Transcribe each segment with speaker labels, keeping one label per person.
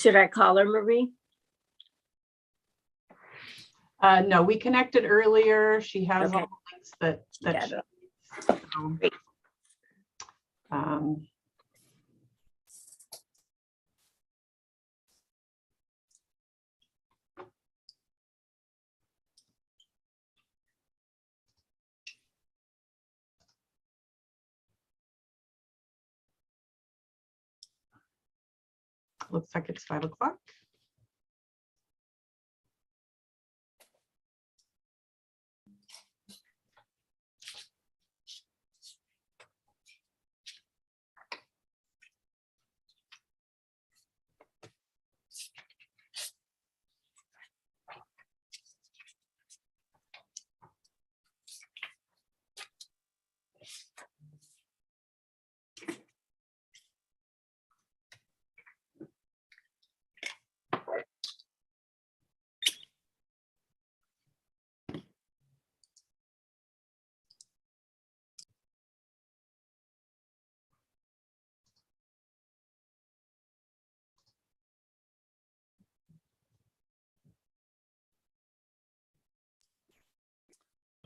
Speaker 1: Should I call her, Marie?
Speaker 2: No, we connected earlier. She has
Speaker 1: Okay.
Speaker 2: all the links that
Speaker 1: Got
Speaker 2: she
Speaker 1: it.
Speaker 2: needs. So,
Speaker 1: Great.
Speaker 2: looks like it's 5 o'clock.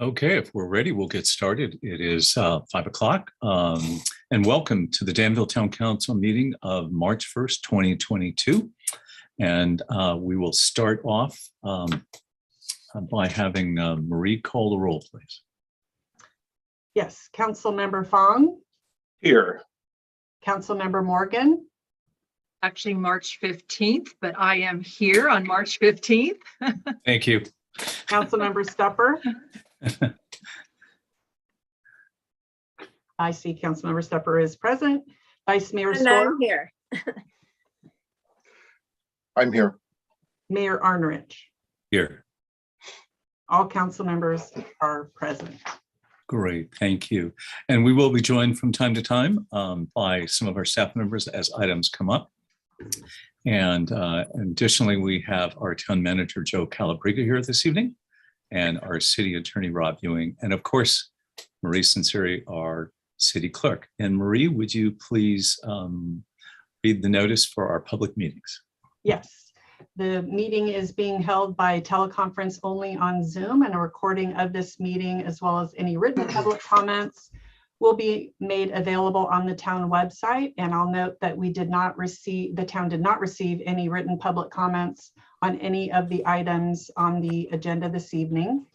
Speaker 3: Okay, if we're ready, we'll get started. It is 5 o'clock, and welcome to the Danville Town Council meeting of March 1st, 2022. And we will start off by having Marie call the roll, please.
Speaker 2: Yes, Councilmember Fong,
Speaker 4: Here.
Speaker 2: Councilmember Morgan,
Speaker 5: Actually March 15th, but I am here on March 15th.
Speaker 3: Thank you.
Speaker 2: Councilmember Stepper. I see Councilmember Stepper is present. Vice Mayor
Speaker 1: And
Speaker 2: Storr,
Speaker 1: I'm here.
Speaker 4: I'm here.
Speaker 2: Mayor Arnerich.
Speaker 3: Here.
Speaker 2: All council members are present.
Speaker 3: Great, thank you. And we will be joined from time to time by some of our staff members as items come up. And additionally, we have our town manager, Joe Calabriga, here this evening, and our city attorney, Rob Ewing, and of course, Marie Sinceri, our city clerk. And Marie, would you please read the notice for our public meetings?
Speaker 2: Yes, the meeting is being held by teleconference only on Zoom, and a recording of this meeting, as well as any written public comments, will be made available on the town website. And I'll note that the town did not receive any written public comments on any of the items on the agenda this evening.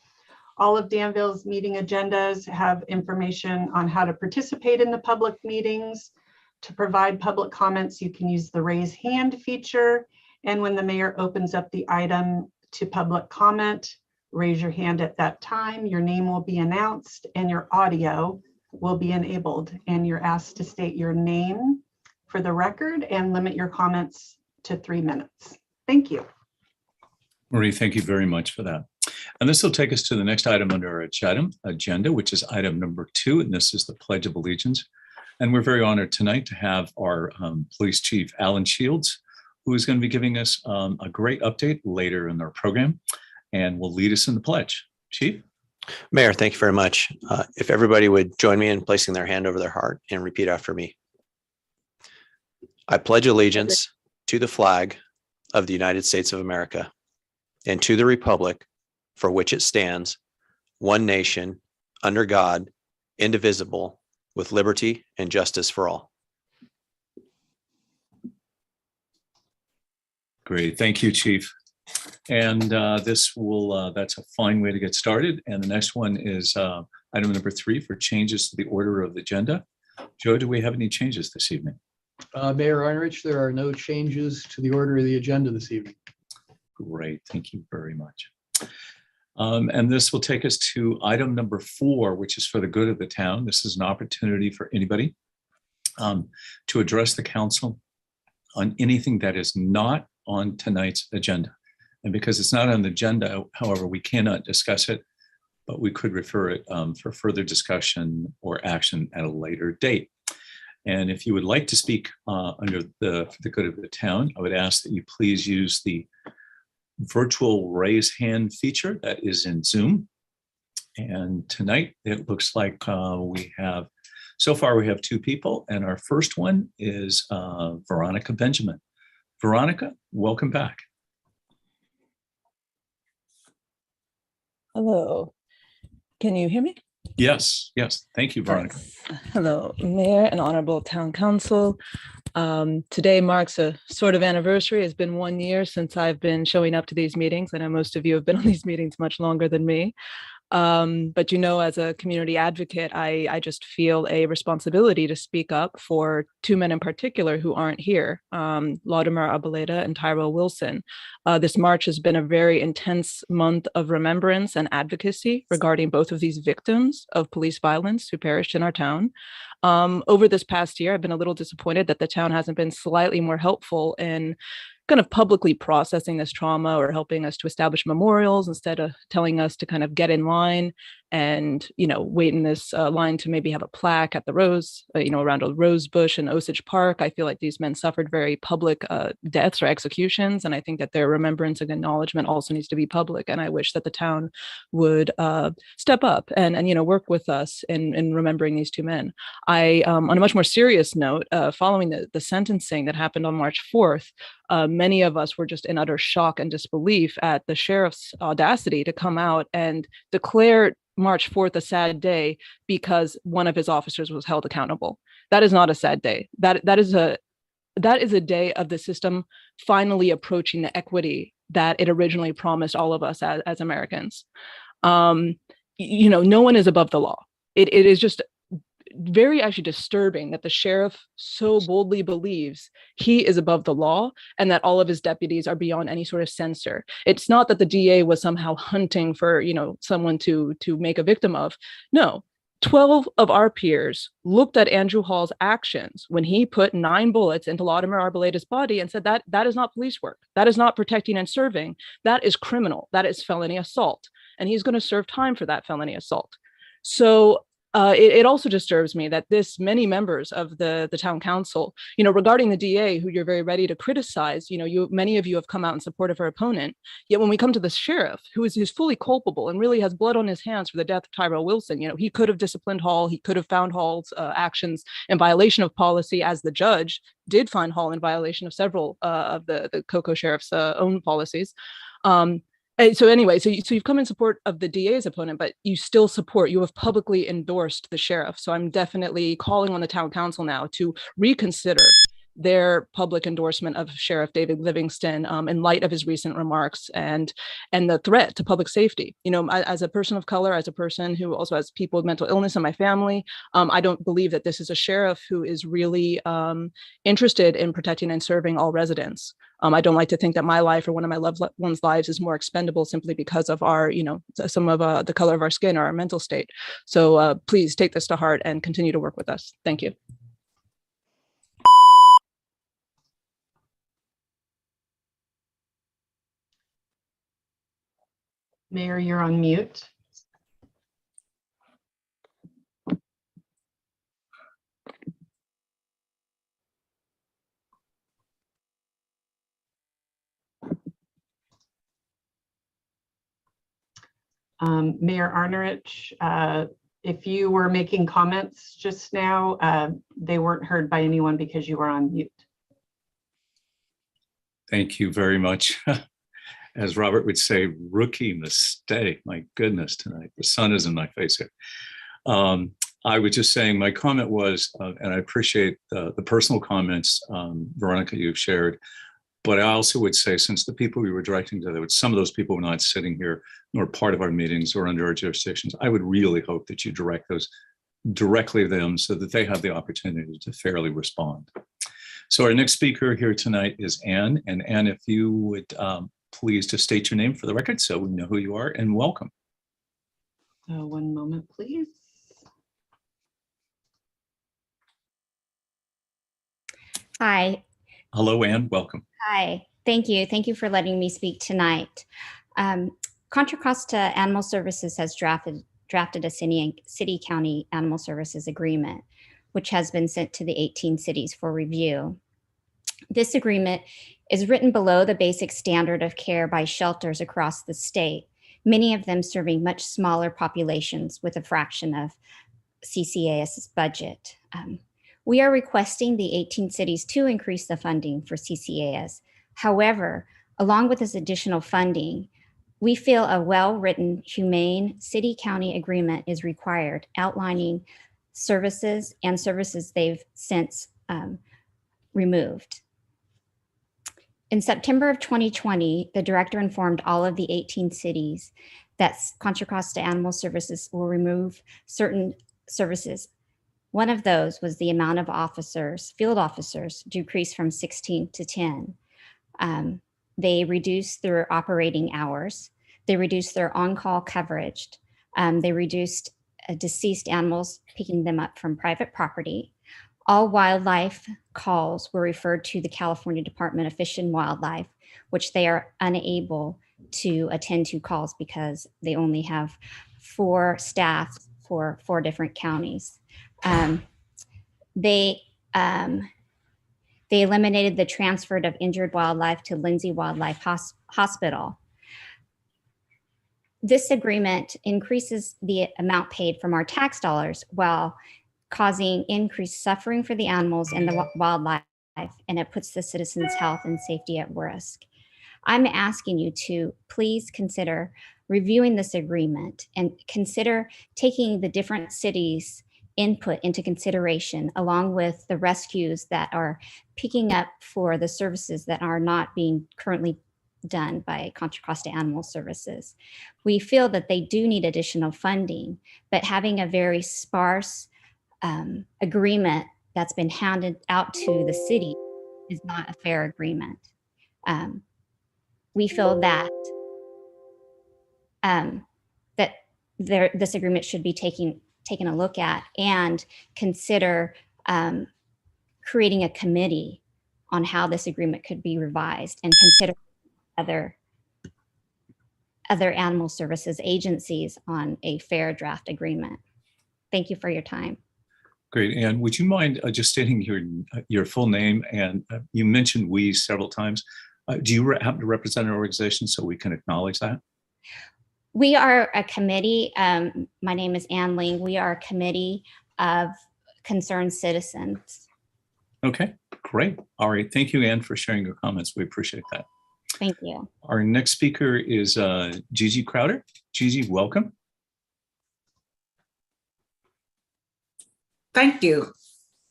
Speaker 2: All of Danville's meeting agendas have information on how to participate in the public meetings. To provide public comments, you can use the raise hand feature. And when the mayor opens up the item to public comment, raise your hand at that time. Your name will be announced and your audio will be enabled. And you're asked to state your name for the record and limit your comments to 3 minutes. Thank you.
Speaker 3: Marie, thank you very much for that. And this will take us to the next item under our agenda, which is item number 2, and this is the Pledge of Allegiance. And we're very honored tonight to have our Police Chief, Alan Shields, who is going to be giving us a great update later in our program and will lead us in the pledge. Chief?
Speaker 6: Mayor, thank you very much. If everybody would join me in placing their hand over their heart and repeat after me. I pledge allegiance to the flag of the United States of America and to the republic for which it stands, one nation, under God, indivisible, with liberty and justice for all.
Speaker 3: Great. Thank you, Chief. And that's a fine way to get started. And the next one is item number 3 for changes to the order of the agenda. Joe, do we have any changes this evening?
Speaker 7: Mayor Arnerich, there are no changes to the order of the agenda this evening.
Speaker 3: Great. Thank you very much. And this will take us to item number 4, which is for the good of the town. This is an opportunity for anybody to address the council on anything that is not on tonight's agenda. And because it's not on the agenda, however, we cannot discuss it, but we could refer it for further discussion or action at a later date. And if you would like to speak for the good of the town, I would ask that you please use the virtual raise hand feature that is in Zoom. And tonight it looks like so far we have 2 people, and our first one is Veronica Benjamin Veronica, welcome back.
Speaker 1: Hello, can you hear me?
Speaker 3: Yes, yes. Thank you, Veronica.
Speaker 1: Yes. Hello, Mayor and Honorable Town Council. Today marks a sort of anniversary. It's been 1 year since I've been showing up to these meetings. I know most of you have been on these meetings much longer than me. But as a community advocate, I just feel a responsibility to speak up for two men in particular who aren't here, Latimer Abaleta and Tyrell Wilson. This March has been a very intense month of remembrance and advocacy regarding both of these victims of police violence who perished in our town. Over this past year, I've been a little disappointed that the town hasn't been slightly more helpful in kind of publicly processing this trauma or helping us to establish memorials instead of telling us to kind of get in line and, wait in this line to maybe have a plaque at the Rose, around a rose bush in Osage Park. I feel like these men suffered very public deaths or executions. And I think that their remembrance and acknowledgement also needs to be public. And I wish that the town would step up and work with us in remembering these two men. On a much more serious note, following the sentencing that happened on March 4th, many of us were just in utter shock and disbelief at the sheriff's audacity to come out and declare March 4th a sad day because one of his officers was held accountable. That is not a sad day. That is a day of the system finally approaching the equity that it originally promised all of us as Americans. No one is above the law. It is just very actually disturbing that the sheriff so boldly believes he is above the law and that all of his deputies are beyond any sort of censor. It's not that the DA was somehow hunting for, someone to make a victim of. No, 12 of our peers looked at Andrew Hall's actions when he put 9 bullets into Latimer Arboleta's body and said that is not police work. That is not protecting and serving. That is criminal. That is felony assault. And he's going to serve time for that felony assault. So it also disturbs me that many members of the town council, regarding the DA, who you're very ready to criticize, many of you have come out in support of her opponent. Yet when we come to the sheriff, who's fully culpable and really has blood on his hands for the death of Tyrell Wilson, he could have disciplined Hall. He could have found Hall's actions in violation of policy, as the judge did find Hall in violation of several of the Cocoa Sheriff's own policies. So you've come in support of the DA's opponent, but you have publicly endorsed the sheriff. So I'm definitely calling on the town council now to reconsider their public endorsement of Sheriff David Livingston in light of his recent remarks and the threat to public safety. As a person of color, as a person who also has people with mental illness in my family, I don't believe that this is a sheriff who is really interested in protecting and serving all residents. I don't like to think that my life or one of my loved ones' lives is more expendable simply because of our, some of the color of our skin or our mental state. So please take this to heart and continue to work with us. Thank you.
Speaker 2: Mayor, you're on mute. Mayor Arnerich, if you were making comments just now, they weren't heard by anyone because you were on mute.
Speaker 3: Thank you very much. As Robert would say, rookie mistake. My goodness, tonight. The sun is in my face here. I was just saying my comment was, and I appreciate the personal comments, Veronica, you've shared, but I also would say, since the people we were directing to, some of those people were not sitting here nor part of our meetings or under our jurisdictions, I would really hope that you direct those directly to them so that they have the opportunity to fairly respond. So our next speaker here tonight is Anne. And Anne, if you would please just state your name for the record so we know who you are, and welcome.
Speaker 2: One moment, please.
Speaker 8: Hi.
Speaker 3: Hello, Anne. Welcome.
Speaker 8: Hi. Thank you. Thank you for letting me speak tonight. Contra Costa Animal Services has drafted a city-county animal services agreement, which has been sent to the 18 cities for review. This agreement is written below the basic standard of care by shelters across the state, many of them serving much smaller populations with a fraction of CCAS's budget. We are requesting the 18 cities to increase the funding for CCAS However, along with this additional funding, we feel a well-written, humane city-county agreement is required, outlining services and services they've since removed. In September of 2020, the director informed all of the 18 cities that Contra Costa Animal Services will remove certain services. One of those was the amount of officers, field officers, decreased from 16 to 10. They reduced their operating hours. They reduced their on-call coverage. They reduced deceased animals, picking them up from private property. All wildlife calls were referred to the California Department of Fish and Wildlife, which they are unable to attend to calls because they only have 4 staff for 4 different counties. They eliminated the transfer of injured wildlife to Lindsay Wildlife Hospital. This agreement increases the amount paid from our tax dollars while causing increased suffering for the animals and the wildlife, and it puts the citizens' health and safety at risk. I'm asking you to please consider reviewing this agreement and consider taking the different cities' input into consideration, along with the rescues that are picking up for the services that are not being currently done by Contra Costa Animal Services. We feel that they do need additional funding, but having a very sparse agreement that's been handed out to the city is not a fair agreement. We feel that this agreement should be taken a look at and consider creating a committee on how this agreement could be revised and consider other animal services agencies on a fair draft agreement. Thank you for your time.
Speaker 3: Great. And would you mind just stating your full name? And you mentioned we several times. Do you happen to represent an organization so we can acknowledge that?
Speaker 8: We are a committee. My name is Ann Ling. We are a committee of concerned citizens.
Speaker 3: Okay, great. All right. Thank you, Ann, for sharing your comments. We appreciate that.
Speaker 8: Thank you.
Speaker 3: Our next speaker is Gigi Crowder. Gigi, welcome.
Speaker 9: Thank you.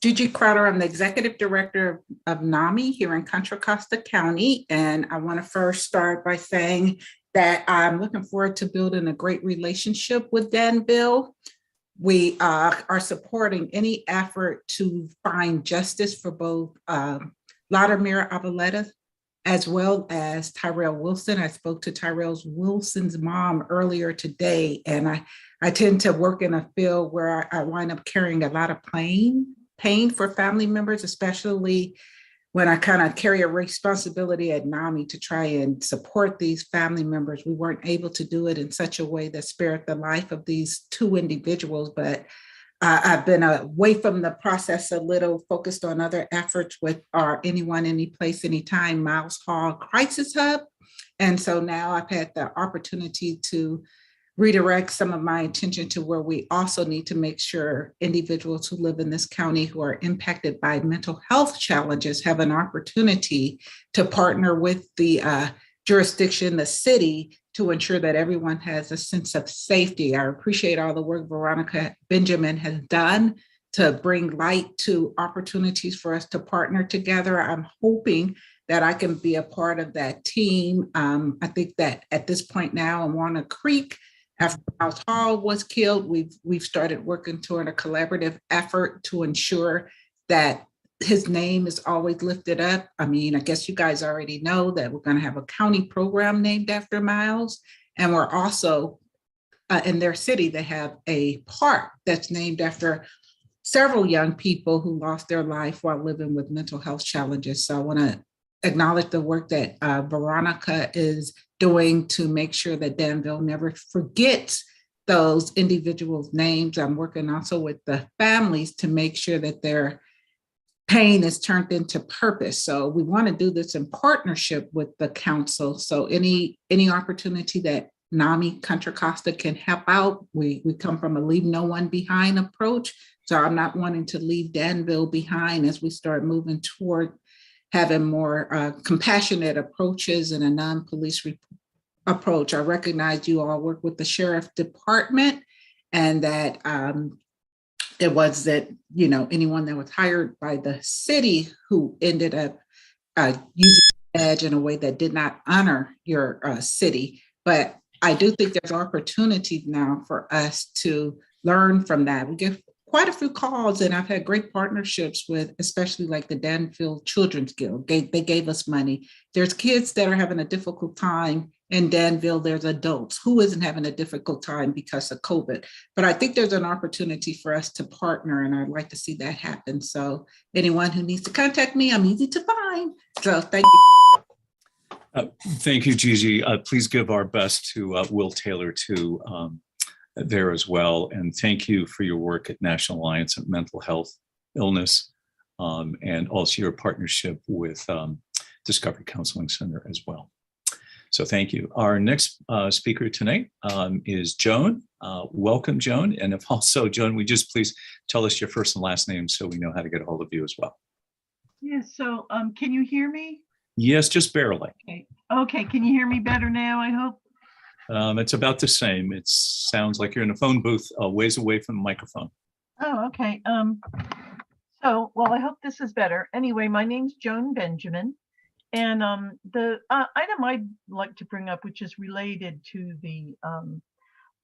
Speaker 9: Gigi Crowder, I'm the Executive Director of NAMI here in Contra Costa County. And I want to first start by saying that I'm looking forward to building a great relationship with Danville. We are supporting any effort to find justice for both Latimer Avaleta as well as Tyrell Wilson. I spoke to Tyrell Wilson's mom earlier today, and I tend to work in a field where I wind up carrying a lot of pain for family members, especially when I kind of carry a responsibility at NAMI to try and support these family members. We weren't able to do it in such a way that spared the life of these 2 individuals, but I've been away from the process a little, focused on other efforts with our Anyone, Anyplace, Anytime Miles Hall Crisis Hub. And so now I've had the opportunity to redirect some of my attention to where we also need to make sure individuals who live in this county who are impacted by mental health challenges have an opportunity to partner with the jurisdiction, the city, to ensure that everyone has a sense of safety. I appreciate all the work Veronica Benjamin has done to bring light to opportunities for us to partner together. I'm hoping that I can be a part of that team. I think that at this point now in Walnut Creek, after Miles Hall was killed, we've started working toward a collaborative effort to ensure that his name is always lifted up. I mean, I guess you guys already know that we're going to have a county program named after Miles. And we're also in their city, they have a park that's named after several young people who lost their life while living with mental health challenges. So I want to acknowledge the work that Veronica is doing to make sure that Danville never forgets those individuals' names. I'm working also with the families to make sure that their pain is turned into purpose. So we want to do this in partnership with the council. So any opportunity that NAMI Contra Costa can help out, we come from a leave no one behind approach. So I'm not wanting to leave Danville behind as we start moving toward having more compassionate approaches and a non-police approach. I recognize you all work with the sheriff department, and that it was that, you know, anyone that was hired by the city who ended up using the badge in a way that did not honor your city. But I do think there's opportunity now for us to learn from that. We get quite a few calls, and I've had great partnerships with, especially like the Danville Children's Guild. They gave us money. There's kids that are having a difficult time in Danville. There's adults who isn't having a difficult time because of COVID. But I think there's an opportunity for us to partner, and I'd like to see that happen. So anyone who needs to contact me, I'm easy to find. So thank you.
Speaker 3: Thank you, Gigi. Please give our best to Will Taylor too there as well. And thank you for your work at National Alliance of Mental Health Illness, and also your partnership with Discovery Counseling Center as well. So thank you. Our next speaker tonight is Joan. Welcome, Joan. And if also, Joan, would you just please tell us your first and last name so we know how to get a hold of you as well.
Speaker 10: Yes, so can you hear me?
Speaker 3: Yes, just barely.
Speaker 10: Okay, can you hear me better now, I hope?
Speaker 3: It's about the same. It sounds like you're in a phone booth a ways away from the microphone.
Speaker 10: Oh, okay. Well, I hope this is better. Anyway, my name's Joan Benjamin. And the item I'd like to bring up, which is related to the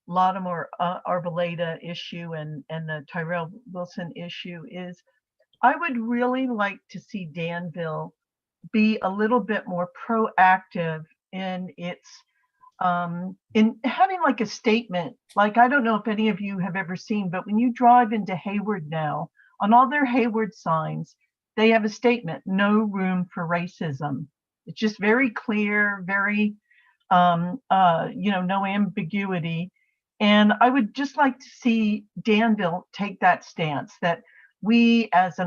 Speaker 10: Latimer Arboleda issue and the Tyrell Wilson issue, is I would really like to see Danville be a little bit more proactive in its in having like a statement. Like, I don't know if any of you have ever seen, but when you drive into Hayward now, on all their Hayward signs, they have a statement: no room for racism. It's just very clear, very no ambiguity. And I would just like to see Danville take that stance, that we as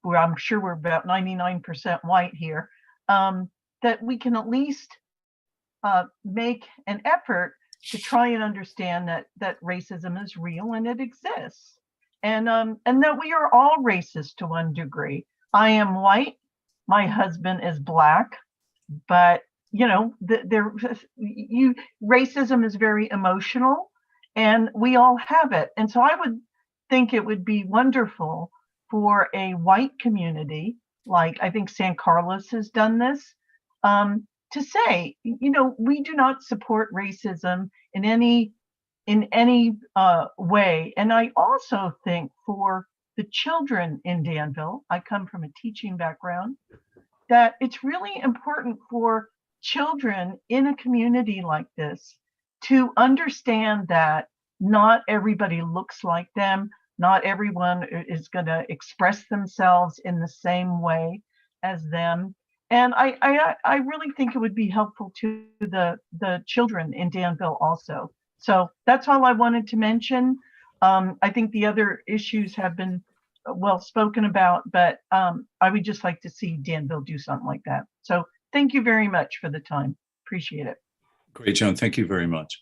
Speaker 10: where I'm sure we're about 99% white here, that we can at least make an effort to try and understand that racism is real and it exists, and that we are all racist to one degree. I am white, my husband is black, but racism is very emotional, and we all have it. And so I would think it would be wonderful for a white community, like I think San Carlos has done this, to say, we do not support racism in any way. And I also think for the children in Danville, I come from a teaching background, that it's really important for children in a community like this to understand that not everybody looks like them. Not everyone is going to express themselves in the same way as them. And I really think it would be helpful to the children in Danville also. So that's all I wanted to mention. I think the other issues have been well spoken about, but I would just like to see Danville do something like that. So thank you very much for the time. Appreciate it.
Speaker 3: Great, Joan. Thank you very much.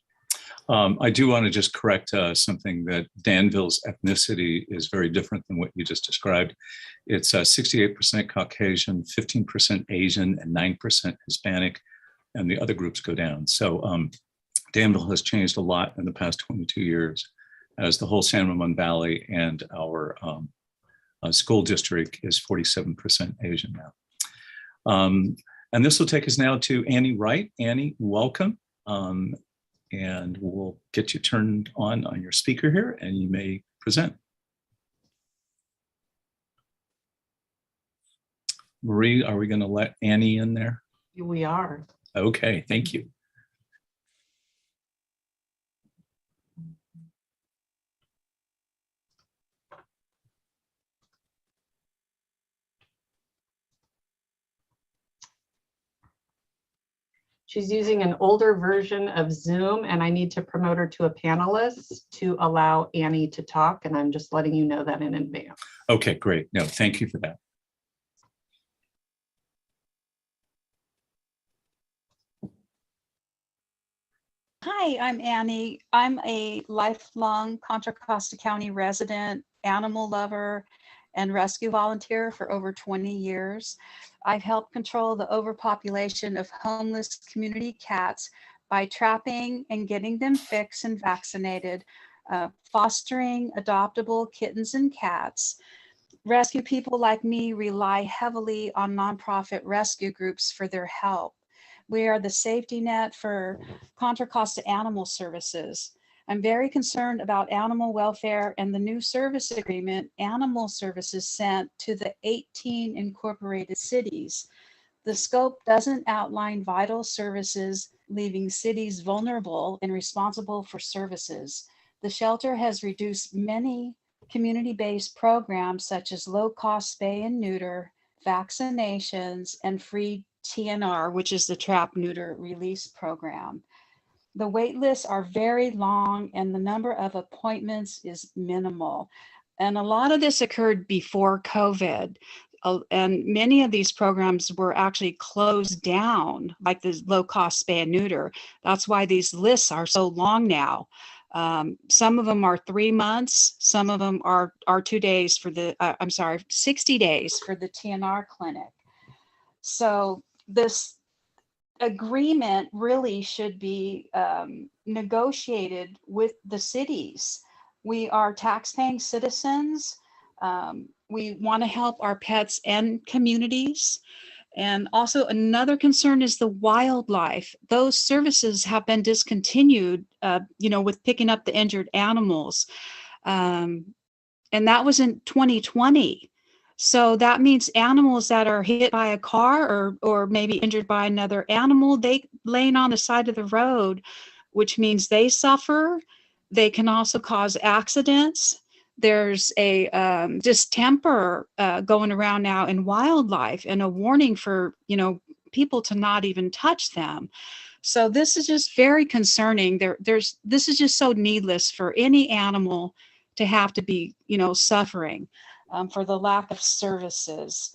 Speaker 3: I do want to just correct something, that Danville's ethnicity is very different than what you just described. It's 68% Caucasian, 15% Asian, and 9% Hispanic, and the other groups go down. So Danville has changed a lot in the past 22 years, as the whole San Ramon Valley and our school district is 47% Asian now. And this will take us now to Annie Wright. Annie, welcome. And we'll get you turned on your speaker here, and you may present. Marie, are we going to let Annie in there?
Speaker 2: We are.
Speaker 3: Okay, thank you.
Speaker 2: She's using an older version of Zoom, and I need to promote her to a panelist to allow Annie to talk. And I'm just letting you know that in advance.
Speaker 3: Okay, great. No, thank you for that.
Speaker 11: Hi, I'm Annie. I'm a lifelong Contra Costa County resident, animal lover, and rescue volunteer for over 20 years. I've helped control the overpopulation of homeless community cats by trapping and getting them fixed and vaccinated, fostering adoptable kittens and cats. Rescue people like me rely heavily on nonprofit rescue groups for their help. We are the safety net for Contra Costa Animal Services. I'm very concerned about animal welfare and the new service agreement Animal Services sent to the 18 incorporated cities. The scope doesn't outline vital services, leaving cities vulnerable and responsible for services. The shelter has reduced many community-based programs such as low-cost spay and neuter, vaccinations, and free TNR, which is the trap neuter release program. The wait lists are very long and the number of appointments is minimal. And a lot of this occurred before COVID. And many of these programs were actually closed down, like the low-cost spay and neuter. That's why these lists are so long now. Some of them are 3 months. Some of them are 2 days for the, 60 days for the TNR clinic. So this agreement really should be negotiated with the cities. We are tax-paying citizens. We want to help our pets and communities. And also another concern is the wildlife. Those services have been discontinued, with picking up the injured animals. And that was in 2020. So that means animals that are hit by a car or maybe injured by another animal, they laying on the side of the road, which means they suffer. They can also cause accidents. There's a distemper going around now in wildlife and a warning for, people to not even touch them. So this is just very concerning. This is just so needless for any animal to have to be, suffering for the lack of services.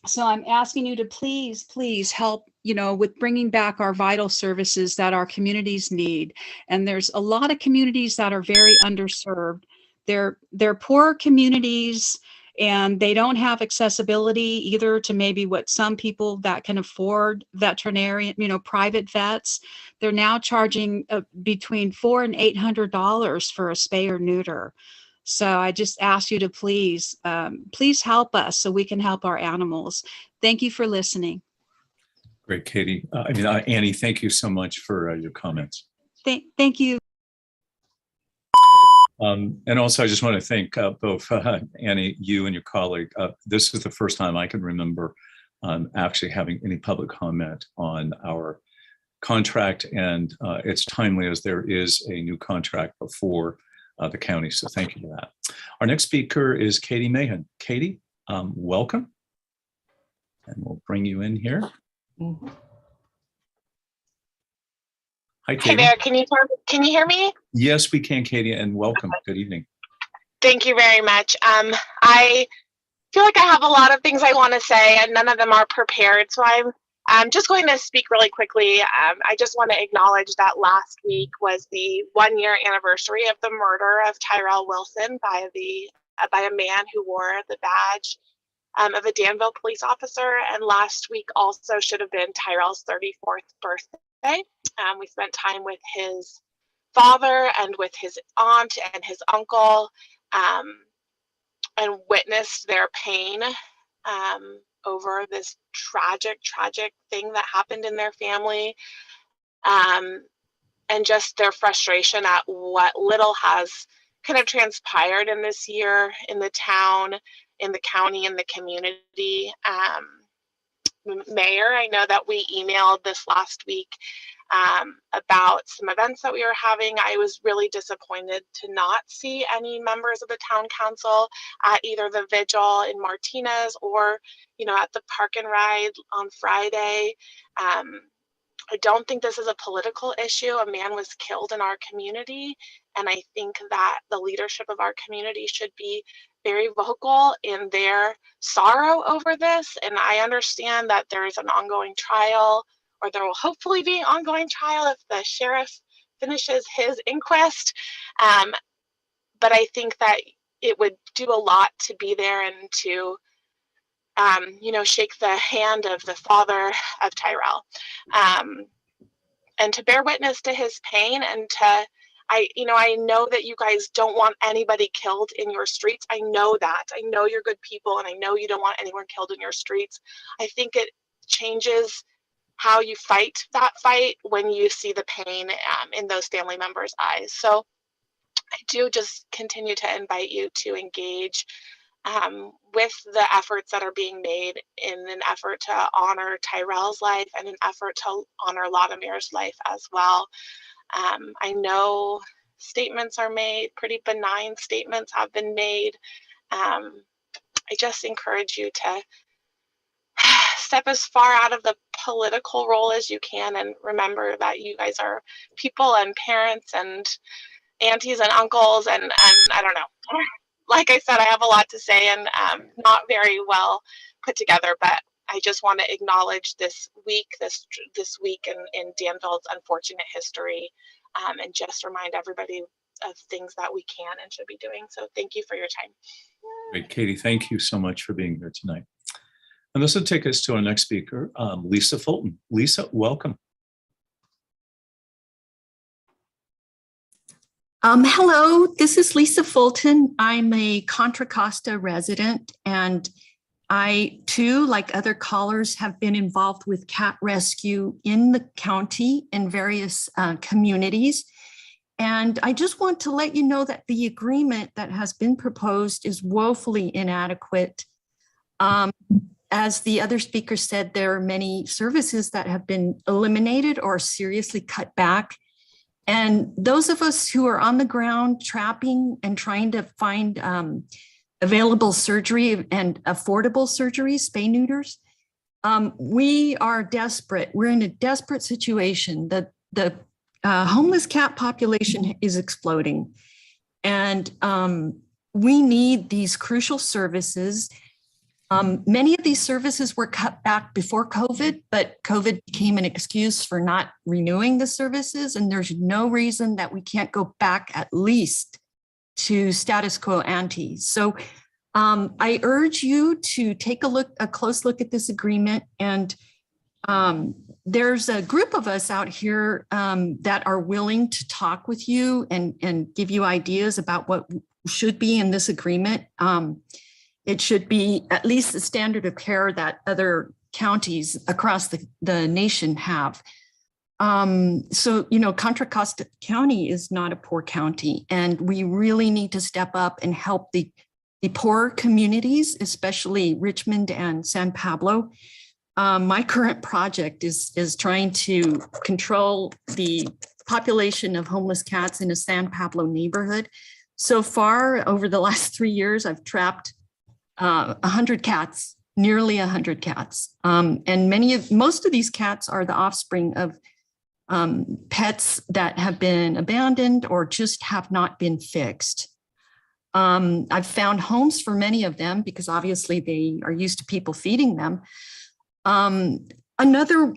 Speaker 11: So I'm asking you to please help, with bringing back our vital services that our communities need. And there's a lot of communities that are very underserved. They're poor communities and they don't have accessibility either to maybe what some people that can afford veterinarian, private vets. They're now charging between $400 and $800 for a spay or neuter. So I just ask you to please help us so we can help our animals. Thank you for listening.
Speaker 3: Great, Katie. Annie, thank you so much for your comments.
Speaker 11: Thank you.
Speaker 3: And also, I just want to thank both Annie, you and your colleague. This is the first time I can remember actually having any public comment on our contract, and it's timely as there is a new contract before the county. So thank you for that. Our next speaker is Katie Mahan. Katie, welcome. And we'll bring you in here. Hi, Katie.
Speaker 12: Hey there, can you hear me?
Speaker 3: Yes, we can, Katie, and welcome. Good evening.
Speaker 12: Thank you very much. I feel like I have a lot of things I want to say and none of them are prepared. So I'm just going to speak really quickly. I just want to acknowledge that last week was the 1-year anniversary of the murder of Tyrell Wilson by a man who wore the badge of a Danville police officer. And last week also should have been Tyrell's 34th birthday. We spent time with his father and with his aunt and his uncle and witnessed their pain over this tragic thing that happened in their family, and just their frustration at what little has kind of transpired in this year in the town, in the county, in the community. Mayor, I know that we emailed this last week about some events that we were having. I was really disappointed to not see any members of the town council at either the vigil in Martinez or, at the park and ride on Friday. I don't think this is a political issue. A man was killed in our community, and I think that the leadership of our community should be very vocal in their sorrow over this. And I understand that there is an ongoing trial, or there will hopefully be an ongoing trial if the sheriff finishes his inquest. But I think that it would do a lot to be there and to, shake the hand of the father of Tyrell, and to bear witness to his pain, and to, I know that you guys don't want anybody killed in your streets. I know that. I know you're good people, and I know you don't want anyone killed in your streets. I think it changes how you fight that fight when you see the pain in those family members' eyes. So I do just continue to invite you to engage with the efforts that are being made in an effort to honor Tyrell's life and an effort to honor Latimer's life as well. I know statements are made, pretty benign statements have been made. I just encourage you to step as far out of the political role as you can, and remember that you guys are people and parents and aunties and uncles, and I don't know. Like I said, I have a lot to say, and not very well put together, but I just want to acknowledge this week in Danville's unfortunate history, and just remind everybody of things that we can and should be doing. So thank you for your time.
Speaker 3: Great, Katie, thank you so much for being here tonight. And this will take us to our next speaker, Lisa Fulton. Lisa, welcome.
Speaker 13: Hello, this is Lisa Fulton. I'm a Contra Costa resident, and I too, like other callers, have been involved with cat rescue in the county in various communities. And I just want to let you know that the agreement that has been proposed is woefully inadequate. As the other speaker said, there are many services that have been eliminated or seriously cut back. And those of us who are on the ground trapping and trying to find available surgery and affordable surgeries, spay neuters, we are desperate. We're in a desperate situation. The homeless cat population is exploding, and we need these crucial services. Many of these services were cut back before COVID, but COVID became an excuse for not renewing the services. And there's no reason that we can't go back at least to status quo ante. So I urge you to take a close look at this agreement. And there's a group of us out here that are willing to talk with you and give you ideas about what should be in this agreement. It should be at least the standard of care that other counties across the nation have. So, Contra Costa County is not a poor county, and we really need to step up and help the poor communities, especially Richmond and San Pablo. My current project is trying to control the population of homeless cats in a San Pablo neighborhood. So far, over the last 3 years, I've trapped 100 cats, nearly 100 cats. And most of these cats are the offspring of pets that have been abandoned or just have not been fixed. I've found homes for many of them because obviously they are used to people feeding them. Another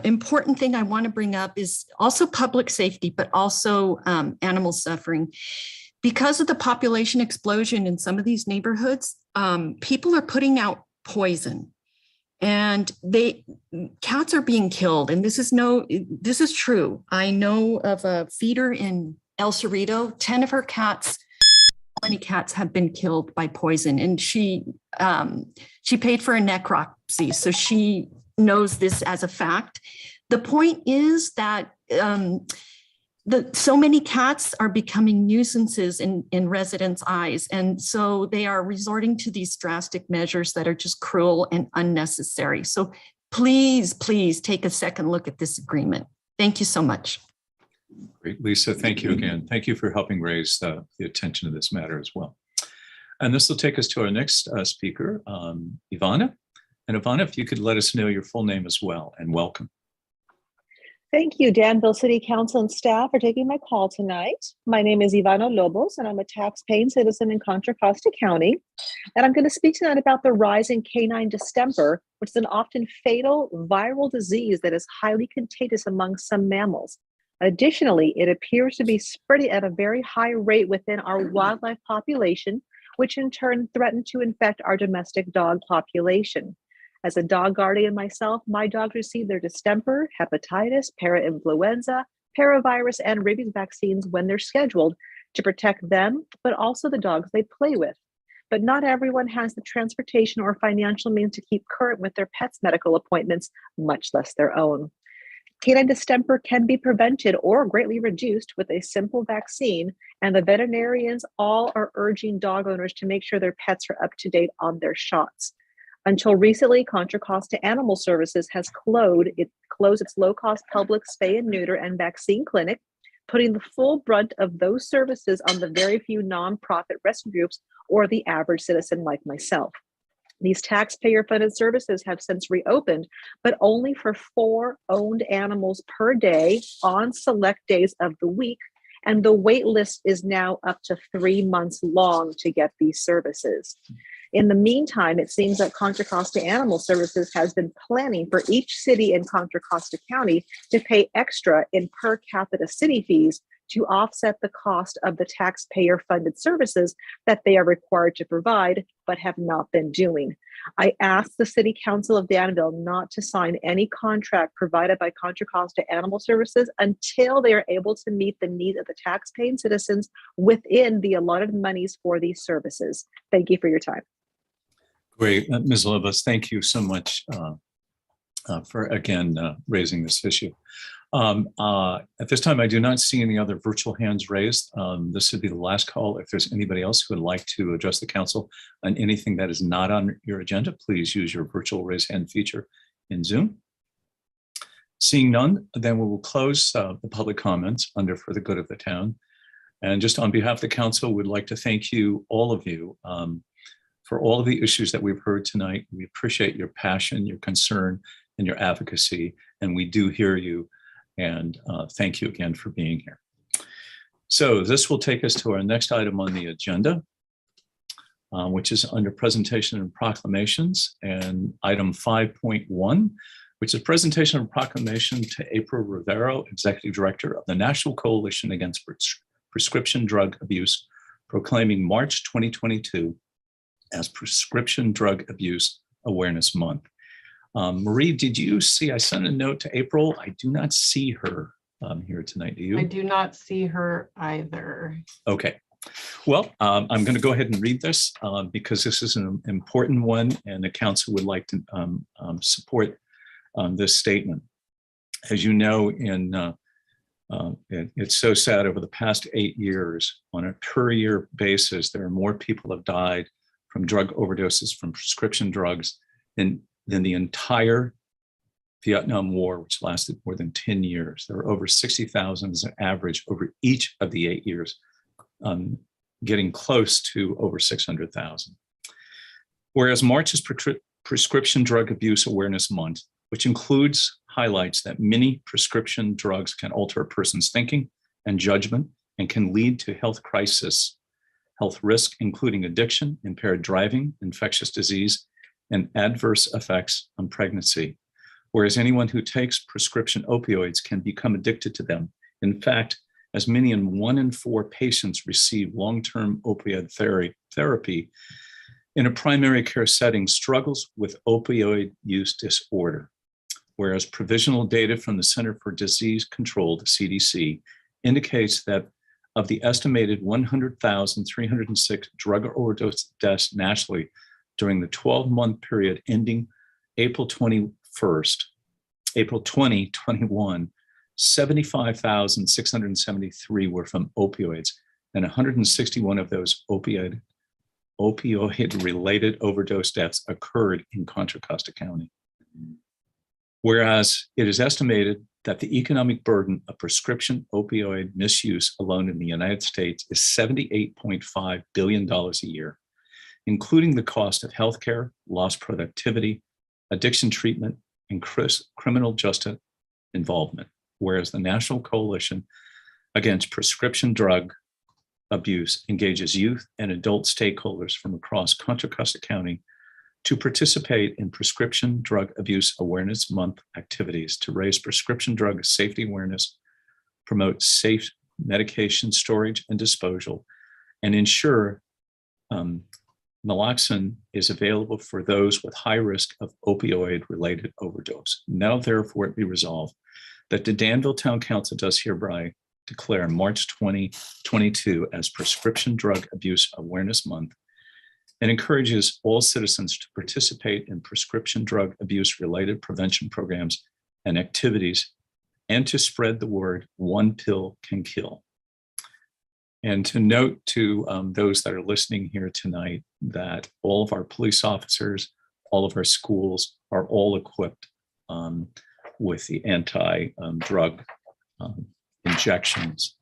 Speaker 13: important thing I want to bring up is also public safety, but also animal suffering. Because of the population explosion in some of these neighborhoods, people are putting out poison, and cats are being killed. And this is true. I know of a feeder in El Cerrito, 10 of her cats, 20 cats have been killed by poison, and she paid for a necropsy, so she knows this as a fact. The point is that so many cats are becoming nuisances in residents' eyes. And so they are resorting to these drastic measures that are just cruel and unnecessary. So please, please take a second look at this agreement. Thank you so much.
Speaker 3: Great, Lisa, thank you again. Thank you for helping raise the attention to this matter as well. And this will take us to our next speaker, Ivana. And Ivana, if you could let us know your full name as well, and welcome.
Speaker 14: Thank you, Danville City Council and staff, for taking my call tonight. My name is Ivana Lobos, and I'm a tax-paying citizen in Contra Costa County. And I'm going to speak tonight about the rise in canine distemper, which is an often fatal viral disease that is highly contagious among some mammals. Additionally, it appears to be spreading at a very high rate within our wildlife population, which in turn threaten to infect our domestic dog population. As a dog guardian myself, my dogs receive their distemper, hepatitis, parainfluenza, paravirus, and rabies vaccines when they're scheduled to protect them, but also the dogs they play with. But not everyone has the transportation or financial means to keep current with their pets' medical appointments, much less their own. Canine distemper can be prevented or greatly reduced with a simple vaccine, and the veterinarians all are urging dog owners to make sure their pets are up to date on their shots. Until recently, Contra Costa Animal Services has closed its low-cost public spay and neuter and vaccine clinic, putting the full brunt of those services on the very few nonprofit rescue groups or the average citizen like myself. These taxpayer-funded services have since reopened, but only for 4 owned animals per day on select days of the week, and the wait list is now up to 3 months long to get these services. In the meantime, it seems that Contra Costa Animal Services has been planning for each city in Contra Costa County to pay extra in per capita city fees to offset the cost of the taxpayer-funded services that they are required to provide, but have not been doing. I asked the City Council of Danville not to sign any contract provided by Contra Costa Animal Services until they are able to meet the needs of the tax-paying citizens within the allotted monies for these services. Thank you for your time.
Speaker 3: Great. Ms. Lobos, thank you so much for, again, raising this issue. At this time, I do not see any other virtual hands raised. This would be the last call. If there's anybody else who would like to address the council on anything that is not on your agenda, please use your virtual raise hand feature in Zoom. Seeing none, then we will close the public comments under For the Good of the Town. And just on behalf of the council, we'd like to thank you, all of you, for all of the issues that we've heard tonight. We appreciate your passion, your concern, and your advocacy, and we do hear you. And thank you again for being here. So this will take us to our next item on the agenda, which is under presentation and proclamations, and item 5.1, which is presentation and proclamation to April Rivero, Executive Director of the National Coalition Against Prescription Drug Abuse, proclaiming March 2022 as Prescription Drug Abuse Awareness Month. Marie, did you see, I sent a note to April. I do not see her here tonight. Do you?
Speaker 2: I do not see her either.
Speaker 3: Okay. Well, I'm going to go ahead and read this because this is an important one and the council would like to support this statement. As you know, it's so sad, over the past 8 years, on a per year basis, there are more people have died from drug overdoses from prescription drugs than the entire Vietnam War, which lasted more than 10 years. There were over 60,000 as an average over each of the 8 years, getting close to over 600,000. Whereas March is Prescription Drug Abuse Awareness Month, which includes highlights that many prescription drugs can alter a person's thinking and judgment and can lead to health crisis, health risk, including addiction, impaired driving, infectious disease, and adverse effects on pregnancy. Whereas anyone who takes prescription opioids can become addicted to them. In fact, as many as 1 in 4 patients receive long-term opioid therapy in a primary care setting struggles with opioid use disorder. Whereas provisional data from the Center for Disease Control, the CDC, indicates that of the estimated 100,306 drug overdose deaths nationally during the 12-month period ending April 2021, 75,673 were from opioids, and 161 of those opioid-related overdose deaths occurred in Contra Costa County. Whereas it is estimated that the economic burden of prescription opioid misuse alone in the United States is $78.5 billion a year, including the cost of healthcare, lost productivity, addiction treatment, and criminal justice involvement. Whereas the National Coalition Against Prescription Drug Abuse engages youth and adult stakeholders from across Contra Costa County to participate in Prescription Drug Abuse Awareness Month activities to raise prescription drug safety awareness, promote safe medication storage and disposal, and ensure naloxone is available for those with high risk of opioid-related overdose. Now, therefore, it be resolved that the Danville Town Council does hereby declare March 2022 as Prescription Drug Abuse Awareness Month and encourages all citizens to participate in prescription drug abuse-related prevention programs and activities, and to spread the word "one pill can kill." And to note to those that are listening here tonight that all of our police officers, all of our schools are all equipped with the anti-drug injections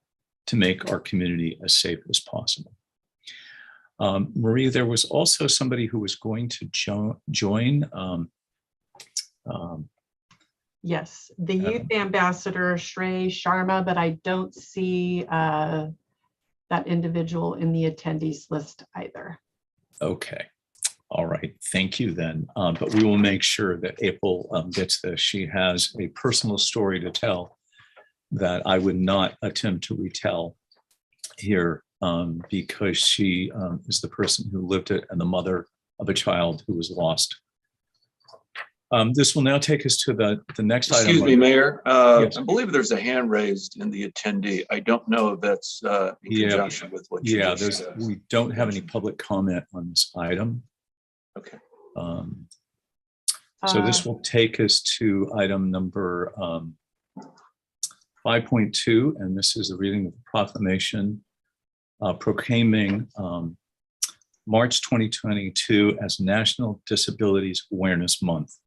Speaker 3: to make our community as safe as possible. Marie, there was also somebody who was going to join.
Speaker 2: Yes, the youth ambassador, Shrey Sharma, but I don't see that individual in the attendees list either.
Speaker 3: Okay. All right. Thank you then. But we will make sure that April gets this. She has a personal story to tell that I would not attempt to retell here because she is the person who lived it and the mother of a child who was lost. This will now take us to the next item.
Speaker 4: Excuse me, Mayor.
Speaker 3: Yes.
Speaker 4: I believe there's a hand raised in the attendee. I don't know if that's in conjunction with what you just said.
Speaker 3: We don't have any public comment on this item.
Speaker 4: Okay.
Speaker 3: So this will take us to item number 5.2, and this is the reading of the proclamation proclaiming March 2022 as National Disabilities Awareness Month.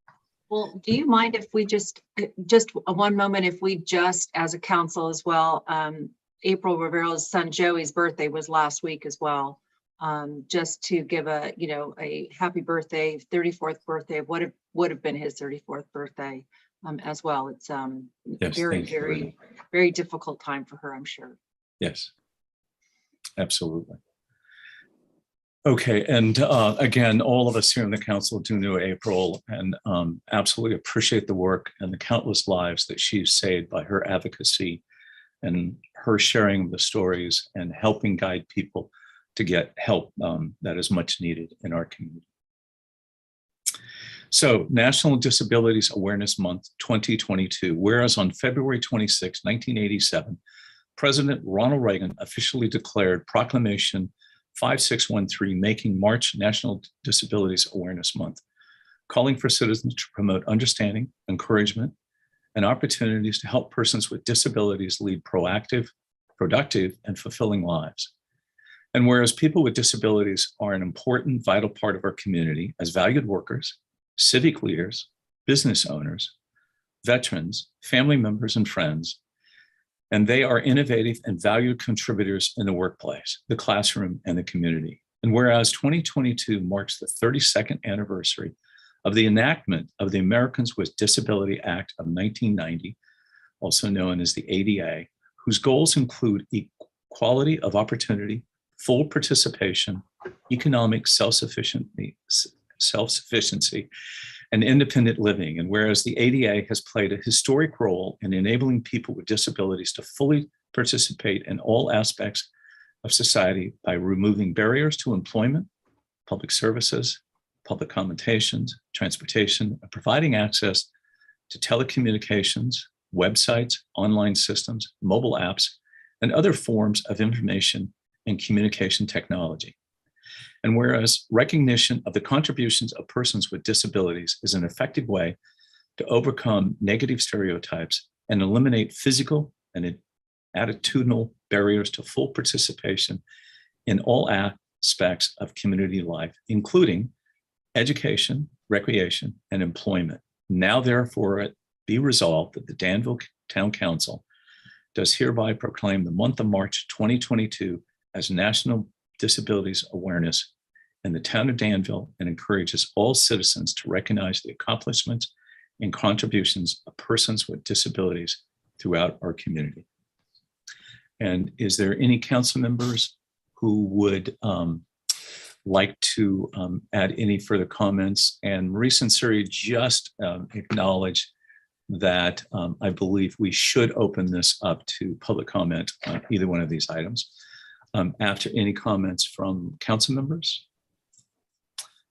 Speaker 5: Well, do you mind if we just one moment, if we just, as a council as well, April Rivera's son Joey's birthday was last week as well. Just to give a happy birthday, 34th birthday of what would have been his 34th birthday as well. It's
Speaker 3: Yes,
Speaker 5: very difficult time for her, I'm sure.
Speaker 3: Yes, absolutely. Okay, and again, all of us here in the council do know April and absolutely appreciate the work and the countless lives that she's saved by her advocacy and her sharing of the stories and helping guide people to get help that is much needed in our community. So, National Disabilities Awareness Month 2022, whereas on February 26, 1987, President Ronald Reagan officially declared Proclamation 5613, making March National Disabilities Awareness Month, calling for citizens to promote understanding, encouragement, and opportunities to help persons with disabilities lead proactive, productive, and fulfilling lives. And whereas people with disabilities are an important, vital part of our community as valued workers, civic leaders, business owners, veterans, family members, and friends, and they are innovative and valued contributors in the workplace, the classroom, and the community. And whereas 2022 marks the 32nd anniversary of the enactment of the Americans with Disability Act of 1990, also known as the ADA, whose goals include equality of opportunity, full participation, economic self-sufficiency, and independent living. And whereas the ADA has played a historic role in enabling people with disabilities to fully participate in all aspects of society by removing barriers to employment, public services, public accommodations, transportation, and providing access to telecommunications, websites, online systems, mobile apps, and other forms of information and communication technology. And whereas recognition of the contributions of persons with disabilities is an effective way to overcome negative stereotypes and eliminate physical and attitudinal barriers to full participation in all aspects of community life, including education, recreation, and employment. Now, therefore, it be resolved that the Danville Town Council does hereby proclaim the month of March 2022 as National Disabilities Awareness in the town of Danville, and encourages all citizens to recognize the accomplishments and contributions of persons with disabilities throughout our community. And is there any council members who would like to add any further comments? And Marie Sinceri just acknowledged that I believe we should open this up to public comment on either one of these items. after any comments from council members?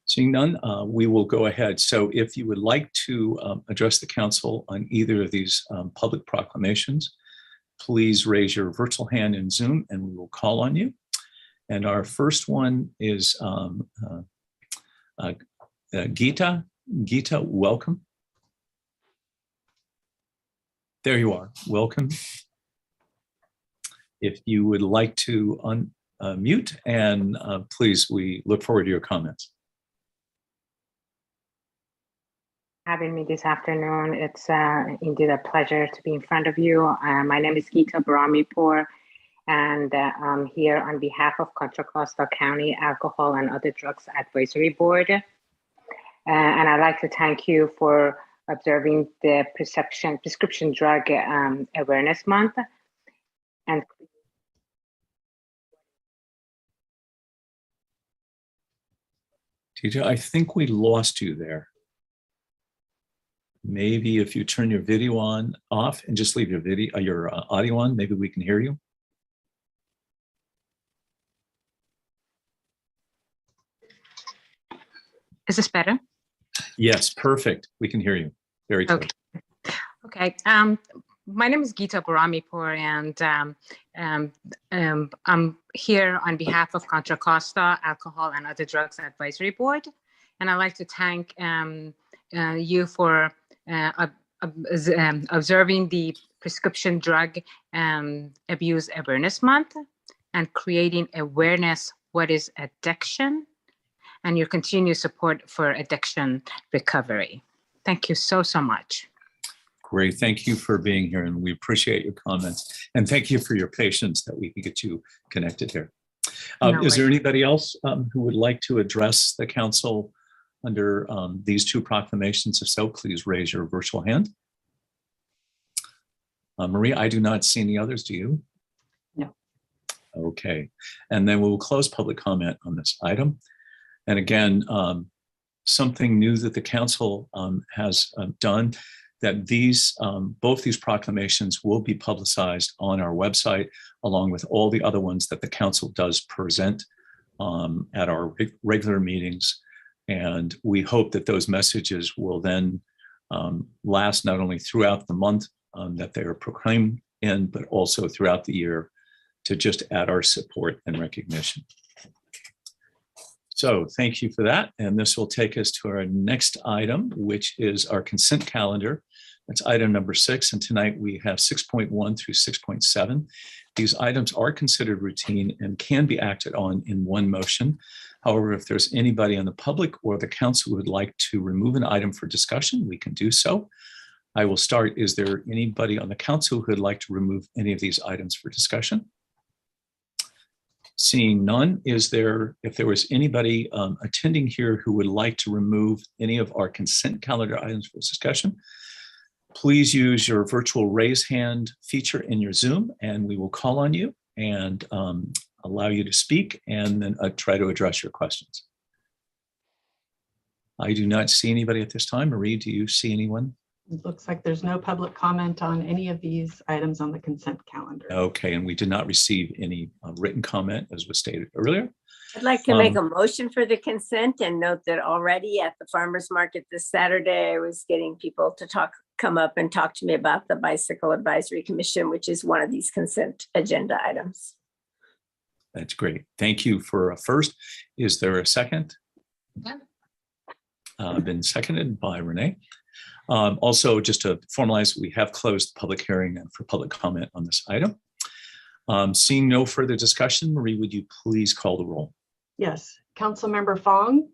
Speaker 3: Seeing none, we will go ahead. So if you would like to address the council on either of these public proclamations, please raise your virtual hand in Zoom and we will call on you. And our first one is Geeta. Geeta, welcome. There you are. Welcome. If you would like to unmute, and please, we look forward to your comments.
Speaker 15: Having me this afternoon. It's indeed a pleasure to be in front of you. My name is Geeta Baramipur, and I'm here on behalf of Contra Costa County Alcohol and Other Drugs Advisory Board. And I'd like to thank you for observing the Prescription Drug Awareness Month. And
Speaker 3: Geeta, I think we lost you there. Maybe if you turn your video off and just leave your audio on, maybe we can hear you.
Speaker 15: is this better?
Speaker 3: Yes, perfect. We can hear you. Very clear.
Speaker 15: Okay. My name is Geeta Baramipur, and I'm here on behalf of Contra Costa Alcohol and Other Drugs Advisory Board. And I'd like to thank you for observing the Prescription Drug Abuse Awareness Month and creating awareness what is addiction and your continued support for addiction recovery. Thank you so much.
Speaker 3: Great. Thank you for being here, and we appreciate your comments. And thank you for your patience that we can get you connected here. Is there anybody else who would like to address the council under these two proclamations? If so, please raise your virtual hand. Marie, I do not see any others. Do you?
Speaker 2: No.
Speaker 3: Okay. And then we will close public comment on this item. And again, something new that the council has done, that both these proclamations will be publicized on our website, along with all the other ones that the council does present at our regular meetings. And we hope that those messages will then last not only throughout the month that they are proclaimed in, but also throughout the year to just add our support and recognition. So thank you for that. And this will take us to our next item, which is our consent calendar. That's item number 6. And tonight we have 6.1 through 6.7. These items are considered routine and can be acted on in one motion. However, if there's anybody in the public or the council who would like to remove an item for discussion, we can do so. I will start. Is there anybody on the council who would like to remove any of these items for discussion? Seeing none, if there was anybody attending here who would like to remove any of our consent calendar items for discussion, please use your virtual raise hand feature in your Zoom, and we will call on you and allow you to speak and then try to address your questions. I do not see anybody at this time. Marie, do you see anyone?
Speaker 2: It looks like there's no public comment on any of these items on the consent calendar.
Speaker 3: Okay, and we did not receive any written comment, as was stated earlier.
Speaker 16: I'd like to make a motion for the consent and note that already at the farmer's market this Saturday, I was getting people to come up and talk to me about the Bicycle Advisory Commission, which is one of these consent agenda items.
Speaker 3: That's great. Thank you for a first. Is there a second? Been seconded by Renee. Also, just to formalize, we have closed the public hearing and for public comment on this item. Seeing no further discussion, Marie, would you please call the roll?
Speaker 2: Yes. Councilmember Fong?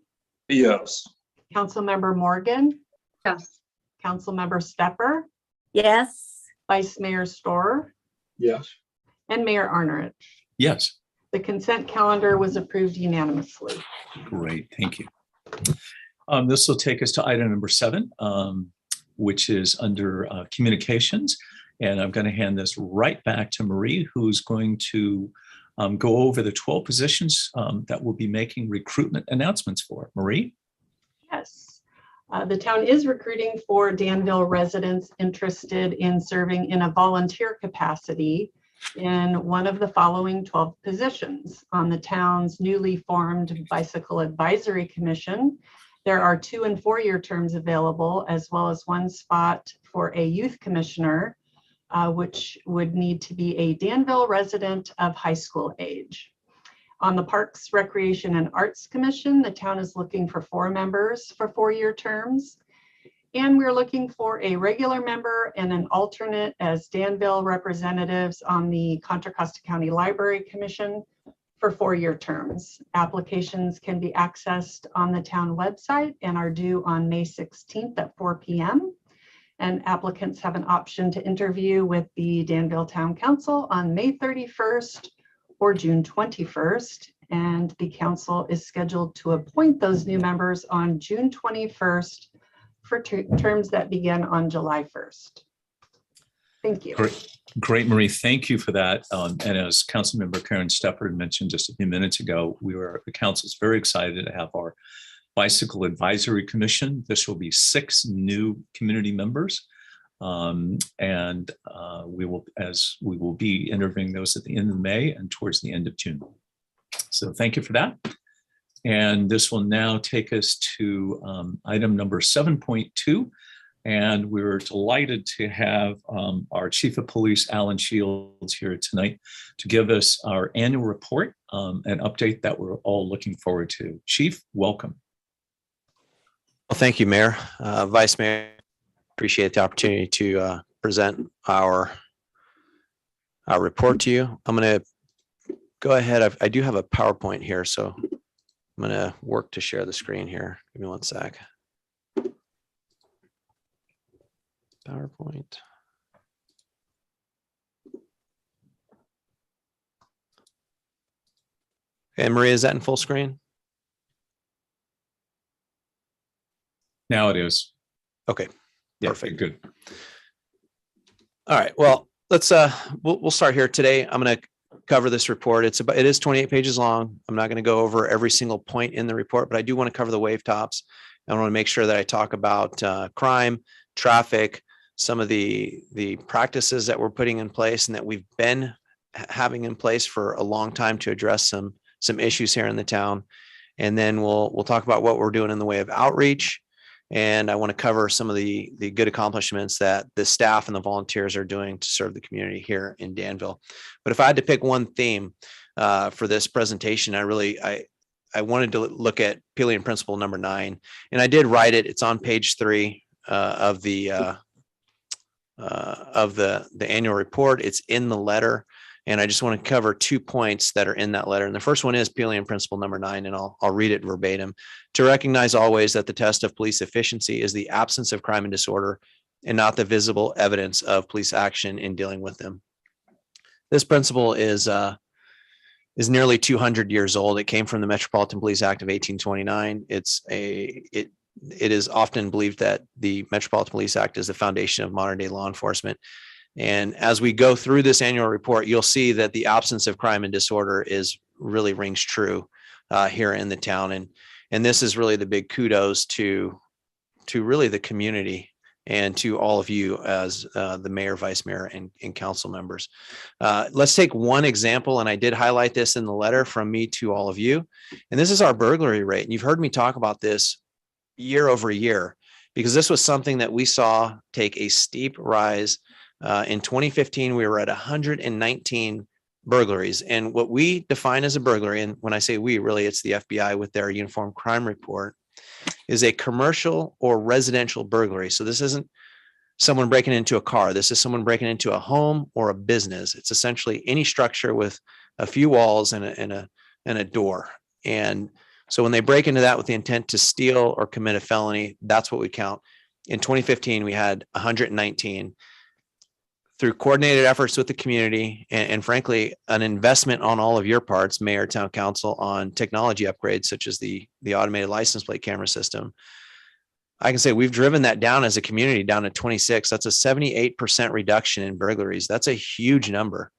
Speaker 4: Yes.
Speaker 2: Councilmember Morgan?
Speaker 5: Yes.
Speaker 2: Councilmember Stepper?
Speaker 16: Yes.
Speaker 2: Vice Mayor Storer?
Speaker 4: Yes.
Speaker 2: And Mayor Arnerich?
Speaker 3: Yes.
Speaker 2: The consent calendar was approved unanimously.
Speaker 3: Great, thank you. This will take us to item number 7, which is under communications. And I'm going to hand this right back to Marie, who's going to go over the 12 positions that we'll be making recruitment announcements for. Marie?
Speaker 2: Yes. The town is recruiting for Danville residents interested in serving in a volunteer capacity in one of the following 12 positions on the town's newly formed Bicycle Advisory Commission. There are 2- and 4-year terms available, as well as one spot for a youth commissioner, which would need to be a Danville resident of high school age. On the Parks, Recreation, and Arts Commission, the town is looking for 4 members for 4-year terms. And we're looking for a regular member and an alternate as Danville representatives on the Contra Costa County Library Commission for 4-year terms. Applications can be accessed on the town website and are due on May 16th at 4 p.m. And applicants have an option to interview with the Danville Town Council on May 31st or June 21st. And the council is scheduled to appoint those new members on June 21st for terms that begin on July 1st. Thank you.
Speaker 3: Great, Marie. Thank you for that. And as Councilmember Karen Stepford mentioned just a few minutes ago, the council's very excited to have our Bicycle Advisory Commission. This will be 6 new community members. We will be interviewing those at the end of May and towards the end of June. So thank you for that. And this will now take us to item number 7.2. And we're delighted to have our Chief of Police, Alan Shields, here tonight to give us our annual report, an update that we're all looking forward to. Chief, welcome.
Speaker 6: Well, thank you, Mayor. Vice Mayor, appreciate the opportunity to present our report to you. I'm going to go ahead. I do have a PowerPoint here, so I'm going to work to share the screen here. Give me one sec. PowerPoint. Okay, Maria, is that in full screen?
Speaker 3: Now it is.
Speaker 6: Okay,
Speaker 3: yeah,
Speaker 6: perfect.
Speaker 3: Good.
Speaker 6: All right. Well, let's we'll start here today. I'm going to cover this report. It is 28 pages long. I'm not going to go over every single point in the report, but I do want to cover the wave tops. I want to make sure that I talk about crime, traffic, some of the practices that we're putting in place and that we've been having in place for a long time to address some issues here in the town. And then we'll talk about what we're doing in the way of outreach. And I want to cover some of the good accomplishments that the staff and the volunteers are doing to serve the community here in Danville. But if I had to pick one theme for this presentation, I wanted to look at Pelion Principle number 9, and I did write it. It's on page 3 of the annual report. It's in the letter, and I just want to cover 2 points that are in that letter. And the first one is Pelion Principle number 9, and I'll read it verbatim. To recognize always that the test of police efficiency is the absence of crime and disorder, and not the visible evidence of police action in dealing with them. This principle is nearly 200 years old. It came from the Metropolitan Police Act of 1829. It is often believed that the Metropolitan Police Act is the foundation of modern day law enforcement. And as we go through this annual report, you'll see that the absence of crime and disorder really rings true here in the town. And this is really the big kudos to really the community and to all of you as the mayor, vice mayor, and council members. Let's take one example, and I did highlight this in the letter from me to all of you. And this is our burglary rate. And you've heard me talk about this year over year, because this was something that we saw take a steep rise. In 2015, we were at 119 burglaries. And what we define as a burglary, and when I say we, really it's the FBI with their uniform crime report, is a commercial or residential burglary. So this isn't someone breaking into a car. This is someone breaking into a home or a business. It's essentially any structure with a few walls and a door. And so when they break into that with the intent to steal or commit a felony, that's what we count. In 2015, we had 119. Through coordinated efforts with the community and frankly, an investment on all of your parts, Mayor, Town Council, on technology upgrades, such as the automated license plate camera system, I can say we've driven that down as a community down to 26. That's a 78% reduction in burglaries. That's a huge number.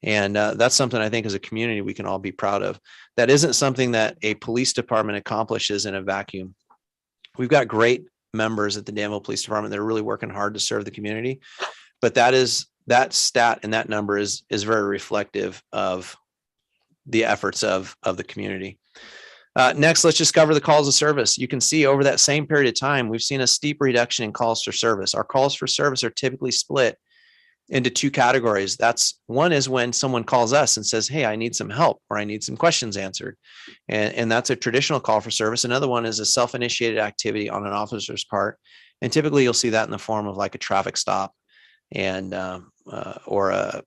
Speaker 6: And that's something I think as a community we can all be proud of. That isn't something that a police department accomplishes in a vacuum. We've got great members at the Danville Police Department that are really working hard to serve the community. But that is that stat and that number is very reflective of the efforts of the community. Next, let's just cover the calls of service. You can see over that same period of time, we've seen a steep reduction in calls for service. Our calls for service are typically split into two categories. One is when someone calls us and says, hey, I need some help, or I need some questions answered. And that's a traditional call for service. Another one is a self-initiated activity on an officer's part. And typically you'll see that in the form of like a traffic stop and or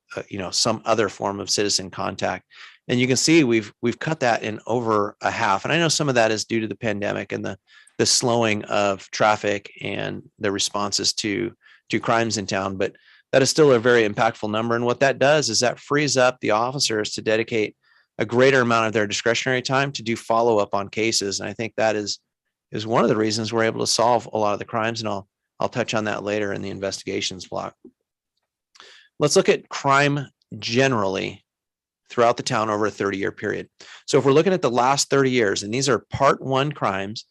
Speaker 6: some other form of citizen contact. And you can see we've cut that in over a half. And I know some of that is due to the pandemic and the slowing of traffic and the responses to crimes in town, but that is still a very impactful number. And what that does is that frees up the officers to dedicate a greater amount of their discretionary time to do follow-up on cases. And I think that is one of the reasons we're able to solve a lot of the crimes. And I'll touch on that later in the investigations block. Let's look at crime generally throughout the town over a 30-year period. So if we're looking at the last 30 years, and these are Part 1 crimes,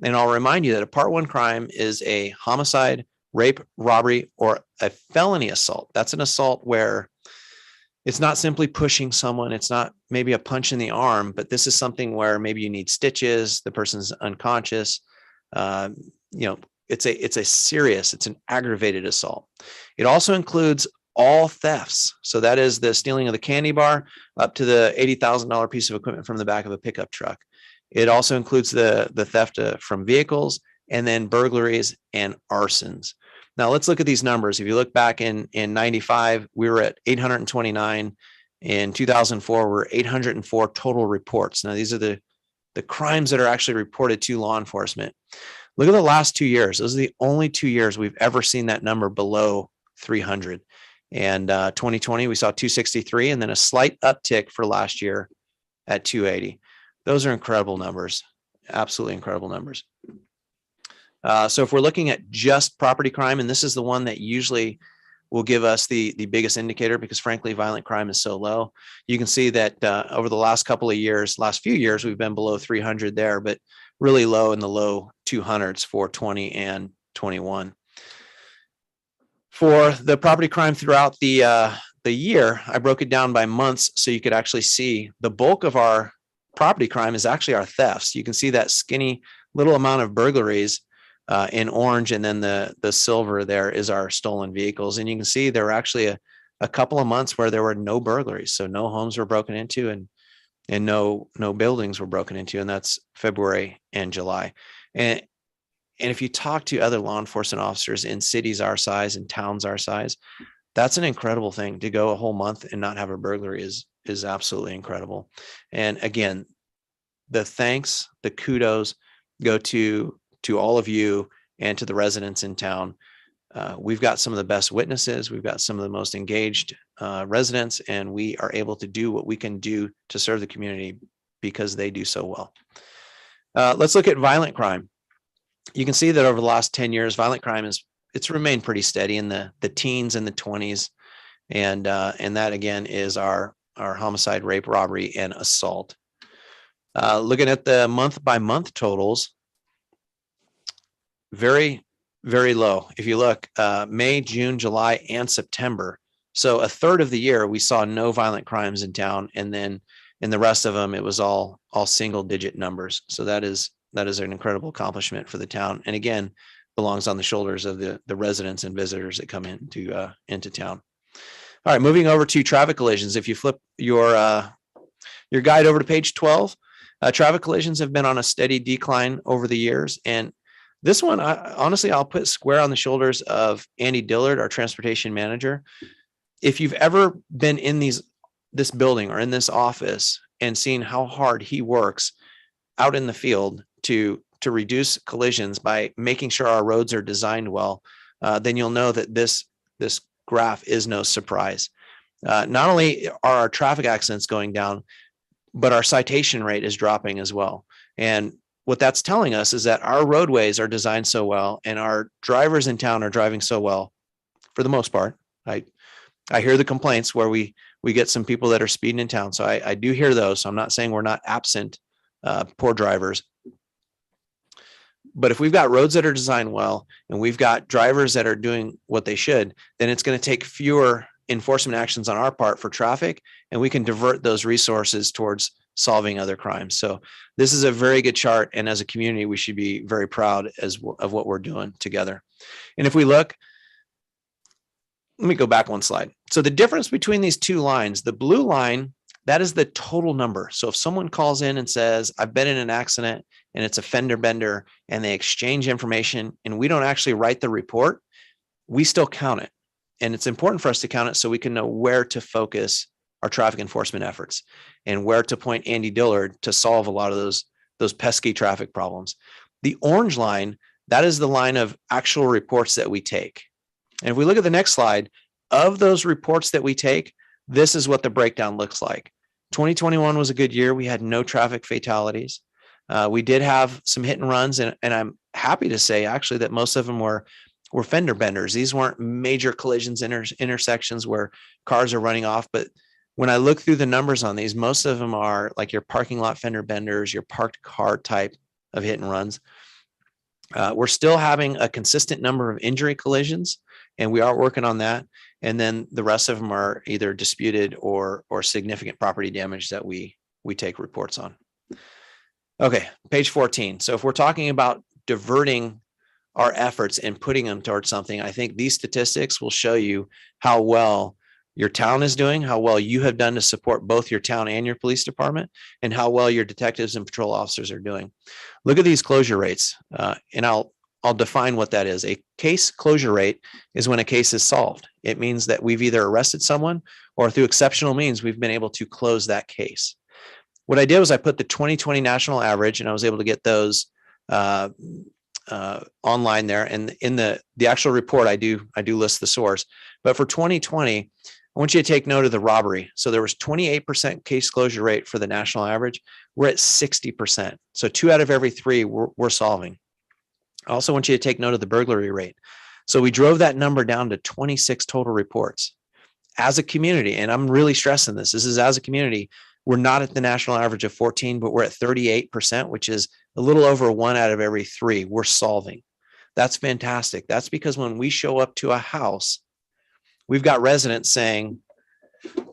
Speaker 6: and I'll remind you that a Part 1 crime is a homicide, rape, robbery, or a felony assault. That's an assault where it's not simply pushing someone. It's not maybe a punch in the arm, but this is something where maybe you need stitches, the person's unconscious. It's an aggravated assault. It also includes all thefts. So that is the stealing of the candy bar up to the $80,000 piece of equipment from the back of a pickup truck. It also includes the theft from vehicles, and then burglaries and arsons. Now let's look at these numbers. If you look back in 95, we were at 829. In 2004, we're 804 total reports. Now these are the crimes that are actually reported to law enforcement. Look at the last 2 years. Those are the only 2 years we've ever seen that number below 300. And 2020, we saw 263, and then a slight uptick for last year at 280. Those are incredible numbers, absolutely incredible numbers. So if we're looking at just property crime, and this is the one that usually will give us the biggest indicator, because frankly, violent crime is so low. You can see that over the last few years, we've been below 300 there, but really low in the low 200s for 20 and 21. For the property crime throughout the year, I broke it down by months so you could actually see the bulk of our property crime is actually our thefts. You can see that skinny little amount of burglaries in orange, and then the silver there is our stolen vehicles. And you can see there were actually a couple of months where there were no burglaries. So no homes were broken into and no buildings were broken into, and that's February and July. And if you talk to other law enforcement officers in cities our size and towns our size, that's an incredible thing. To go a whole month and not have a burglary is absolutely incredible. And again, the thanks, the kudos go to all of you and to the residents in town. We've got some of the best witnesses. We've got some of the most engaged residents, and we are able to do what we can do to serve the community because they do so well. Let's look at violent crime. You can see that over the last 10 years, violent crime it's remained pretty steady in the teens and the 20s. And that again is our homicide, rape, robbery, and assault. Looking at the month by month totals, very, very low. If you look, May, June, July, and September. So a third of the year, we saw no violent crimes in town. And then in the rest of them, it was all single digit numbers. So that is an incredible accomplishment for the town. And again, belongs on the shoulders of the residents and visitors that come into town. All right, moving over to traffic collisions. If you flip your guide over to page 12, traffic collisions have been on a steady decline over the years. And this one, honestly, I'll put square on the shoulders of Andy Dillard, our transportation manager. If you've ever been in this building or in this office and seen how hard he works out in the field to reduce collisions by making sure our roads are designed well, then you'll know that this graph is no surprise. Not only are our traffic accidents going down, but our citation rate is dropping as well. And what that's telling us is that our roadways are designed so well and our drivers in town are driving so well for the most part. I hear the complaints where we get some people that are speeding in town. So I do hear those. So I'm not saying we're not absent poor drivers. But if we've got roads that are designed well and we've got drivers that are doing what they should, then it's going to take fewer enforcement actions on our part for traffic, and we can divert those resources towards solving other crimes. So this is a very good chart. And as a community, we should be very proud of what we're doing together. And if we look, let me go back one slide. So the difference between these two lines, the blue line, that is the total number. So if someone calls in and says, I've been in an accident and it's a fender bender, and they exchange information and we don't actually write the report, we still count it. And it's important for us to count it so we can know where to focus our traffic enforcement efforts and where to point Andy Dillard to solve a lot of those pesky traffic problems. The orange line, that is the line of actual reports that we take. And if we look at the next slide, of those reports that we take, this is what the breakdown looks like. 2021 was a good year. We had no traffic fatalities. We did have some hit and runs, and I'm happy to say actually that most of them were fender benders. These weren't major collisions, intersections where cars are running off. But when I look through the numbers on these, most of them are like your parking lot fender benders, your parked car type of hit and runs. We're still having a consistent number of injury collisions, and we are working on that. And then the rest of them are either disputed or significant property damage that we take reports on. Okay, page 14. So if we're talking about diverting our efforts and putting them towards something, I think these statistics will show you how well your town is doing, how well you have done to support both your town and your police department, and how well your detectives and patrol officers are doing. Look at these closure rates, and I'll define what that is. A case closure rate is when a case is solved. It means that we've either arrested someone or through exceptional means, we've been able to close that case. What I did was I put the 2020 national average, and I was able to get those online there. And in the actual report, I do list the source. But for 2020, I want you to take note of the robbery. So there was 28% case closure rate for the national average. We're at 60%. So 2 out of every 3 we're solving. I also want you to take note of the burglary rate. So we drove that number down to 26 total reports. As a community, and I'm really stressing this is as a community, we're not at the national average of 14, but we're at 38%, which is a little over 1 out of every 3 we're solving. That's fantastic. That's because when we show up to a house, we've got residents saying,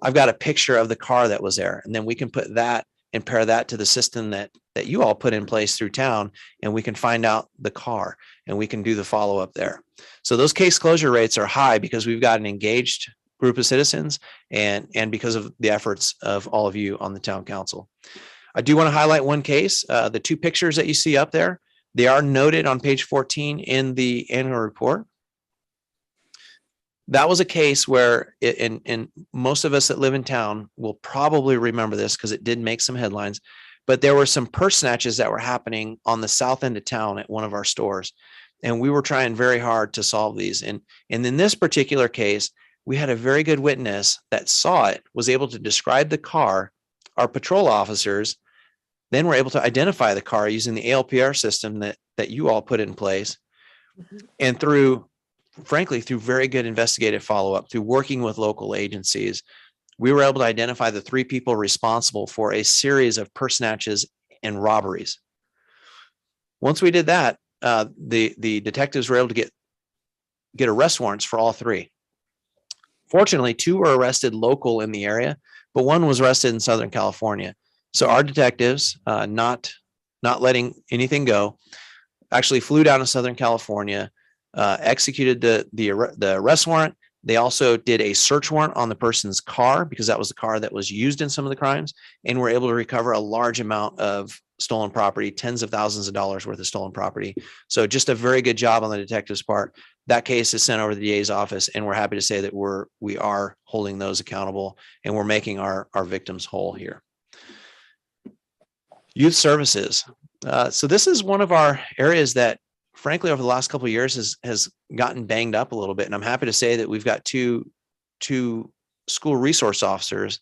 Speaker 6: I've got a picture of the car that was there. And then we can put that and pair that to the system that you all put in place through town, and we can find out the car and we can do the follow-up there. So those case closure rates are high because we've got an engaged group of citizens and because of the efforts of all of you on the town council. I do want to highlight one case. The 2 pictures that you see up there, they are noted on page 14 in the annual report. That was a case where, and most of us that live in town will probably remember this because it did make some headlines, but there were some purse snatches that were happening on the south end of town at one of our stores. And we were trying very hard to solve these. And in this particular case, we had a very good witness that saw it, was able to describe the car. Our patrol officers then were able to identify the car using the ALPR system that you all put in place. And frankly, through very good investigative follow-up, through working with local agencies, we were able to identify the 3 people responsible for a series of purse snatches and robberies. Once we did that, the detectives were able to get arrest warrants for all 3. Fortunately, 2 were arrested local in the area, but 1 was arrested in Southern California. So our detectives, not letting anything go, actually flew down to Southern California, executed the arrest warrant. They also did a search warrant on the person's car because that was the car that was used in some of the crimes, and were able to recover a large amount of stolen property, tens of thousands of dollars worth of stolen property. So just a very good job on the detective's part. That case is sent over to the DA's office, and we're happy to say that we are holding those accountable, and we're making our victims whole here. Youth services. So this is one of our areas that, frankly, over the last couple of years has gotten banged up a little bit. And I'm happy to say that we've got two school resource officers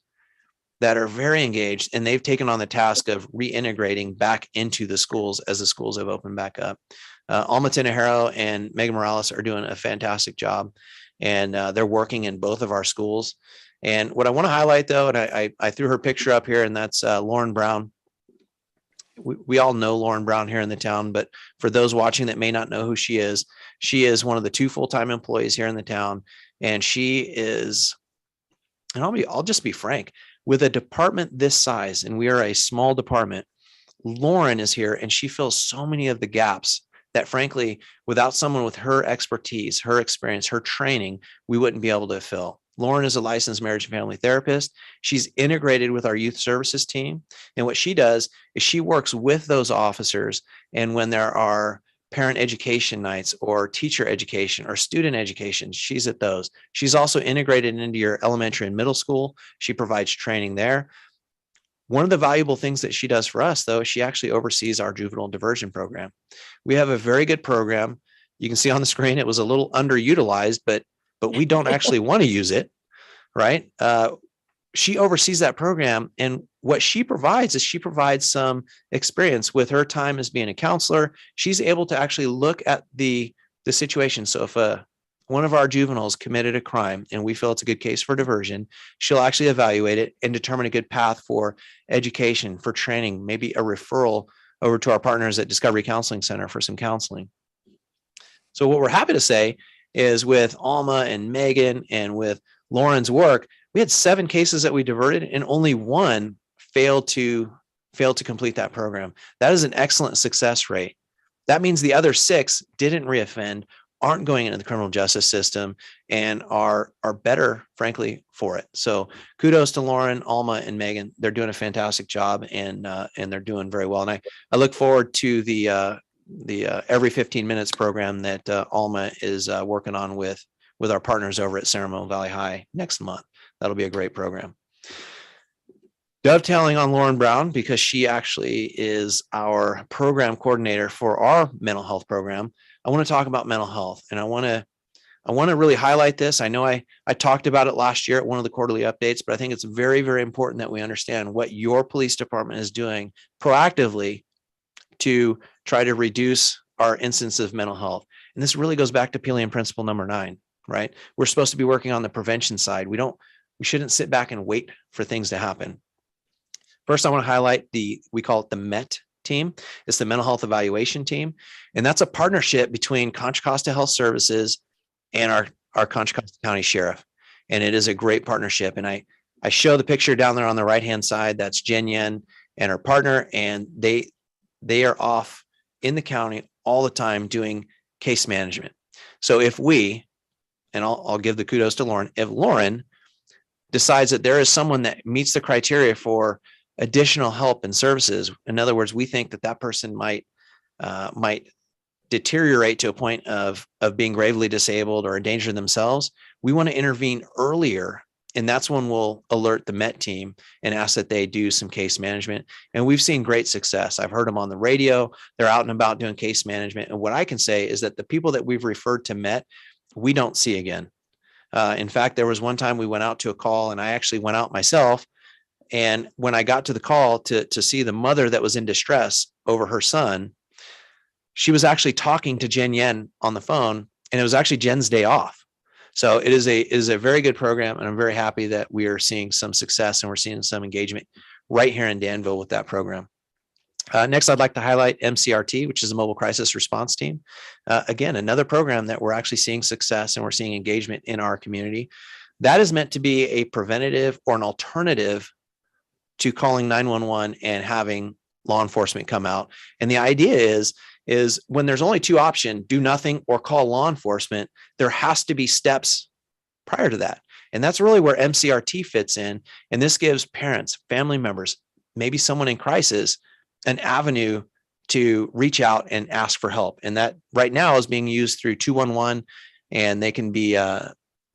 Speaker 6: that are very engaged, and they've taken on the task of reintegrating back into the schools as the schools have opened back up. Alma Tinajero and Megan Morales are doing a fantastic job, and they're working in both of our schools. And what I want to highlight, though, and I threw her picture up here, and that's Lauren Brown. We all know Lauren Brown here in the town, but for those watching that may not know who she is one of the 2 full-time employees here in the town, and she is And I'll just be frank, with a department this size, and we are a small department, Lauren is here and she fills so many of the gaps that frankly, without someone with her expertise, her experience, her training, we wouldn't be able to fill. Lauren is a licensed marriage and family therapist. She's integrated with our youth services team. And what she does is she works with those officers. And when there are parent education nights or teacher education or student education, she's at those. She's also integrated into your elementary and middle school. She provides training there. One of the valuable things that she does for us, though, she actually oversees our juvenile diversion program. We have a very good program. You can see on the screen, it was a little underutilized, but we don't actually want to use it, right? She oversees that program. And what she provides is she provides some experience with her time as being a counselor. She's able to actually look at the situation. So if one of our juveniles committed a crime and we feel it's a good case for diversion, she'll actually evaluate it and determine a good path for education, for training, maybe a referral over to our partners at Discovery Counseling Center for some counseling. So what we're happy to say is with Alma and Megan and with Lauren's work, we had 7 cases that we diverted and only 1 failed to complete that program. That is an excellent success rate. That means the other 6 didn't reoffend, aren't going into the criminal justice system, and are better, frankly, for it. So kudos to Lauren, Alma, and Megan. They're doing a fantastic job, and they're doing very well. And I look forward to the every 15 minutes program that Alma is working on with our partners over at Seminole Valley High next month. That'll be a great program. Dovetailing on Lauren Brown, because she actually is our program coordinator for our mental health program, I want to talk about mental health, and I want to really highlight this. I know I talked about it last year at one of the quarterly updates, but I think it's very, very important that we understand what your police department is doing proactively to try to reduce our incidence of mental health. And this really goes back to Pelian principle number 9, right? We're supposed to be working on the prevention side. We shouldn't sit back and wait for things to happen. First, I want to highlight we call it the MET team. It's the mental health evaluation team. And that's a partnership between Contra Costa Health Services and our Contra Costa County Sheriff. And it is a great partnership. And I show the picture down there on the right-hand side. That's Jen Yen and her partner. And they are off in the county all the time doing case management. So if I'll give the kudos to Lauren, if Lauren decides that there is someone that meets the criteria for additional help and services, in other words, we think that person might deteriorate to a point of being gravely disabled or endanger themselves, we want to intervene earlier. And that's when we'll alert the MET team and ask that they do some case management. And we've seen great success. I've heard them on the radio. They're out and about doing case management. And what I can say is that the people that we've referred to MET, we don't see again. In fact, there was one time we went out to a call, and I actually went out myself. And when I got to the call to see the mother that was in distress over her son, she was actually talking to Jen Yen on the phone, and it was actually Jen's day off. So it is a very good program, and I'm very happy that we are seeing some success and we're seeing some engagement right here in Danville with that program. Next, I'd like to highlight MCRT, which is a mobile crisis response team. Again, another program that we're actually seeing success and we're seeing engagement in our community. That is meant to be a preventative or an alternative to calling 911 and having law enforcement come out. And the idea is when there's only 2 options, do nothing or call law enforcement, there has to be steps prior to that. And that's really where MCRT fits in. And this gives parents, family members, maybe someone in crisis, an avenue to reach out and ask for help. And that right now is being used through 211, and they can be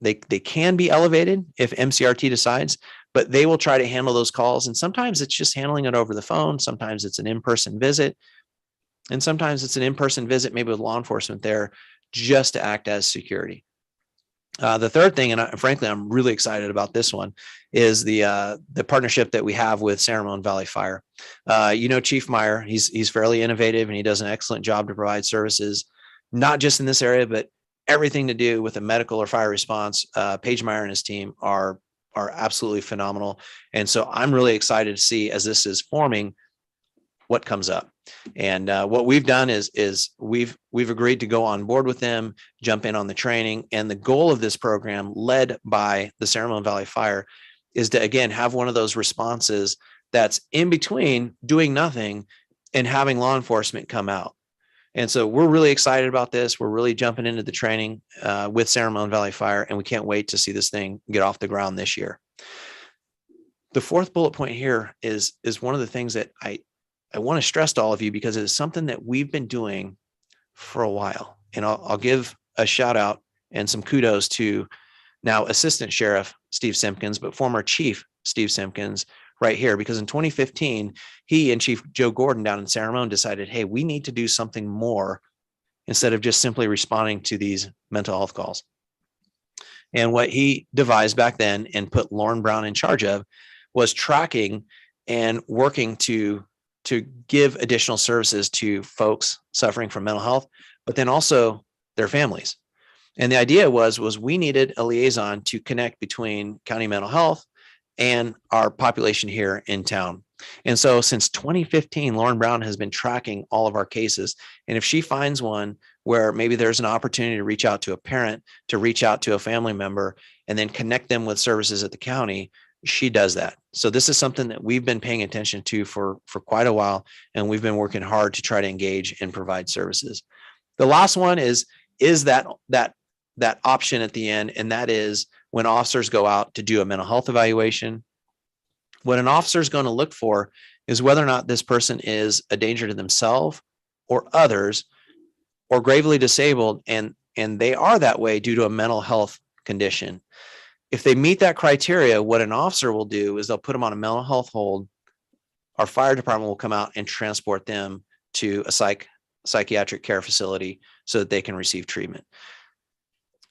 Speaker 6: they can be elevated if MCRT decides, but they will try to handle those calls. And sometimes it's just handling it over the phone. Sometimes it's an in-person visit. And sometimes it's an in-person visit, maybe with law enforcement there, just to act as security. The third thing, and frankly, I'm really excited about this one, is the partnership that we have with Seminole Valley Fire. Chief Meyer, he's fairly innovative, and he does an excellent job to provide services, not just in this area, but everything to do with a medical or fire response. Paige Meyer and his team are absolutely phenomenal. And so I'm really excited to see, as this is forming, what comes up. And what we've done is we've agreed to go on board with them, jump in on the training. And the goal of this program, led by the San Ramon Valley Fire, is to, again, have one of those responses that's in between doing nothing and having law enforcement come out. And so we're really excited about this. We're really jumping into the training with San Ramon Valley Fire, and we can't wait to see this thing get off the ground this year. The fourth bullet point here is one of the things that I want to stress to all of you, because it is something that we've been doing for a while. And I'll give a shout out and some kudos to now Assistant Sheriff Steve Simpkins, but former Chief Steve Simpkins right here, because in 2015, he and Chief Joe Gordon down in San Ramon decided, hey, we need to do something more instead of just simply responding to these mental health calls. And what he devised back then and put Lauren Brown in charge of was tracking and working to give additional services to folks suffering from mental health, but then also their families. And the idea was we needed a liaison to connect between county mental health and our population here in town. And so since 2015, Lauren Brown has been tracking all of our cases. And if she finds one where maybe there's an opportunity to reach out to a parent, to reach out to a family member, and then connect them with services at the county, she does that. So this is something that we've been paying attention to for quite a while, and we've been working hard to try to engage and provide services. The last one is that option at the end, and that is when officers go out to do a mental health evaluation. What an officer is going to look for is whether or not this person is a danger to themselves or others, or gravely disabled, and they are that way due to a mental health condition. If they meet that criteria, what an officer will do is they'll put them on a mental health hold. Our fire department will come out and transport them to a psychiatric care facility so that they can receive treatment.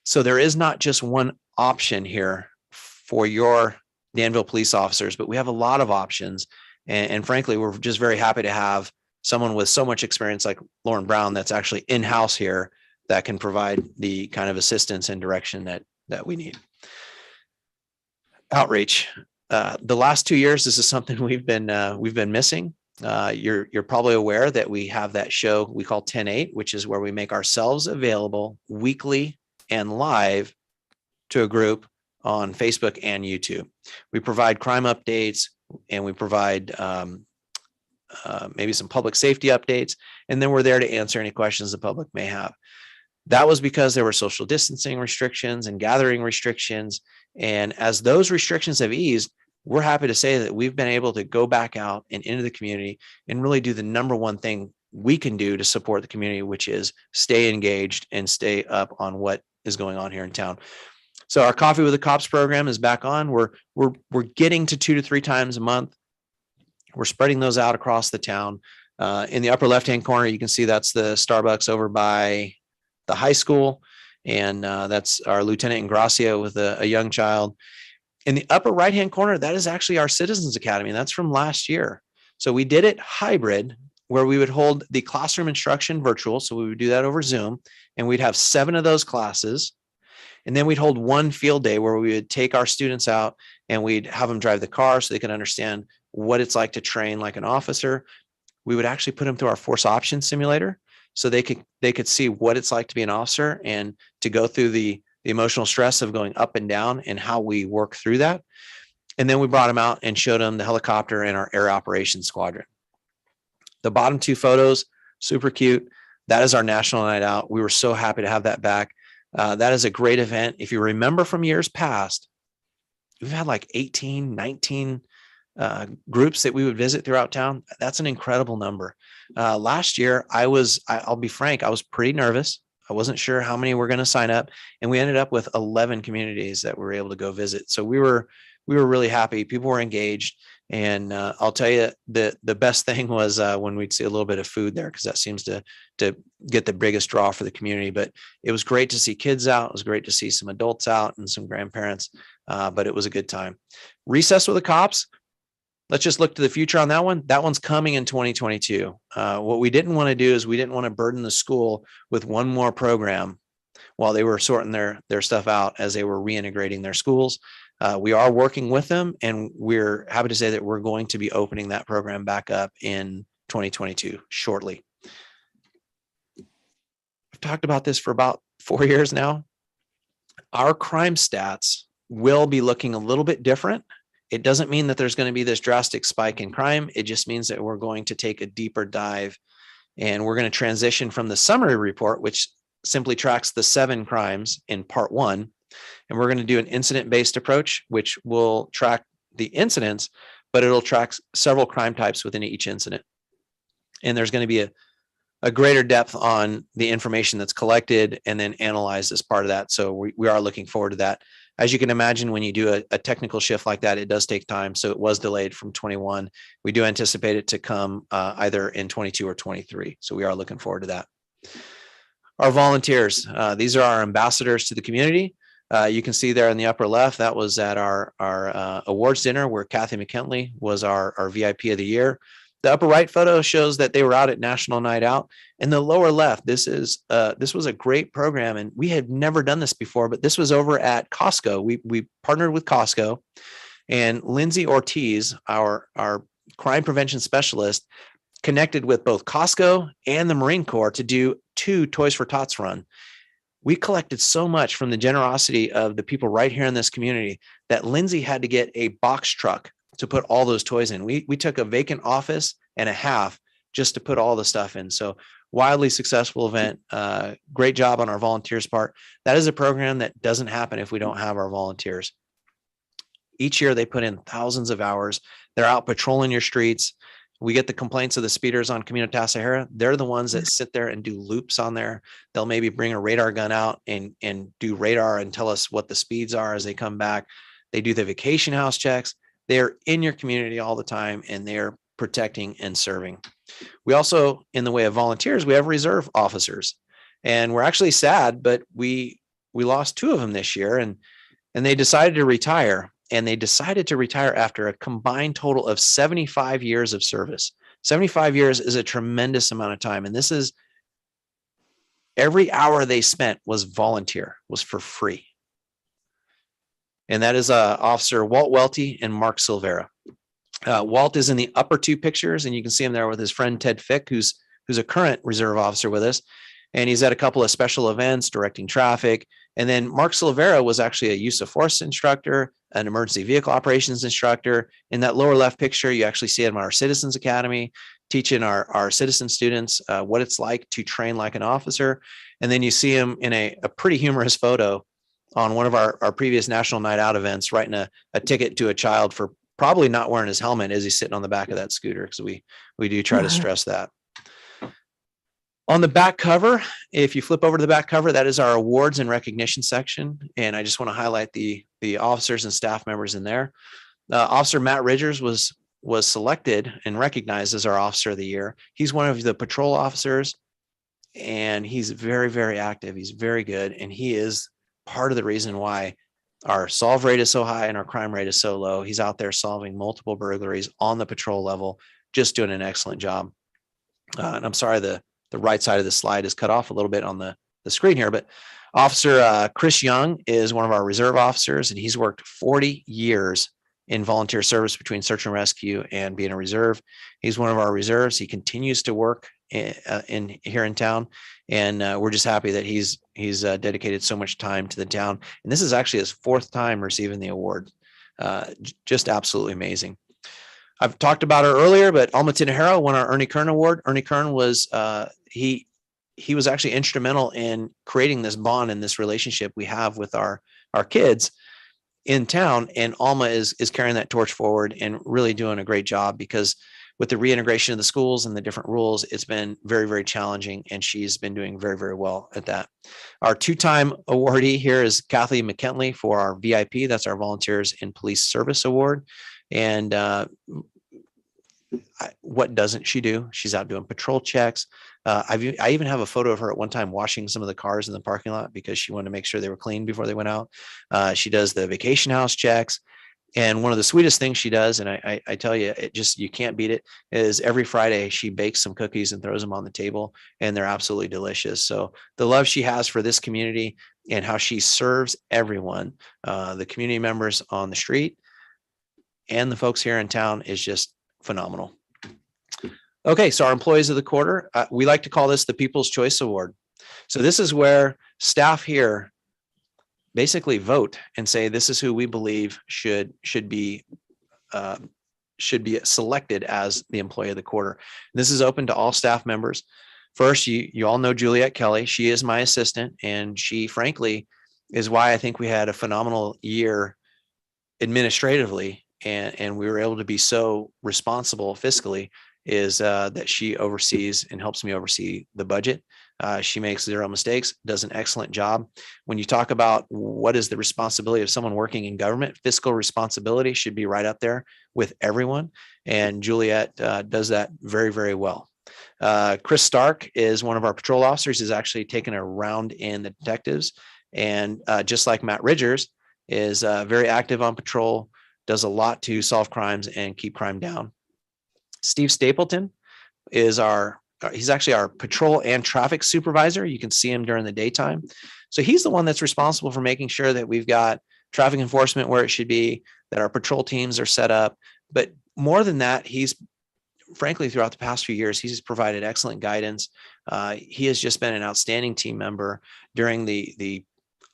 Speaker 6: So there is not just one option here for your Danville police officers, but we have a lot of options. And frankly, we're just very happy to have someone with so much experience like Lauren Brown that's actually in-house here that can provide the kind of assistance and direction that we need. Outreach. The last 2 years, this is something we've been missing. You're probably aware that we have that show we call 10-8, which is where we make ourselves available weekly and live to a group on Facebook and YouTube. We provide crime updates, and we provide maybe some public safety updates, and then we're there to answer any questions the public may have. That was because there were social distancing restrictions and gathering restrictions. And as those restrictions have eased, we're happy to say that we've been able to go back out and into the community and really do the number one thing we can do to support the community, which is stay engaged and stay up on what is going on here in town. So our Coffee with the Cops program is back on. We're getting to 2 to 3 times a month. We're spreading those out across the town. In the upper left-hand corner, you can see that's the Starbucks over by the high school. And that's our Lieutenant Ingracia with a young child. In the upper right-hand corner, that is actually our Citizens Academy. And that's from last year. So we did it hybrid, where we would hold the classroom instruction virtual. So we would do that over Zoom, and we'd have 7 of those classes. And then we'd hold one field day where we would take our students out and we'd have them drive the car so they can understand what it's like to train like an officer. We would actually put them through our force options simulator so they could see what it's like to be an officer and to go through the emotional stress of going up and down and how we work through that. And then we brought them out and showed them the helicopter and our air operations squadron. The bottom 2 photos, super cute. That is our national night out. We were so happy to have that back. That is a great event. If you remember from years past, we've had like 18, 19 groups that we would visit throughout town. That's an incredible number. Last year, I'll be frank, I was pretty nervous. I wasn't sure how many were going to sign up, and we ended up with 11 communities that we were able to go visit. So we were really happy. People were engaged. And I'll tell you the best thing was when we'd see a little bit of food there, because that seems to get the biggest draw for the community. But it was great to see kids out. It was great to see some adults out and some grandparents, but it was a good time. Recess with the Cops. Let's just look to the future on that one. That one's coming in 2022. What we didn't want to do is we didn't want to burden the school with one more program while they were sorting their stuff out as they were reintegrating their schools. We are working with them, and we're happy to say that we're going to be opening that program back up in 2022 shortly. I've talked about this for about 4 years now. Our crime stats will be looking a little bit different. It doesn't mean that there's going to be this drastic spike in crime. It just means that we're going to take a deeper dive, and we're going to transition from the summary report, which simply tracks the 7 crimes in part 1. And we're going to do an incident-based approach, which will track the incidents, but it'll track several crime types within each incident. And there's going to be a greater depth on the information that's collected and then analyzed as part of that. So we are looking forward to that. As you can imagine, when you do a technical shift like that, it does take time. So it was delayed from 21. We do anticipate it to come either in 22 or 23. So we are looking forward to that. Our volunteers, these are our ambassadors to the community. You can see there in the upper left, that was at our awards dinner where Kathy McKinley was our VIP of the year. The upper right photo shows that they were out at National Night Out. In the lower left, this was a great program, and we had never done this before, but this was over at Costco. We partnered with Costco, and Lindsay Ortiz, our crime prevention specialist, connected with both Costco and the Marine Corps to do 2 Toys for Tots run. We collected so much from the generosity of the people right here in this community that Lindsay had to get a box truck to put all those toys in. We took a vacant office and a half just to put all the stuff in. So wildly successful event. Great job on our volunteers' part. That is a program that doesn't happen if we don't have our volunteers. Each year they put in thousands of hours. They're out patrolling your streets. We get the complaints of the speeders on Comunidad Sahara. They're the ones that sit there and do loops on there. They'll maybe bring a radar gun out and do radar and tell us what the speeds are as they come back. They do the vacation house checks. They're in your community all the time, and they're protecting and serving. We also, in the way of volunteers, we have reserve officers, and we're actually sad, but we lost 2 of them this year, and they decided to retire. And they decided to retire after a combined total of 75 years of service. 75 years is a tremendous amount of time. And this is every hour they spent was volunteer, was for free. And that is Officer Walt Welty and Mark Silvera. Walt is in the upper 2 pictures, and you can see him there with his friend Ted Fick, who's a current reserve officer with us. And he's at a couple of special events directing traffic. And then Mark Silvera was actually a use of force instructor, an emergency vehicle operations instructor. In that lower left picture, you actually see him at our Citizens Academy, teaching our citizen students what it's like to train like an officer. And then you see him in a pretty humorous photo on one of our previous National Night Out events, writing a ticket to a child for probably not wearing his helmet as he's sitting on the back of that scooter, because we do try to stress that. On the back cover, if you flip over to the back cover, that is our awards and recognition section. And I just want to highlight the officers and staff members in there. Officer Matt Ridgers was selected and recognized as our Officer of the Year. He's one of the patrol officers, and he's very, very active. He's very good. And he is part of the reason why our solve rate is so high and our crime rate is so low. He's out there solving multiple burglaries on the patrol level, just doing an excellent job. And I'm sorry, the right side of the slide is cut off a little bit on the screen here, but Officer Chris Young is one of our reserve officers, and he's worked 40 years in volunteer service between search and rescue and being a reserve. He's one of our reserves. He continues to work in here in town, and we're just happy that he's dedicated so much time to the town. And this is actually his 4th time receiving the award. Just absolutely amazing. I've talked about her earlier, but Alma Tinajero won our Ernie Kern Award. Ernie Kern was he was actually instrumental in creating this bond and this relationship we have with our kids in town. And Alma is carrying that torch forward and really doing a great job, because with the reintegration of the schools and the different rules, it's been very, very challenging, and she's been doing very, very well at that. Our 2-time awardee here is Kathy McKinley for our VIP. That's our Volunteers in Police Service Award. And what doesn't she do? She's out doing patrol checks. I even have a photo of her at one time washing some of the cars in the parking lot because she wanted to make sure they were clean before they went out. She does the vacation house checks. And one of the sweetest things she does, and I tell you, you can't beat it, is every Friday she bakes some cookies and throws them on the table, and they're absolutely delicious. So the love she has for this community and how she serves everyone, the community members on the street and the folks here in town, is just phenomenal. Okay, so our employees of the quarter, we like to call this the People's Choice Award. So this is where staff here basically vote and say, this is who we believe should be selected as the employee of the quarter. This is open to all staff members. First, you all know Juliet Kelly. She is my assistant, and she frankly is why I think we had a phenomenal year administratively, and we were able to be so responsible fiscally, is that she oversees and helps me oversee the budget. She makes zero mistakes, does an excellent job. When you talk about what is the responsibility of someone working in government, fiscal responsibility should be right up there with everyone. And Juliet does that very, very well. Chris Stark is one of our patrol officers, is actually taken a round in the detectives. And just like Matt Ridgers, is very active on patrol, does a lot to solve crimes and keep crime down. Steve Stapleton is he's actually our patrol and traffic supervisor. You can see him during the daytime. So he's the one that's responsible for making sure that we've got traffic enforcement where it should be, that our patrol teams are set up. But more than that, he's frankly, throughout the past few years, he's provided excellent guidance. He has just been an outstanding team member during the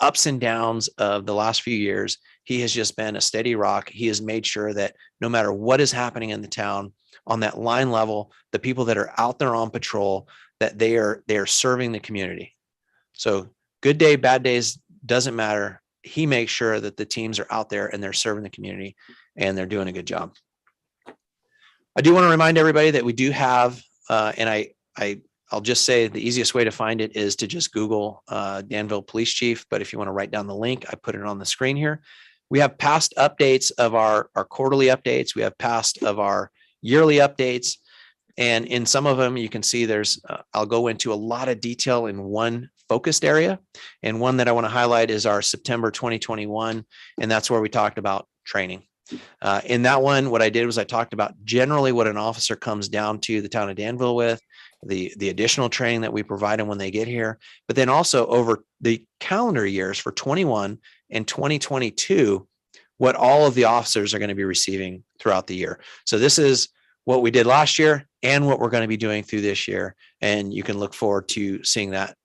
Speaker 6: ups and downs of the last few years. He has just been a steady rock. He has made sure that no matter what is happening in the town, on that line level, the people that are out there on patrol, that they are serving the community. So good day, bad days, doesn't matter. He makes sure that the teams are out there and they're serving the community and they're doing a good job. I do want to remind everybody that we do have, and I'll just say the easiest way to find it is to just Google Danville Police Chief. But if you want to write down the link, I put it on the screen here. We have past updates of our quarterly updates. We have past of our yearly updates. And in some of them, you can see there's, I'll go into a lot of detail in one focused area. And one that I want to highlight is our September 2021. And that's where we talked about training. In that one, what I did was I talked about generally what an officer comes down to the town of Danville with, the additional training that we provide them when they get here, but then also over the calendar years for 21 and 2022, what all of the officers are going to be receiving throughout the year. So this is what we did last year and what we're going to be doing through this year. And you can look forward to seeing that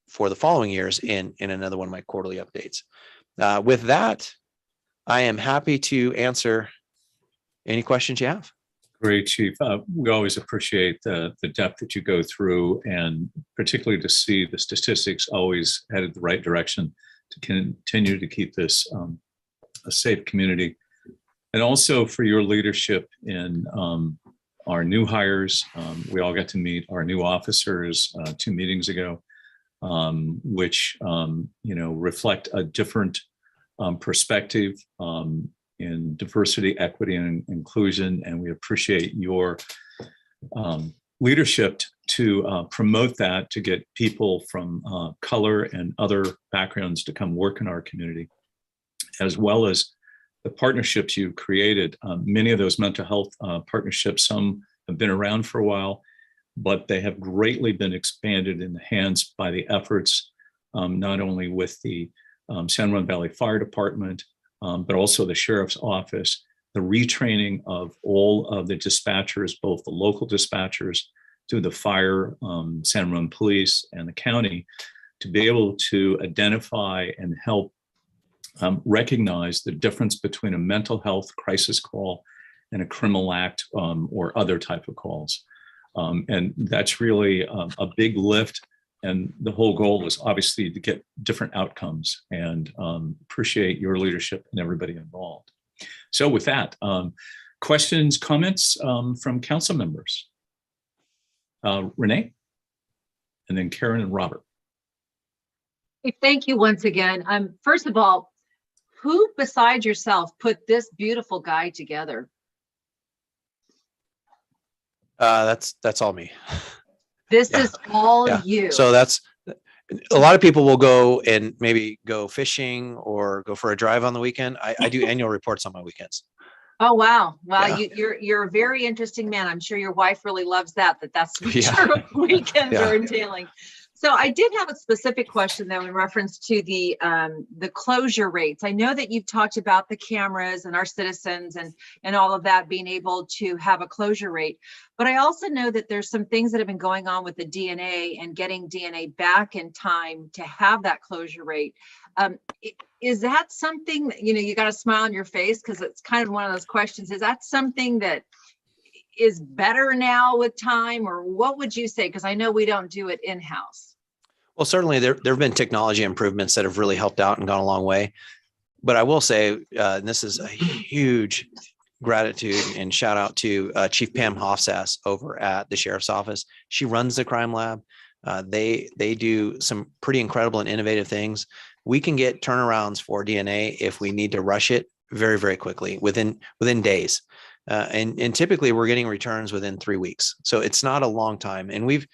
Speaker 6: for the following years in another one of my quarterly updates. With that, I am happy to answer any questions you have.
Speaker 3: Great, Chief. We always appreciate the depth that you go through, and particularly to see the statistics always headed the right direction to continue to keep this a safe community. And also for your leadership in our new hires. We all got to meet our new officers 2 meetings ago, which reflect a different perspective in diversity, equity, and inclusion. And we appreciate your leadership to promote that, to get people from color and other backgrounds to come work in our community, as well as the partnerships you've created. Many of those mental health partnerships, some have been around for a while, but they have greatly been expanded and enhanced by the efforts, not only with the San Juan Valley Fire Department, but also the Sheriff's Office, the retraining of all of the dispatchers, both the local dispatchers through the fire, San Juan Police, and the county, to be able to identify and help recognize the difference between a mental health crisis call and a criminal act or other type of calls. And that's really a big lift. And the whole goal is obviously to get different outcomes, and appreciate your leadership and everybody involved. So with that, questions, comments from council members? Renee, and then Karen and Robert.
Speaker 5: Hey, thank you once again. First of all, who besides yourself put this beautiful guide together?
Speaker 6: That's all me.
Speaker 5: This is all you.
Speaker 6: So that's, a lot of people will go and maybe go fishing or go for a drive on the weekend. I do annual reports on my weekends.
Speaker 5: Oh, wow. Wow.
Speaker 6: Yeah.
Speaker 5: You're a very interesting man. I'm sure your wife really loves that that's what your weekends are entailing. So I did have a specific question though in reference to the closure rates. I know that you've talked about the cameras and our citizens and all of that being able to have a closure rate, but I also know that there's some things that have been going on with the DNA and getting DNA back in time to have that closure rate. Is that something that, you got a smile on your face because it's kind of one of those questions. Is that something that is better now with time, or what would you say? Because I know we don't do it in-house.
Speaker 6: Well, certainly there have been technology improvements that have really helped out and gone a long way. But I will say, and this is a huge gratitude and shout out to Chief Pam Hofsass over at the Sheriff's Office. She runs the crime lab. They do some pretty incredible and innovative things. We can get turnarounds for DNA if we need to rush it very, very quickly within days. And typically we're getting returns within 3 weeks. So it's not a long time. And we've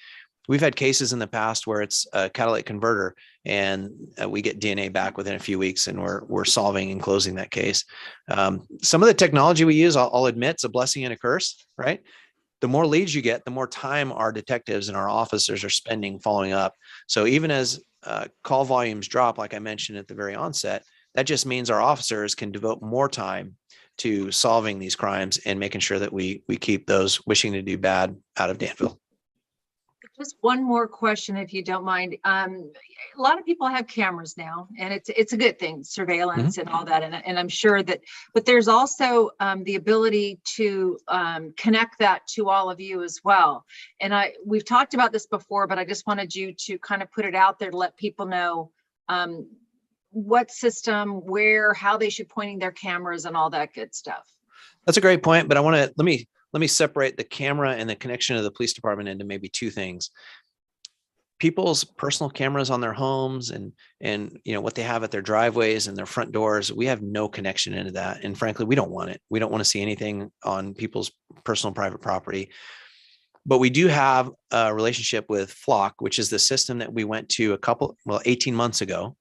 Speaker 6: had cases in the past where it's a catalytic converter and we get DNA back within a few weeks and we're solving and closing that case. Some of the technology we use, I'll admit, it's a blessing and a curse, right? The more leads you get, the more time our detectives and our officers are spending following up. So even as call volumes drop, like I mentioned at the very onset, that just means our officers can devote more time to solving these crimes and making sure that we keep those wishing to do bad out of Danville.
Speaker 5: Just one more question, if you don't mind. A lot of people have cameras now, and it's a good thing, surveillance and all that. And I'm sure that, but there's also the ability to connect that to all of you as well. And we've talked about this before, but I just wanted you to kind of put it out there to let people know what system, where, how they should pointing their cameras and all that good stuff.
Speaker 6: That's a great point, but I want to let me separate the camera and the connection to the police department into maybe two things. People's personal cameras on their homes and what they have at their driveways and their front doors, we have no connection into that. And frankly, we don't want it. We don't want to see anything on people's personal private property. But we do have a relationship with Flock, which is the system that we went to 18 months ago.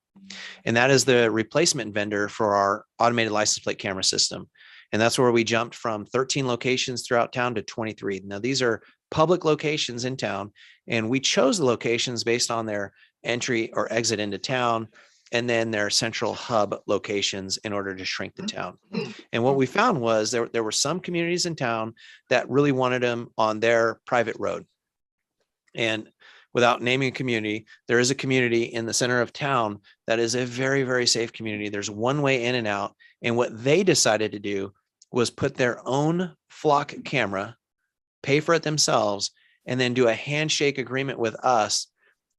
Speaker 6: And that is the replacement vendor for our automated license plate camera system. And that's where we jumped from 13 locations throughout town to 23. Now, these are public locations in town, and we chose the locations based on their entry or exit into town, and then their central hub locations in order to shrink the town. And what we found was there were some communities in town that really wanted them on their private road. And without naming a community, there is a community in the center of town that is a very, very safe community. There's one way in and out. And what they decided to do was put their own Flock camera, pay for it themselves, and then do a handshake agreement with us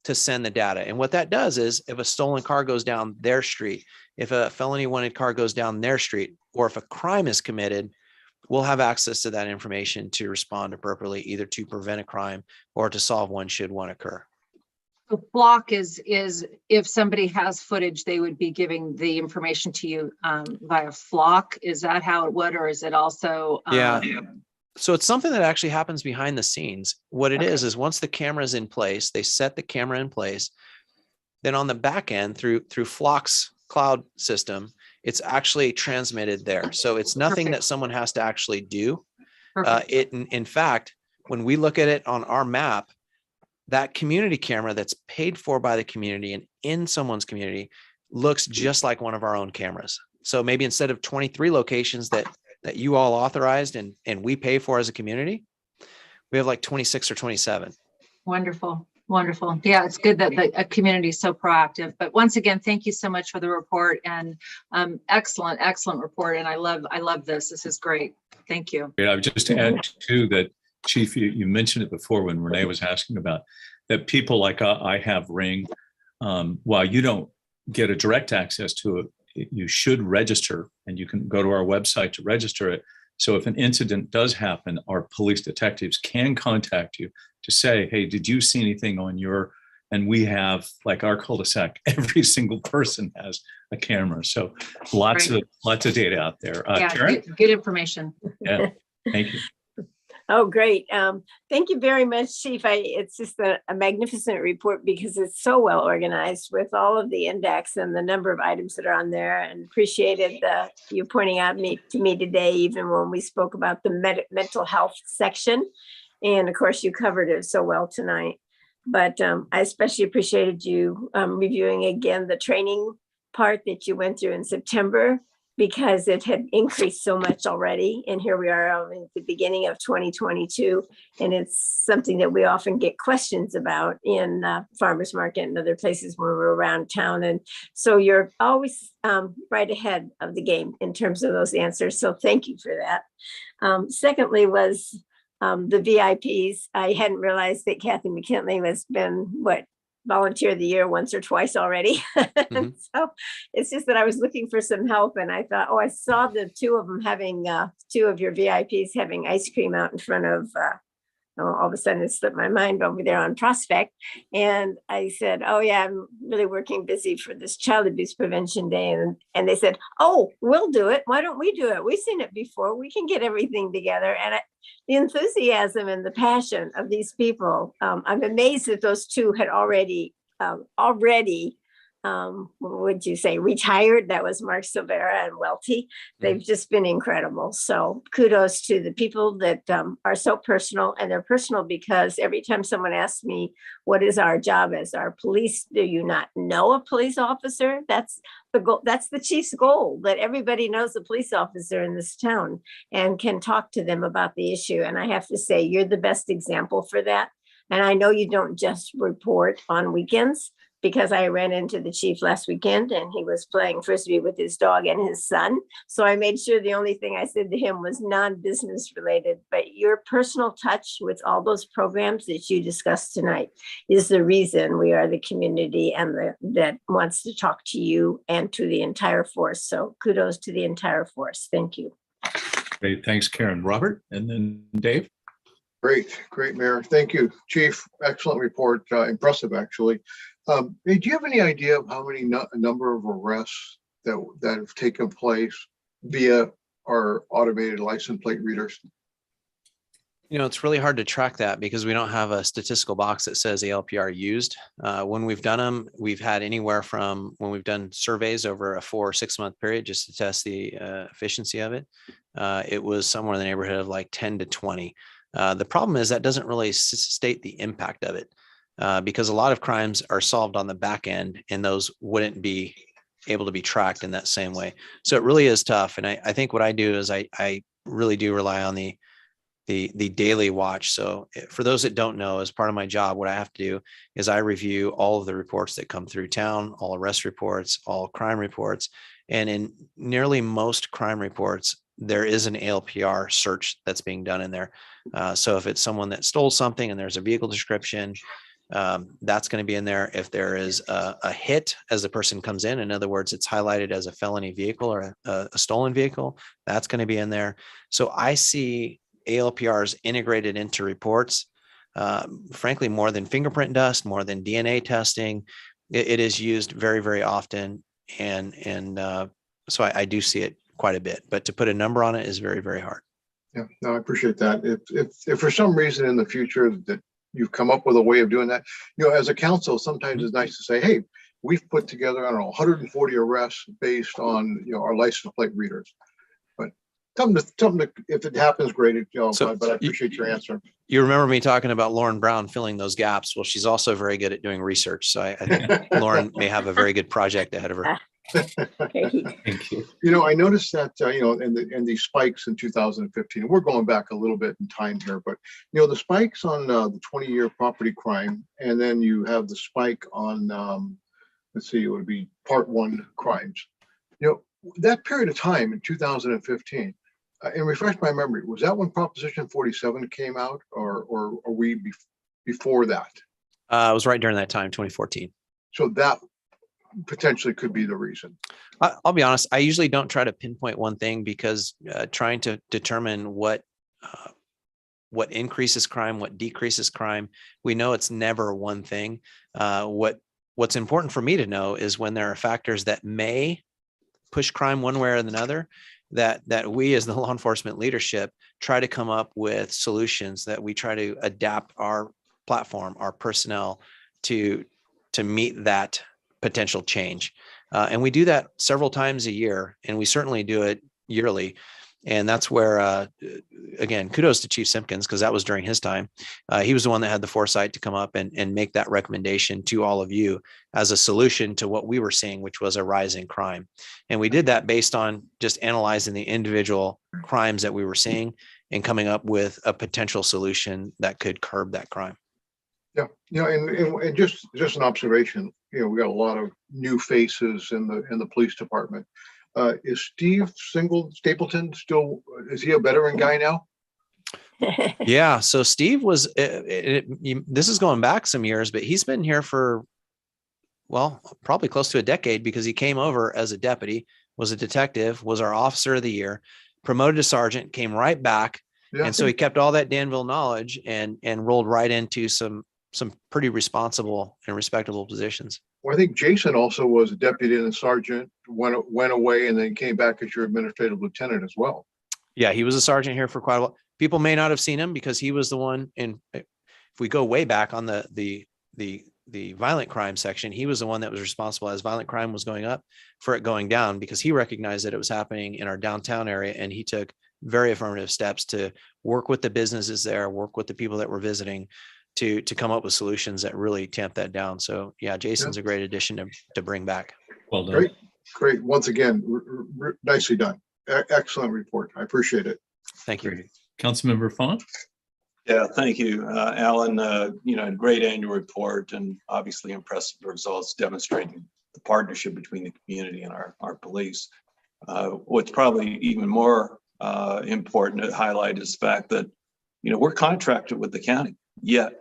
Speaker 6: to send the data. And what that does is if a stolen car goes down their street, if a felony wanted car goes down their street, or if a crime is committed, we'll have access to that information to respond appropriately, either to prevent a crime or to solve one should one occur.
Speaker 5: So Flock is if somebody has footage, they would be giving the information to you via Flock. Is that how it would, or is it also?
Speaker 6: Yeah. So it's something that actually happens behind the scenes. What it is once the camera is in place, they set the camera in place. Then on the back end through Flock's cloud system, it's actually transmitted there. So it's nothing that someone has to actually do. In fact, when we look at it on our map, that community camera that's paid for by the community and in someone's community looks just like one of our own cameras. So maybe instead of 23 locations that you all authorized and we pay for as a community, we have like 26 or 27.
Speaker 5: Wonderful. Wonderful. Yeah, it's good that a community is so proactive. But once again, thank you so much for the report, and excellent report. And I love this. This is great. Thank you.
Speaker 3: I would just add too that, Chief, you mentioned it before when Renee was asking about that people like I have Ring, while you don't get a direct access to it, you should register, and you can go to our website to register it. So if an incident does happen, our police detectives can contact you to say, hey, did you see anything on your, and we have like our cul-de-sac, every single person has a camera. So lots of data out there. Karen?
Speaker 5: Good information.
Speaker 3: Yeah, thank you.
Speaker 16: Oh, great. Thank you very much, Chief. It's just a magnificent report because it's so well organized with all of the index and the number of items that are on there, and appreciated you pointing out to me today, even when we spoke about the mental health section. And of course, you covered it so well tonight. But I especially appreciated you reviewing again the training part that you went through in September, because it had increased so much already. And here we are at the beginning of 2022. And it's something that we often get questions about in farmers market and other places when we're around town. And so you're always right ahead of the game in terms of those answers. So thank you for that. Secondly was the VIPs. I hadn't realized that Kathy McKinley has been volunteer of the year once or twice already.
Speaker 6: Mhm.
Speaker 16: So it's just that I was looking for some help, and I thought, oh, I saw the two of them having two of your VIPs having ice cream out in front of all of a sudden it slipped my mind over there on Prospect. And I said, oh yeah, I'm really working busy for this Child Abuse Prevention Day. And they said, oh, we'll do it. Why don't we do it? We've seen it before. We can get everything together. And the enthusiasm and the passion of these people, I'm amazed that those two had already what would you say, retired? That was Mark Silvera and Welty. They've just been incredible. So kudos to the people that are so personal, and they're personal because every time someone asks me, what is our job as our police? Do you not know a police officer? That's the goal. That's the chief's goal, that everybody knows a police officer in this town and can talk to them about the issue. And I have to say, you're the best example for that. And I know you don't just report on weekends, because I ran into the chief last weekend and he was playing Frisbee with his dog and his son. So I made sure the only thing I said to him was non-business related, but your personal touch with all those programs that you discussed tonight is the reason we are the community and that wants to talk to you and to the entire force. So kudos to the entire force. Thank you.
Speaker 3: Great. Thanks, Karen. Robert, and then Dave.
Speaker 17: Great, Mayor. Thank you, Chief. Excellent report. Impressive, actually. Hey, do you have any idea of how many number of arrests that have taken place via our automated license plate readers?
Speaker 6: It's really hard to track that because we don't have a statistical box that says ALPR used. When we've done them, we've had anywhere from, when we've done surveys over a 4 or 6 month period just to test the efficiency of it, it was somewhere in the neighborhood of like 10 to 20. The problem is that doesn't really state the impact of it. Because a lot of crimes are solved on the back end and those wouldn't be able to be tracked in that same way. So it really is tough. And I think what I do is I really do rely on the daily watch. So for those that don't know, as part of my job, what I have to do is I review all of the reports that come through town, all arrest reports, all crime reports. And in nearly most crime reports, there is an ALPR search that's being done in there. So if it's someone that stole something and there's a vehicle description, that's going to be in there. If there is a hit as the person comes in other words, it's highlighted as a felony vehicle or a stolen vehicle, that's going to be in there. So I see ALPRs integrated into reports, frankly, more than fingerprint dust, more than DNA testing. It is used very, very often. And so I do see it quite a bit, but to put a number on it is very, very hard.
Speaker 17: Yeah, no, I appreciate that. If for some reason in the future that you've come up with a way of doing that, as a council, sometimes it's nice to say, hey, we've put together, I don't know, 140 arrests based on, our license plate readers. But something to, if it happens, great, but I appreciate your answer.
Speaker 6: You remember me talking about Lauren Brown filling those gaps. Well, she's also very good at doing research. So I think Lauren may have a very good project ahead of her.
Speaker 16: Thank
Speaker 17: you. I noticed that, in the spikes in 2015, we're going back a little bit in time here, but, the spikes on the 20-year property crime, and then you have the spike on, let's see, it would be part 1 crimes. That period of time in 2015, and refresh my memory, was that when Proposition 47 came out, or are we before that?
Speaker 6: It was right during that time, 2014.
Speaker 17: So that potentially could be the reason.
Speaker 6: I'll be honest, I usually don't try to pinpoint one thing because trying to determine what increases crime, what decreases crime, we know it's never one thing. What's important for me to know is when there are factors that may push crime one way or another, that we as the law enforcement leadership try to come up with solutions, that we try to adapt our platform, our personnel to meet that potential change. And we do that several times a year, and we certainly do it yearly. And that's where, again, kudos to Chief Simpkins, because that was during his time. He was the one that had the foresight to come up and make that recommendation to all of you as a solution to what we were seeing, which was a rise in crime. And we did that based on just analyzing the individual crimes that we were seeing and coming up with a potential solution that could curb that crime.
Speaker 17: Yeah, and just an observation. We got a lot of new faces in the police department. Is Steve Stapleton still? Is he a veteran guy now?
Speaker 6: Yeah. So Steve was. This is going back some years, but he's been here for, well, probably close to a decade, because he came over as a deputy, was a detective, was our officer of the year, promoted to sergeant, came right back. Yeah. And so he kept all that Danville knowledge and rolled right into some pretty responsible and respectable positions.
Speaker 17: Well, I think Jason also was a deputy and a sergeant, went away, and then came back as your administrative lieutenant as well.
Speaker 6: Yeah, he was a sergeant here for quite a while. People may not have seen him because he was the one if we go way back on the violent crime section, he was the one that was responsible as violent crime was going up for it going down, because he recognized that it was happening in our downtown area, and he took very affirmative steps to work with the businesses there, work with the people that were visiting to come up with solutions that really tamp that down. So yeah, Jason's a great addition to bring back.
Speaker 3: Well done.
Speaker 17: Great. Once again, nicely done. Excellent report. I appreciate it.
Speaker 6: Thank you.
Speaker 3: Councilmember Font.
Speaker 4: Yeah, thank you, Alan. Great annual report, and obviously impressive results demonstrating the partnership between the community and our police. What's probably even more important to highlight is the fact that we're contracted with the county, yet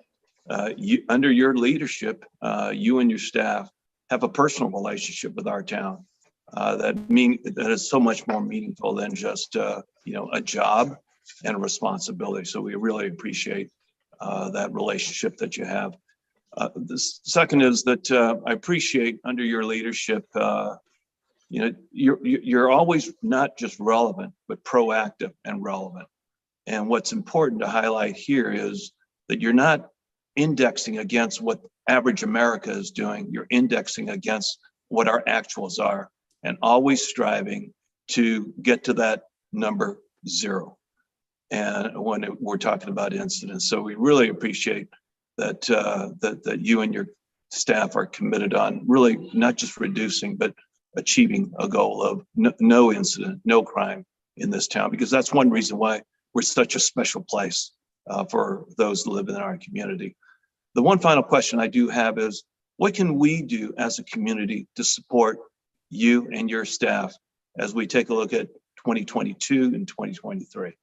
Speaker 4: under your leadership, you and your staff have a personal relationship with our town that is so much more meaningful than just a job and a responsibility. So we really appreciate that relationship that you have. The second is that I appreciate under your leadership, you're always not just relevant, but proactive and relevant. And what's important to highlight here is that you're not indexing against what average America is doing. You're indexing against what our actuals are, and always striving to get to that number 0. And when we're talking about incidents, so we really appreciate that that you and your staff are committed on really not just reducing, but achieving a goal of no incident, no crime in this town, because that's one reason why we're such a special place for those who live in our community. The one final question I do have is, what can we do as a community to support you and your staff as we take a look at 2022 and 2023?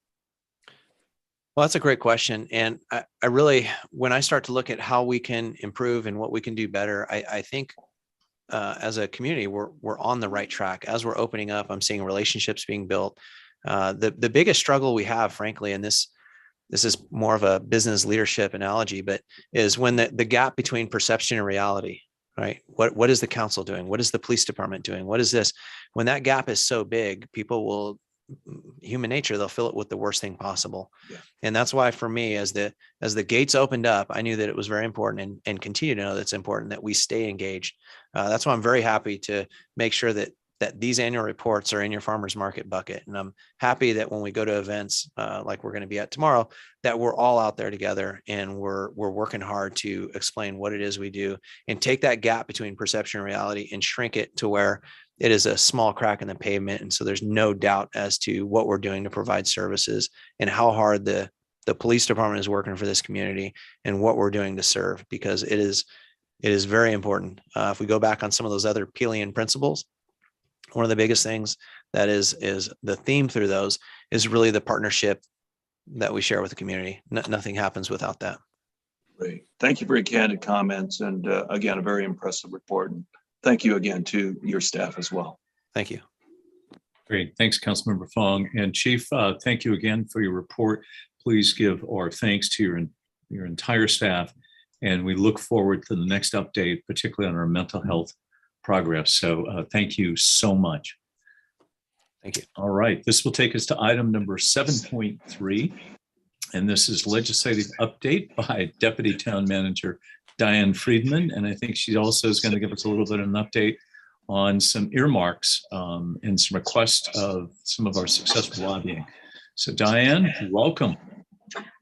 Speaker 6: Well, that's a great question. And I really, when I start to look at how we can improve and what we can do better, I think as a community, we're on the right track. As we're opening up, I'm seeing relationships being built. The biggest struggle we have, frankly, and this is more of a business leadership analogy, but is when the gap between perception and reality, right? What is the council doing? What is the police department doing? What is this? When that gap is so big, people will, human nature, they'll fill it with the worst thing possible. Yeah. And that's why for me, as the gates opened up, I knew that it was very important and continue to know that it's important that we stay engaged. That's why I'm very happy to make sure that these annual reports are in your farmers market bucket. And I'm happy that when we go to events like we're going to be at tomorrow, that we're all out there together and we're working hard to explain what it is we do and take that gap between perception and reality and shrink it to where it is a small crack in the pavement. And so there's no doubt as to what we're doing to provide services and how hard the police department is working for this community and what we're doing to serve, because it is very important. If we go back on some of those other Pelian principles, one of the biggest things that is the theme through those is really the partnership that we share with the community. Nothing happens without that.
Speaker 4: Great. Thank you for your candid comments. And again, a very impressive report. And thank you again to your staff as well.
Speaker 6: Thank you.
Speaker 3: Great. Thanks, Councilmember Fong. And Chief, thank you again for your report. Please give our thanks to your entire staff. And we look forward to the next update, particularly on our mental health progress. So thank you so much.
Speaker 6: Thank you.
Speaker 3: All right. This will take us to item number 7.3. And this is legislative update by Deputy Town Manager Diane Friedman. And I think she also is going to give us a little bit of an update on some earmarks and some requests of some of our successful lobbying. So Diane, welcome.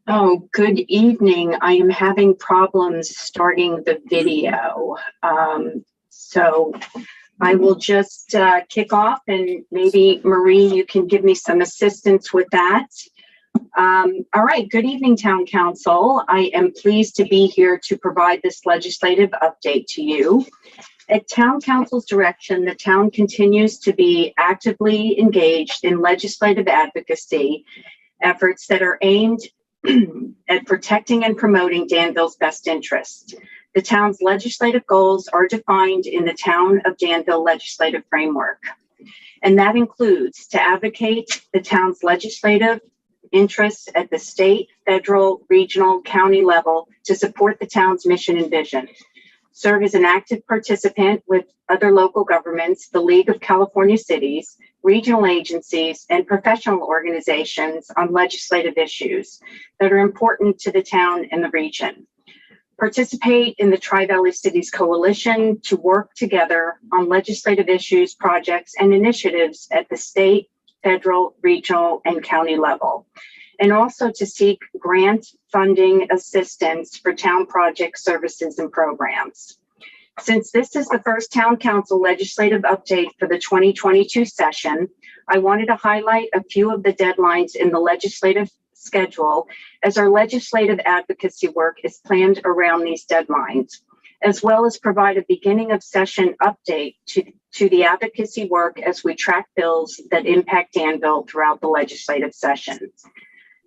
Speaker 18: Oh, good evening. I am having problems starting the video. So I will just kick off, and maybe Marie, you can give me some assistance with that. All right, good evening, Town Council. I am pleased to be here to provide this legislative update to you. At Town Council's direction, the town continues to be actively engaged in legislative advocacy efforts that are aimed at protecting and promoting Danville's best interest. The town's legislative goals are defined in the Town of Danville legislative framework, and that includes to advocate the town's legislative interests at the state, federal, regional, county level to support the town's mission and vision, serve as an active participant with other local governments, the League of California Cities, regional agencies, and professional organizations on legislative issues that are important to the town and the region. Participate in the Tri-Valley Cities Coalition to work together on legislative issues, projects, and initiatives at the state, federal, regional, and county level. And also to seek grant funding assistance for town projects, services, and programs. Since this is the first Town Council legislative update for the 2022 session, I wanted to highlight a few of the deadlines in the legislative schedule, as our legislative advocacy work is planned around these deadlines, as well as provide a beginning of session update to the advocacy work as we track bills that impact Danville throughout the legislative session.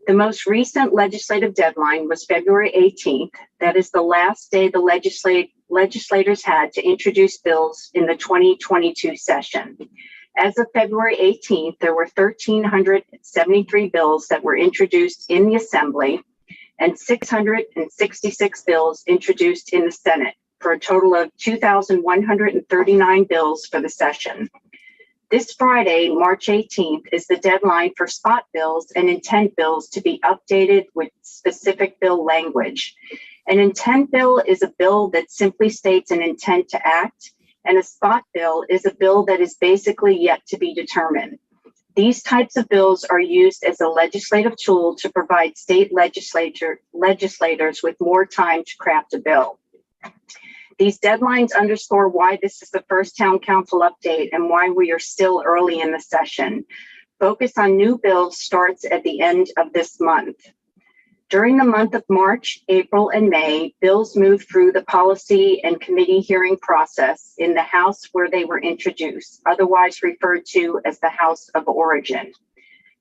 Speaker 18: The most recent legislative deadline was February 18th. That is the last day the legislators had to introduce bills in the 2022 session. As of February 18th, there were 1,373 bills that were introduced in the Assembly and 666 bills introduced in the Senate, for a total of 2,139 bills for the session. This Friday, March 18th, is the deadline for spot bills and intent bills to be updated with specific bill language. An intent bill is a bill that simply states an intent to act, and a spot bill is a bill that is basically yet to be determined. These types of bills are used as a legislative tool to provide state legislators with more time to craft a bill. These deadlines underscore why this is the first Town Council update and why we are still early in the session. Focus on new bills starts at the end of this month. During the month of March, April, and May, bills moved through the policy and committee hearing process in the House where they were introduced, otherwise referred to as the House of Origin.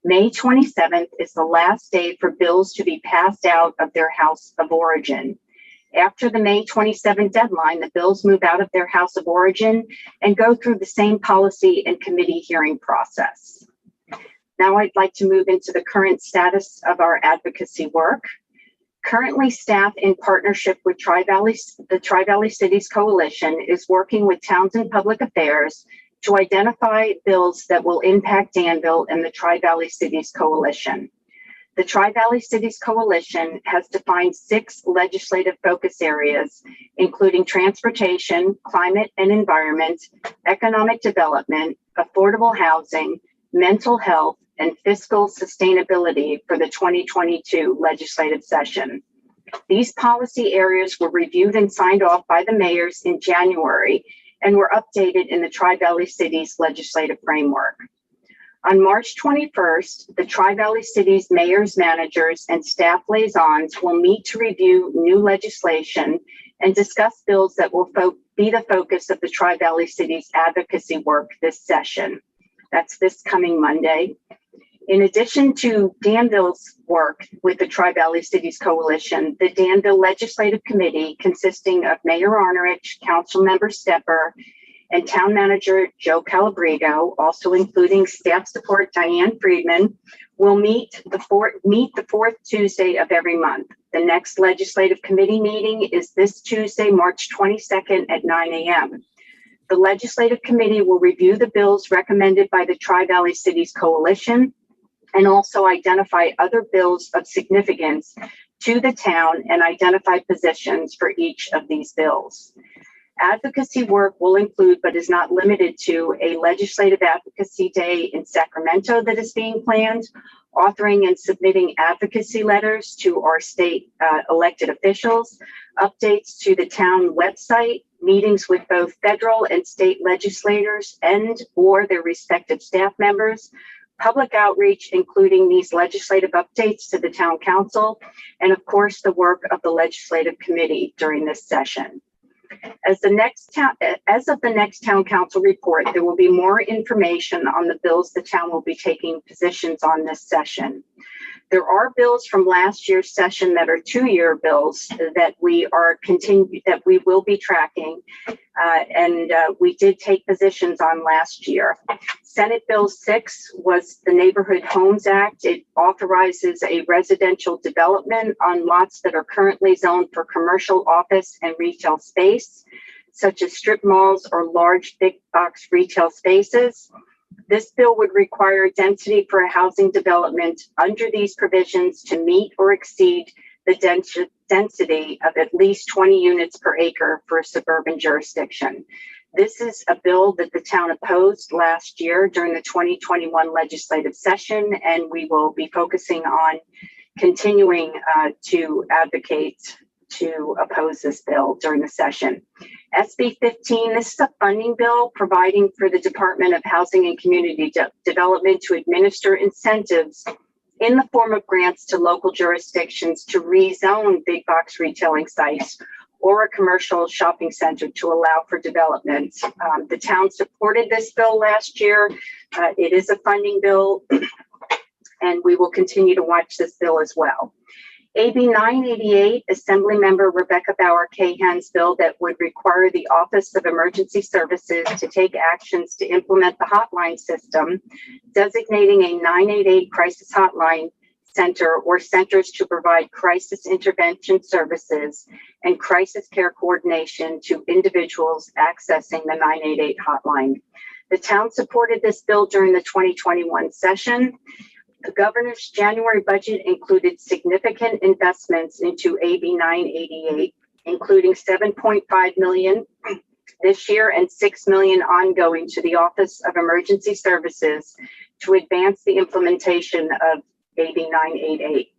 Speaker 18: May 27th is the last day for bills to be passed out of their House of Origin. After the May 27th deadline, the bills move out of their House of Origin and go through the same policy and committee hearing process. Now I'd like to move into the current status of our advocacy work. Currently, staff in partnership with the Tri-Valley Cities Coalition is working with Towns and Public Affairs to identify bills that will impact Danville and the Tri-Valley Cities Coalition. The Tri-Valley Cities Coalition has defined 6 legislative focus areas, including transportation, climate and environment, economic development, affordable housing, mental health, and fiscal sustainability for the 2022 legislative session. These policy areas were reviewed and signed off by the mayors in January and were updated in the Tri-Valley Cities legislative framework. On March 21st, the Tri-Valley Cities mayors, managers, and staff liaisons will meet to review new legislation and discuss bills that will be the focus of the Tri-Valley Cities advocacy work this session. That's this coming Monday. In addition to Danville's work with the Tri-Valley Cities Coalition, the Danville Legislative Committee, consisting of Mayor Arnerich, Councilmember Stepper, and Town Manager Joe Calabrigo, also including staff support Diane Friedman, will meet the fourth Tuesday of every month. The next Legislative Committee meeting is this Tuesday, March 22nd at 9 a.m. The Legislative Committee will review the bills recommended by the Tri-Valley Cities Coalition and also identify other bills of significance to the town and identify positions for each of these bills. Advocacy work will include, but is not limited to, a legislative advocacy day in Sacramento that is being planned, authoring and submitting advocacy letters to our state elected officials, updates to the town website, meetings with both federal and state legislators and or their respective staff members, public outreach, including these legislative updates to the town council, and of course, the work of the legislative committee during this session. As of the next town council report, there will be more information on the bills the town will be taking positions on this session. There are bills from last year's session that are 2-year bills that we will be tracking, and we did take positions on last year. Senate Bill 6 was the Neighborhood Homes Act. It authorizes a residential development on lots that are currently zoned for commercial, office, and retail space, such as strip malls or large big box retail spaces. This bill would require density for a housing development under these provisions to meet or exceed the density of at least 20 units per acre for a suburban jurisdiction. This is a bill that the town opposed last year during the 2021 legislative session, and we will be focusing on continuing to advocate to oppose this bill during the session. SB 15, this is a funding bill providing for the Department of Housing and Community Development to administer incentives in the form of grants to local jurisdictions to rezone big box retailing sites or a commercial shopping center to allow for development. The town supported this bill last year. It is a funding bill, and we will continue to watch this bill as well. AB 988, Assemblymember Rebecca Bauer-Cahan's bill that would require the Office of Emergency Services to take actions to implement the hotline system, designating a 988 crisis hotline center or centers to provide crisis intervention services and crisis care coordination to individuals accessing the 988 hotline. The town supported this bill during the 2021 session. The governor's January budget included significant investments into AB 988, including $7.5 million this year and $6 million ongoing to the Office of Emergency Services to advance the implementation of AB 988.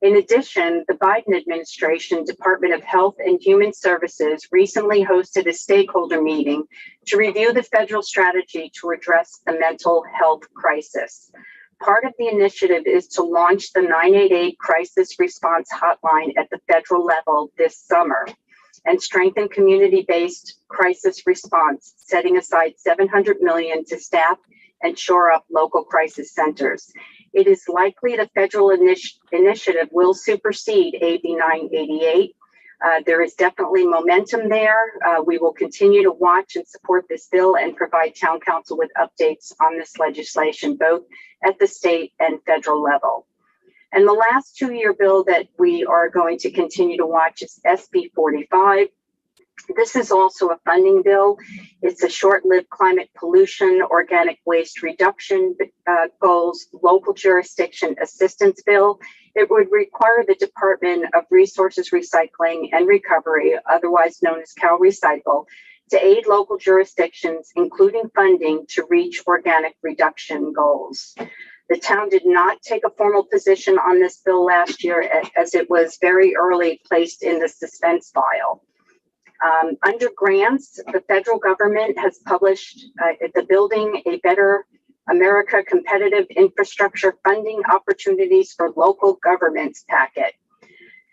Speaker 18: In addition, the Biden administration, Department of Health and Human Services, recently hosted a stakeholder meeting to review the federal strategy to address the mental health crisis. Part of the initiative is to launch the 988 crisis response hotline at the federal level this summer and strengthen community-based crisis response, setting aside $700 million to staff and shore up local crisis centers. It is likely the federal initiative will supersede AB 988. There is definitely momentum there. We will continue to watch and support this bill and provide town council with updates on this legislation, both at the state and federal level. And the last 2-year bill that we are going to continue to watch is SB 45. This is also a funding bill. It's a short-lived climate pollution, organic waste reduction goals, local jurisdiction assistance bill. It would require the Department of Resources Recycling and Recovery, otherwise known as CalRecycle, to aid local jurisdictions, including funding to reach organic reduction goals. The town did not take a formal position on this bill last year as it was very early placed in the suspense file. Under grants, the federal government has published the Building a Better America Competitive Infrastructure Funding Opportunities for Local Governments packet.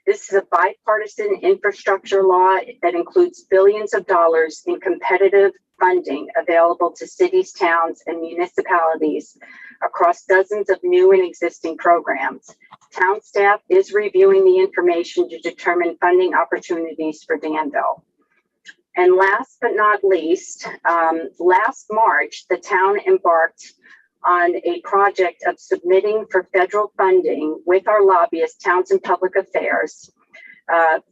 Speaker 18: This is a bipartisan infrastructure law that includes billions of dollars in competitive funding available to cities, towns, and municipalities across dozens of new and existing programs. Town staff is reviewing the information to determine funding opportunities for Danville. And last but not least, last March, the town embarked on a project of submitting for federal funding with our lobbyist, Townsend Public Affairs,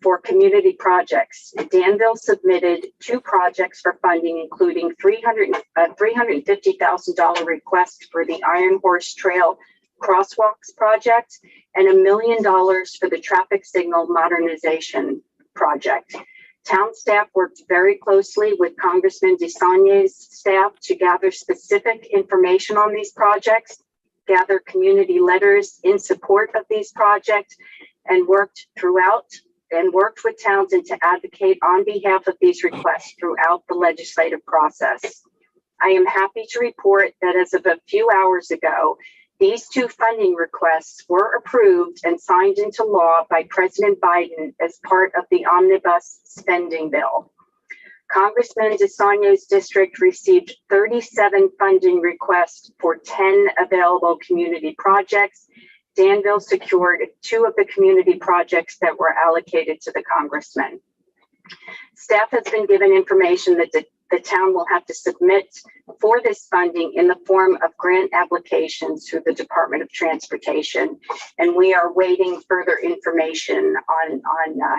Speaker 18: for community projects. Danville submitted 2 projects for funding, including $350,000 request for the Iron Horse Trail Crosswalks project and $1 million for the traffic signal modernization project. Town staff worked very closely with Congressman DeSanye's staff to gather specific information on these projects, gather community letters in support of these projects, and worked with Townsend to advocate on behalf of these requests throughout the legislative process. I am happy to report that as of a few hours ago, these two funding requests were approved and signed into law by President Biden as part of the omnibus spending bill. Congressman DeSanye's district received 37 funding requests for 10 available community projects. Danville secured 2 of the community projects that were allocated to the congressman. Staff has been given information that the town will have to submit for this funding in the form of grant applications through the Department of Transportation, and we are waiting further information on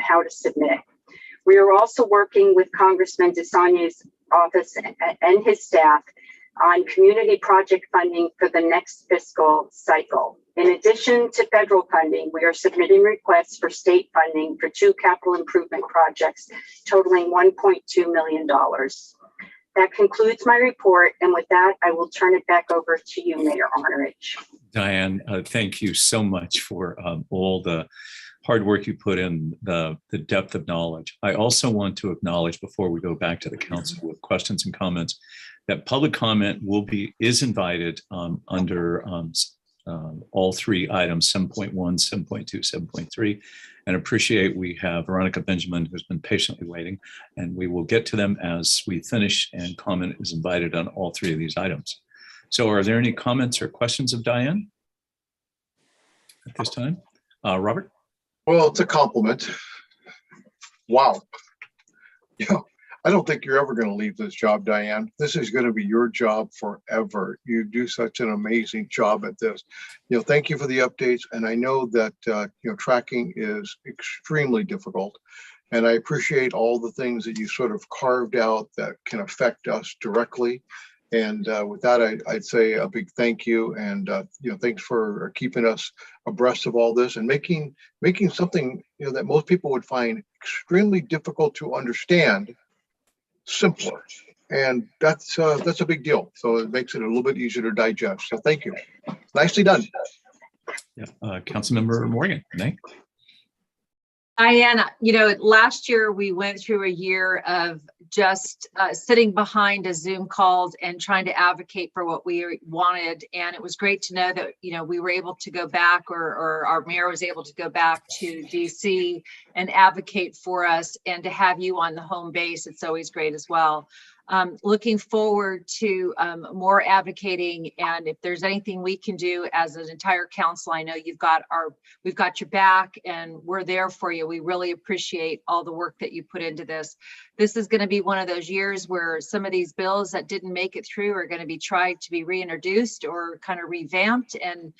Speaker 18: how to submit. We are also working with Congressman DeSanye's office and his staff on community project funding for the next fiscal cycle. In addition to federal funding, we are submitting requests for state funding for 2 capital improvement projects totaling $1.2 million. That concludes my report, and with that, I will turn it back over to you, Mayor Arnerich.
Speaker 3: Diane, thank you so much for all the hard work you put in, the depth of knowledge. I also want to acknowledge, before we go back to the council with questions and comments, that public comment is invited under all 3 items, 7.1, 7.2, 7.3, and appreciate we have Veronica Benjamin, who's been patiently waiting, and we will get to them as we finish, and comment is invited on all 3 of these items. So are there any comments or questions of Diane at this time? Robert?
Speaker 17: Well, it's a compliment. Wow. Yeah. I don't think you're ever going to leave this job, Diane. This is going to be your job forever. You do such an amazing job at this. Thank you for the updates. And I know that, tracking is extremely difficult. And I appreciate all the things that you sort of carved out that can affect us directly. And with that, I'd say a big thank you. And, thanks for keeping us abreast of all this and making something, that most people would find extremely difficult to understand simpler, and that's a big deal. So it makes it a little bit easier to digest. So thank you. Nicely done.
Speaker 3: Yeah, Councilmember Morgan. Nay?
Speaker 5: Diana, last year we went through a year of just sitting behind a Zoom calls and trying to advocate for what we wanted. And it was great to know that, we were able to go back, or our mayor was able to go back to DC and advocate for us, and to have you on the home base. It's always great as well. Looking forward to more advocating, and if there's anything we can do as an entire council, I know we've got your back, and we're there for you. We really appreciate all the work that you put into this. This is going to be one of those years where some of these bills that didn't make it through are going to be tried to be reintroduced or kind of revamped and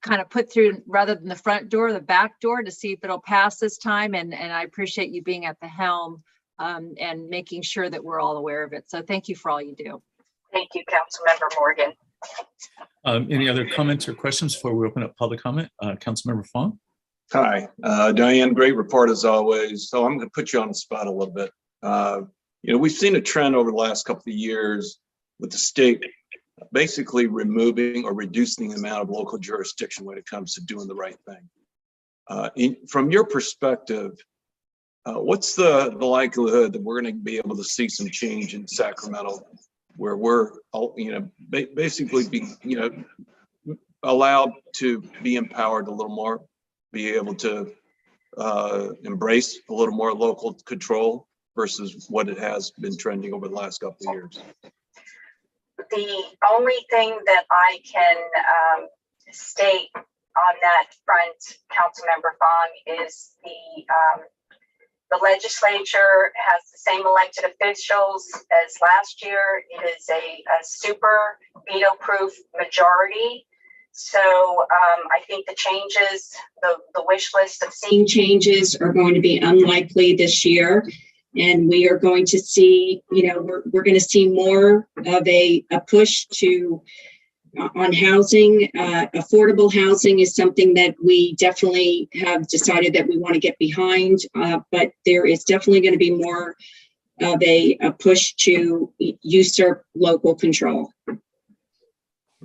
Speaker 5: kind of put through, rather than the front door, the back door, to see if it'll pass this time. And I appreciate you being at the helm and making sure that we're all aware of it. So thank you for all you do.
Speaker 18: Thank you, Councilmember Morgan.
Speaker 3: Any other comments or questions before we open up public comment? Councilmember Fong?
Speaker 4: Hi, Diane, great report as always. So I'm going to put you on the spot a little bit. We've seen a trend over the last couple of years with the state basically removing or reducing the amount of local jurisdiction when it comes to doing the right thing. From your perspective, what's the likelihood that we're going to be able to see some change in Sacramento, where we're, basically be, allowed to be empowered a little more, be able to embrace a little more local control versus what it has been trending over the last couple of years?
Speaker 18: The only thing that I can state on that front, Councilmember Fong, is the legislature has the same elected officials as last year. It is a super veto-proof majority. So I think the changes, the wish list of seeing changes are going to be unlikely this year. And we are going to see, we're going to see more of a push to on housing. Affordable housing is something that we definitely have decided that we want to get behind, but there is definitely going to be more of a push to usurp local control.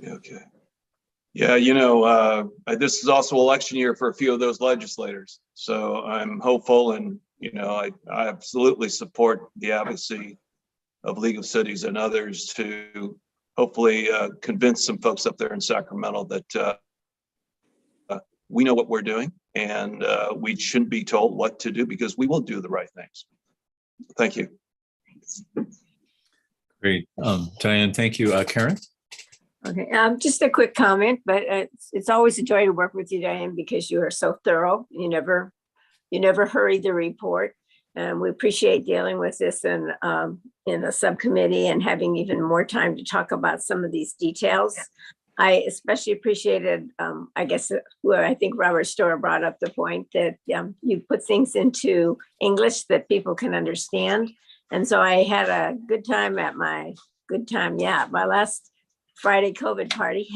Speaker 4: Okay. Yeah, this is also election year for a few of those legislators. So I'm hopeful, and, I absolutely support the advocacy of League of Cities and others to hopefully convince some folks up there in Sacramento that we know what we're doing, and we shouldn't be told what to do, because we will do the right things. Thank you.
Speaker 3: Great. Diane, thank you. Karen?
Speaker 16: Okay, just a quick comment, but it's always a joy to work with you, Diane, because you are so thorough. You never hurry the report. And we appreciate dealing with this in the subcommittee and having even more time to talk about some of these details. I especially appreciated, I think Robert Storer brought up the point that you put things into English that people can understand. And so I had a good time at my last Friday COVID party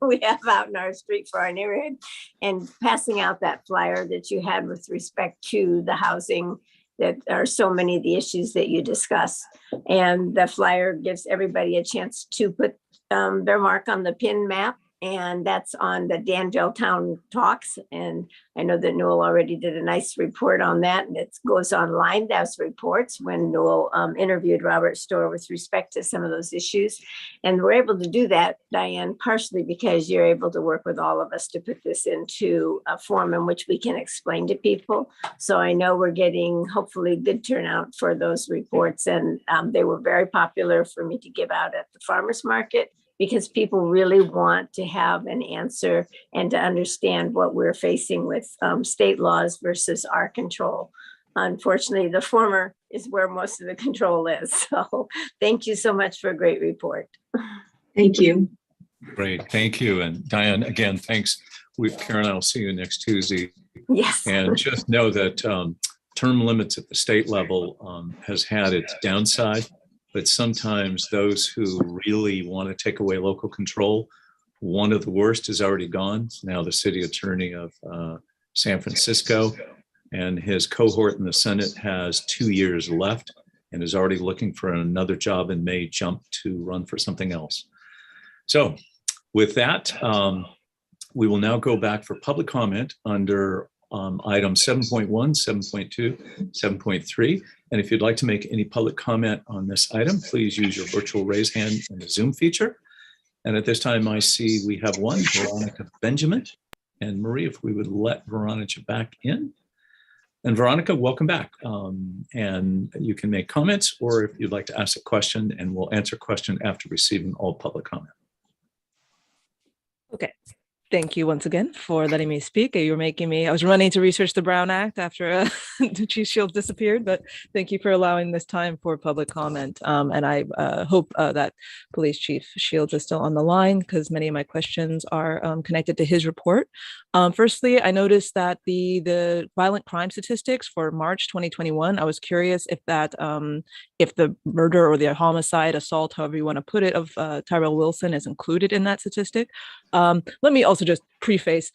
Speaker 16: we have out in our street for our neighborhood, and passing out that flyer that you had with respect to the housing, that are so many of the issues that you discuss. And the flyer gives everybody a chance to put their mark on the pin map, and that's on the Danville Town Talks. And I know that Newell already did a nice report on that, and it goes online as reports when Newell interviewed Robert Storer with respect to some of those issues. And we're able to do that, Diane, partially because you're able to work with all of us to put this into a form in which we can explain to people. So I know we're getting hopefully good turnout for those reports, and they were very popular for me to give out at the farmers market, because people really want to have an answer and to understand what we're facing with state laws versus our control. Unfortunately, the former is where most of the control is. So thank you so much for a great report.
Speaker 18: Thank you.
Speaker 3: Great, thank you. And Diane, again, thanks. Karen, I'll see you next Tuesday.
Speaker 16: Yes.
Speaker 3: And just know that term limits at the state level has had its downside. But sometimes those who really want to take away local control, one of the worst is already gone. It's now the city attorney of San Francisco, and his cohort in the Senate has 2 years left and is already looking for another job and may jump to run for something else. So with that, we will now go back for public comment under item 7.1, 7.2, 7.3. And if you'd like to make any public comment on this item, please use your virtual raise hand in the Zoom feature. And at this time, I see we have one, Veronica Benjamin. And Marie, if we would let Veronica back in. And Veronica, welcome back. And you can make comments, or if you'd like to ask a question, and we'll answer a question after receiving all public comment.
Speaker 1: Okay. Thank you once again for letting me speak. You were making me, I was running to research the Brown Act after Chief Shields disappeared, but thank you for allowing this time for public comment. And I hope that Police Chief Shields is still on the line, because many of my questions are connected to his report. Firstly, I noticed that the violent crime statistics for March 2021, I was curious if that, if the murder or the homicide, assault, however you want to put it, of Tyrell Wilson is included in that statistic. Let me also just preface,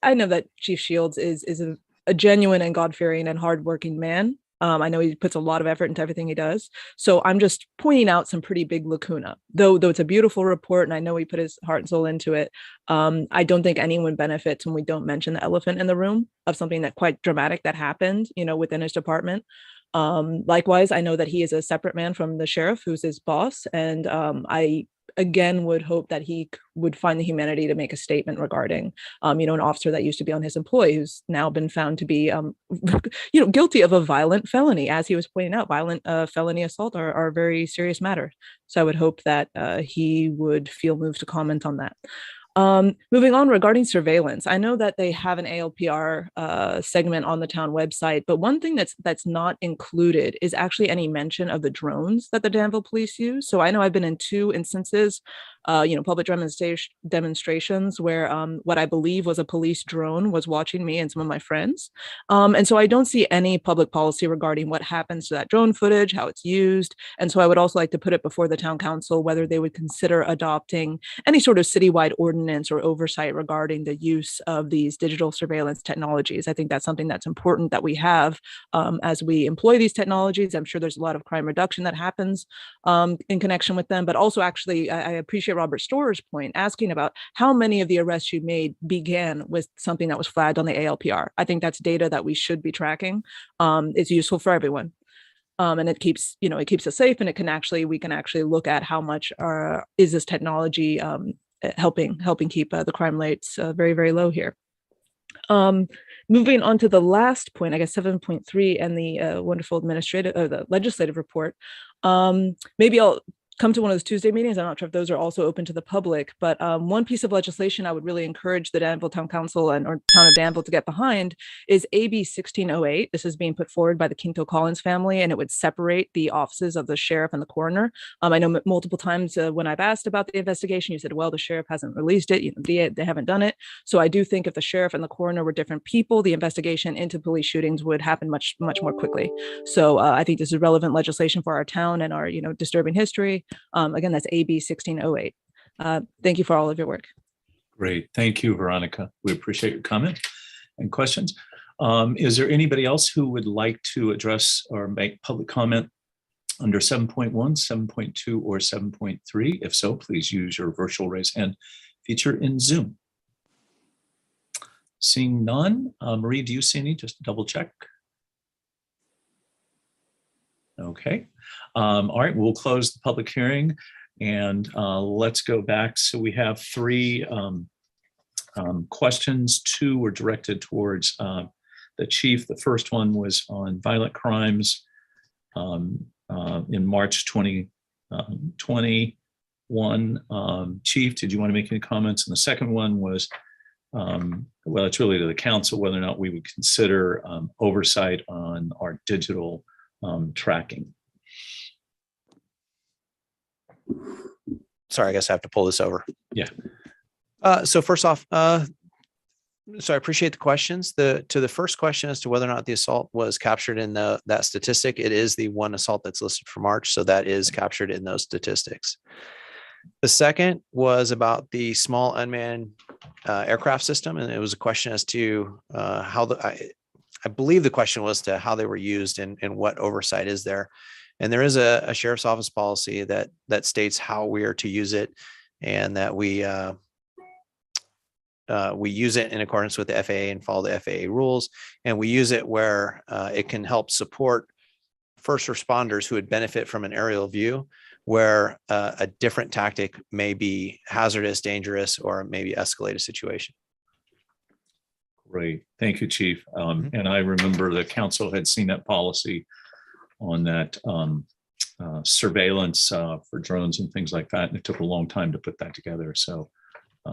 Speaker 1: I know that Chief Shields is a genuine and God-fearing and hardworking man. I know he puts a lot of effort into everything he does. So I'm just pointing out some pretty big lacuna, though it's a beautiful report and I know he put his heart and soul into it. I don't think anyone benefits when we don't mention the elephant in the room of something that quite dramatic that happened, within his department. Likewise, I know that he is a separate man from the sheriff, who's his boss. And I again would hope that he would find the humanity to make a statement regarding, an officer that used to be on his employee who's now been found to be, guilty of a violent felony. As he was pointing out, violent felony assault are a very serious matter. So I would hope that he would feel moved to comment on that. Moving on, regarding surveillance, I know that they have an ALPR segment on the town website, but one thing that's not included is actually any mention of the drones that the Danville police use. So I know I've been in 2 instances, public demonstrations where what I believe was a police drone was watching me and some of my friends. And so I don't see any public policy regarding what happens to that drone footage, how it's used. And so I would also like to put it before the town council whether they would consider adopting any sort of citywide ordinance or oversight regarding the use of these digital surveillance technologies. I think that's something that's important that we have as we employ these technologies. I'm sure there's a lot of crime reduction that happens in connection with them, but also actually I appreciate Robert Storer's point asking about how many of the arrests you made began with something that was flagged on the ALPR. I think that's data that we should be tracking. It's useful for everyone. And it keeps us safe, and we can actually look at how much is this technology helping keep the crime rates very, very low here. Moving on to the last point, I guess 7.3 and the wonderful the legislative report. Maybe I'll come to one of those Tuesday meetings. I'm not sure if those are also open to the public, but one piece of legislation I would really encourage the Danville Town Council or Town of Danville to get behind is AB 1608. This is being put forward by the Quinto Collins family, and it would separate the offices of the sheriff and the coroner. I know multiple times when I've asked about the investigation, you said, well, the sheriff hasn't released it, they haven't done it. So I do think if the sheriff and the coroner were different people, the investigation into police shootings would happen much, much more quickly. So I think this is relevant legislation for our town and our, disturbing history. Again, that's AB 1608. Thank you for all of your work.
Speaker 3: Great. Thank you, Veronica. We appreciate your comment and questions. Is there anybody else who would like to address or make public comment under 7.1, 7.2, or 7.3? If so, please use your virtual raise hand feature in Zoom. Seeing none. Marie, do you see any? Just to double check. Okay. All right, we'll close the public hearing and let's go back. So we have 3 questions. 2 were directed towards the chief. The first one was on violent crimes in March 2021. Chief, did you want to make any comments? And the second one was, well, it's really to the council, whether or not we would consider oversight on our digital tracking.
Speaker 6: Sorry, I guess I have to pull this over.
Speaker 3: Yeah.
Speaker 6: So first off, so I appreciate the questions. To the first question as to whether or not the assault was captured in that statistic, it is the one assault that's listed for March. So that is captured in those statistics. The second was about the small unmanned aircraft system. And it was a question as to how I believe the question was to how they were used and what oversight is there. And there is a sheriff's office policy that states how we are to use it, and that we use it in accordance with the FAA and follow the FAA rules. And we use it where it can help support first responders who would benefit from an aerial view, where a different tactic may be hazardous, dangerous, or maybe escalate a situation.
Speaker 3: Great. Thank you, Chief. And I remember the council had seen that policy on that surveillance for drones and things like that. And it took a long time to put that together. So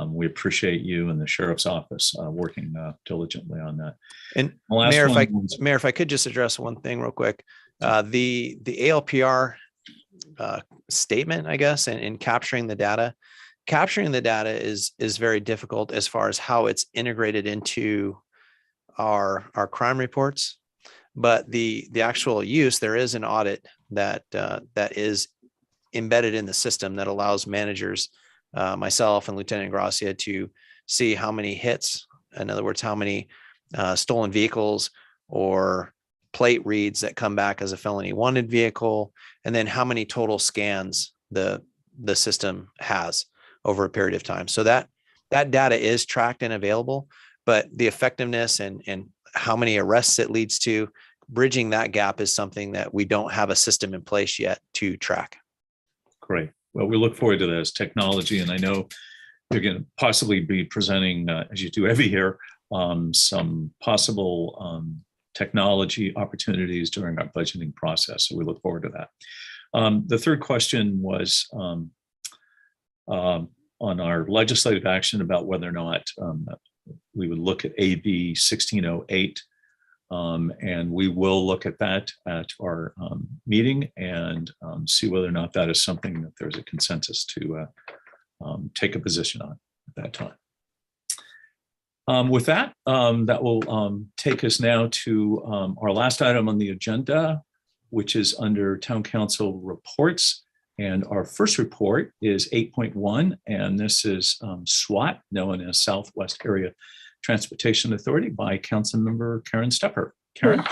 Speaker 3: we appreciate you and the sheriff's office working diligently on that.
Speaker 6: And Mayor, if I could just address one thing real quick. The ALPR statement, I guess, and in capturing the data is very difficult as far as how it's integrated into our crime reports. But the actual use, there is an audit that is embedded in the system that allows managers, myself and Lieutenant Gracia, to see how many hits, in other words, how many stolen vehicles or plate reads that come back as a felony wanted vehicle, and then how many total scans the system has over a period of time. So that data is tracked and available, but the effectiveness and how many arrests it leads to, bridging that gap is something that we don't have a system in place yet to track.
Speaker 3: Great. Well, we look forward to this technology, and I know you're going to possibly be presenting, as you do every year, some possible technology opportunities during our budgeting process. So we look forward to that. The third question was on our legislative action about whether or not we would look at AB 1608. And we will look at that at our meeting and see whether or not that is something that there's a consensus to take a position on at that time. With that, that will take us now to our last item on the agenda, which is under Town Council reports. And our first report is 8.1, and this is SWAT, known as Southwest Area Transportation Authority, by Councilmember Karen Stepper. Karen?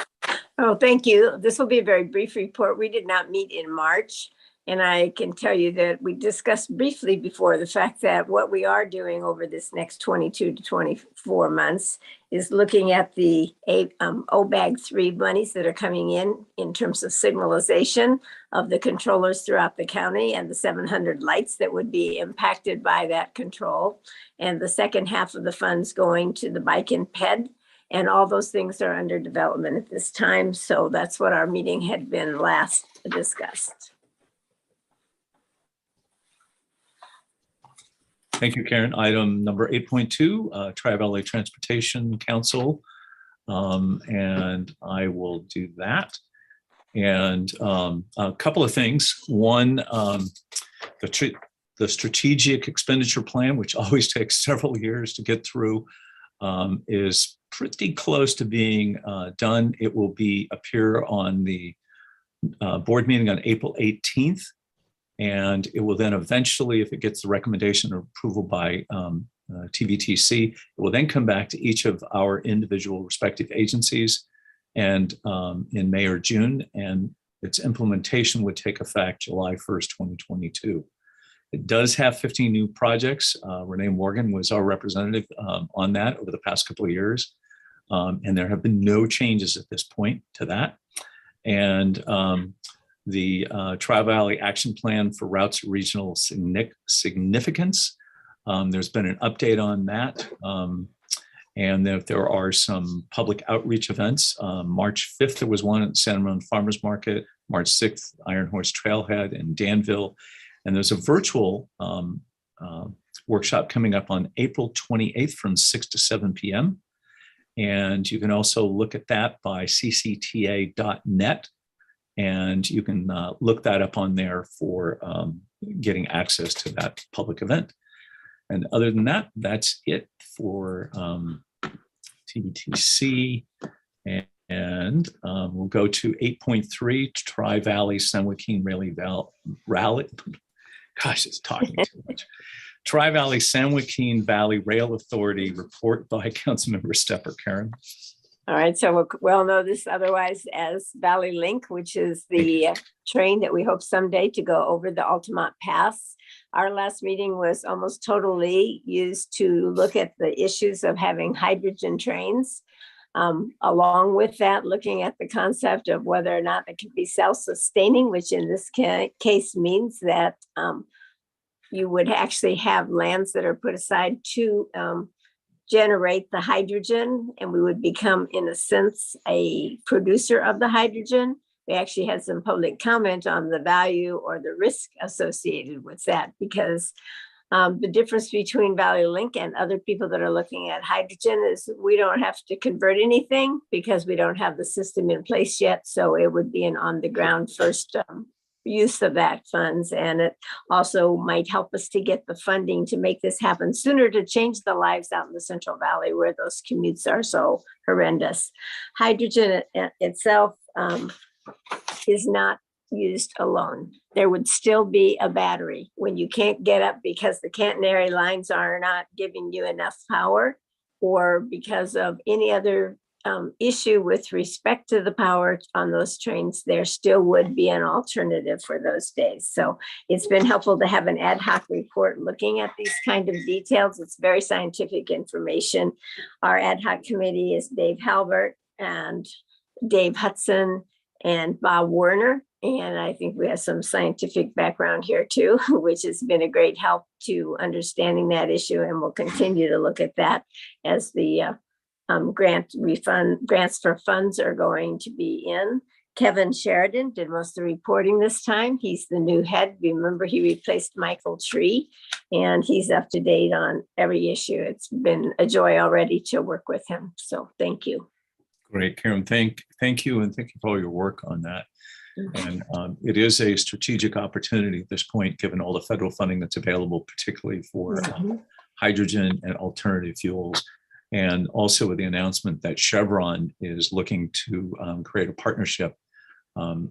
Speaker 16: Oh, thank you. This will be a very brief report. We did not meet in March. And I can tell you that we discussed briefly before the fact that what we are doing over this next 22 to 24 months is looking at the OBAG 3 monies that are coming in terms of signalization of the controllers throughout the county and the 700 lights that would be impacted by that control. And the second half of the funds going to the bike and ped. And all those things are under development at this time. So that's what our meeting had been last discussed.
Speaker 3: Thank you, Karen. Item number 8.2, Tri-Valley Transportation Council. And I will do that. And a couple of things. One, the strategic expenditure plan, which always takes several years to get through, is pretty close to being done. It will appear on the board meeting on April 18th. And it will then eventually, if it gets the recommendation or approval by TVTC, it will then come back to each of our individual respective agencies and in May or June, and its implementation would take effect July 1st, 2022. It does have 15 new projects. Renee Morgan was our representative on that over the past couple of years. And there have been no changes at this point to that. And the Tri-Valley Action Plan for Routes of Regional Significance. There's been an update on that. And there are some public outreach events. March 5th, there was one at Santa Ramon Farmers Market. March 6th, Iron Horse Trailhead in Danville. And there's a virtual workshop coming up on April 28th from 6 to 7 p.m. And you can also look at that by ccta.net. And you can look that up on there for getting access to that public event. And other than that, that's it for TVTC. And we'll go to 8.3, Tri-Valley San Joaquin Rally. Gosh, it's talking too much. Tri-Valley San Joaquin Valley Rail Authority report by Councilmember Stepper. Karen.
Speaker 16: All right, so we all know this otherwise as Valley Link, which is the train that we hope someday to go over the Altamont Pass. Our last meeting was almost totally used to look at the issues of having hydrogen trains. Along with that, looking at the concept of whether or not it can be self-sustaining, which in this case means that you would actually have lands that are put aside to generate the hydrogen, and we would become, in a sense, a producer of the hydrogen. We actually had some public comment on the value or the risk associated with that, because the difference between Valley Link and other people that are looking at hydrogen is we don't have to convert anything because we don't have the system in place yet. So it would be an on the ground first use of that funds. And it also might help us to get the funding to make this happen sooner, to change the lives out in the Central Valley where those commutes are so horrendous. Hydrogen itself is not used alone. There would still be a battery when you can't get up because the catenary lines are not giving you enough power, or because of any other issue with respect to the power on those trains. There still would be an alternative for those days. So it's been helpful to have an ad hoc report looking at these kind of details. It's very scientific information. Our ad hoc committee is Dave Halbert and Dave Hudson and Bob Werner. And I think we have some scientific background here too, which has been a great help to understanding that issue. And we'll continue to look at that as the grants for funds are going to be in. Kevin Sheridan did most of the reporting this time. He's the new head. Remember, he replaced Michael Tree, and he's up to date on every issue. It's been a joy already to work with him. So thank you.
Speaker 3: Great, Karen. Thank you, and thank you for all your work on that. And it is a strategic opportunity at this point, given all the federal funding that's available, particularly for hydrogen and alternative fuels. And also with the announcement that Chevron is looking to create a partnership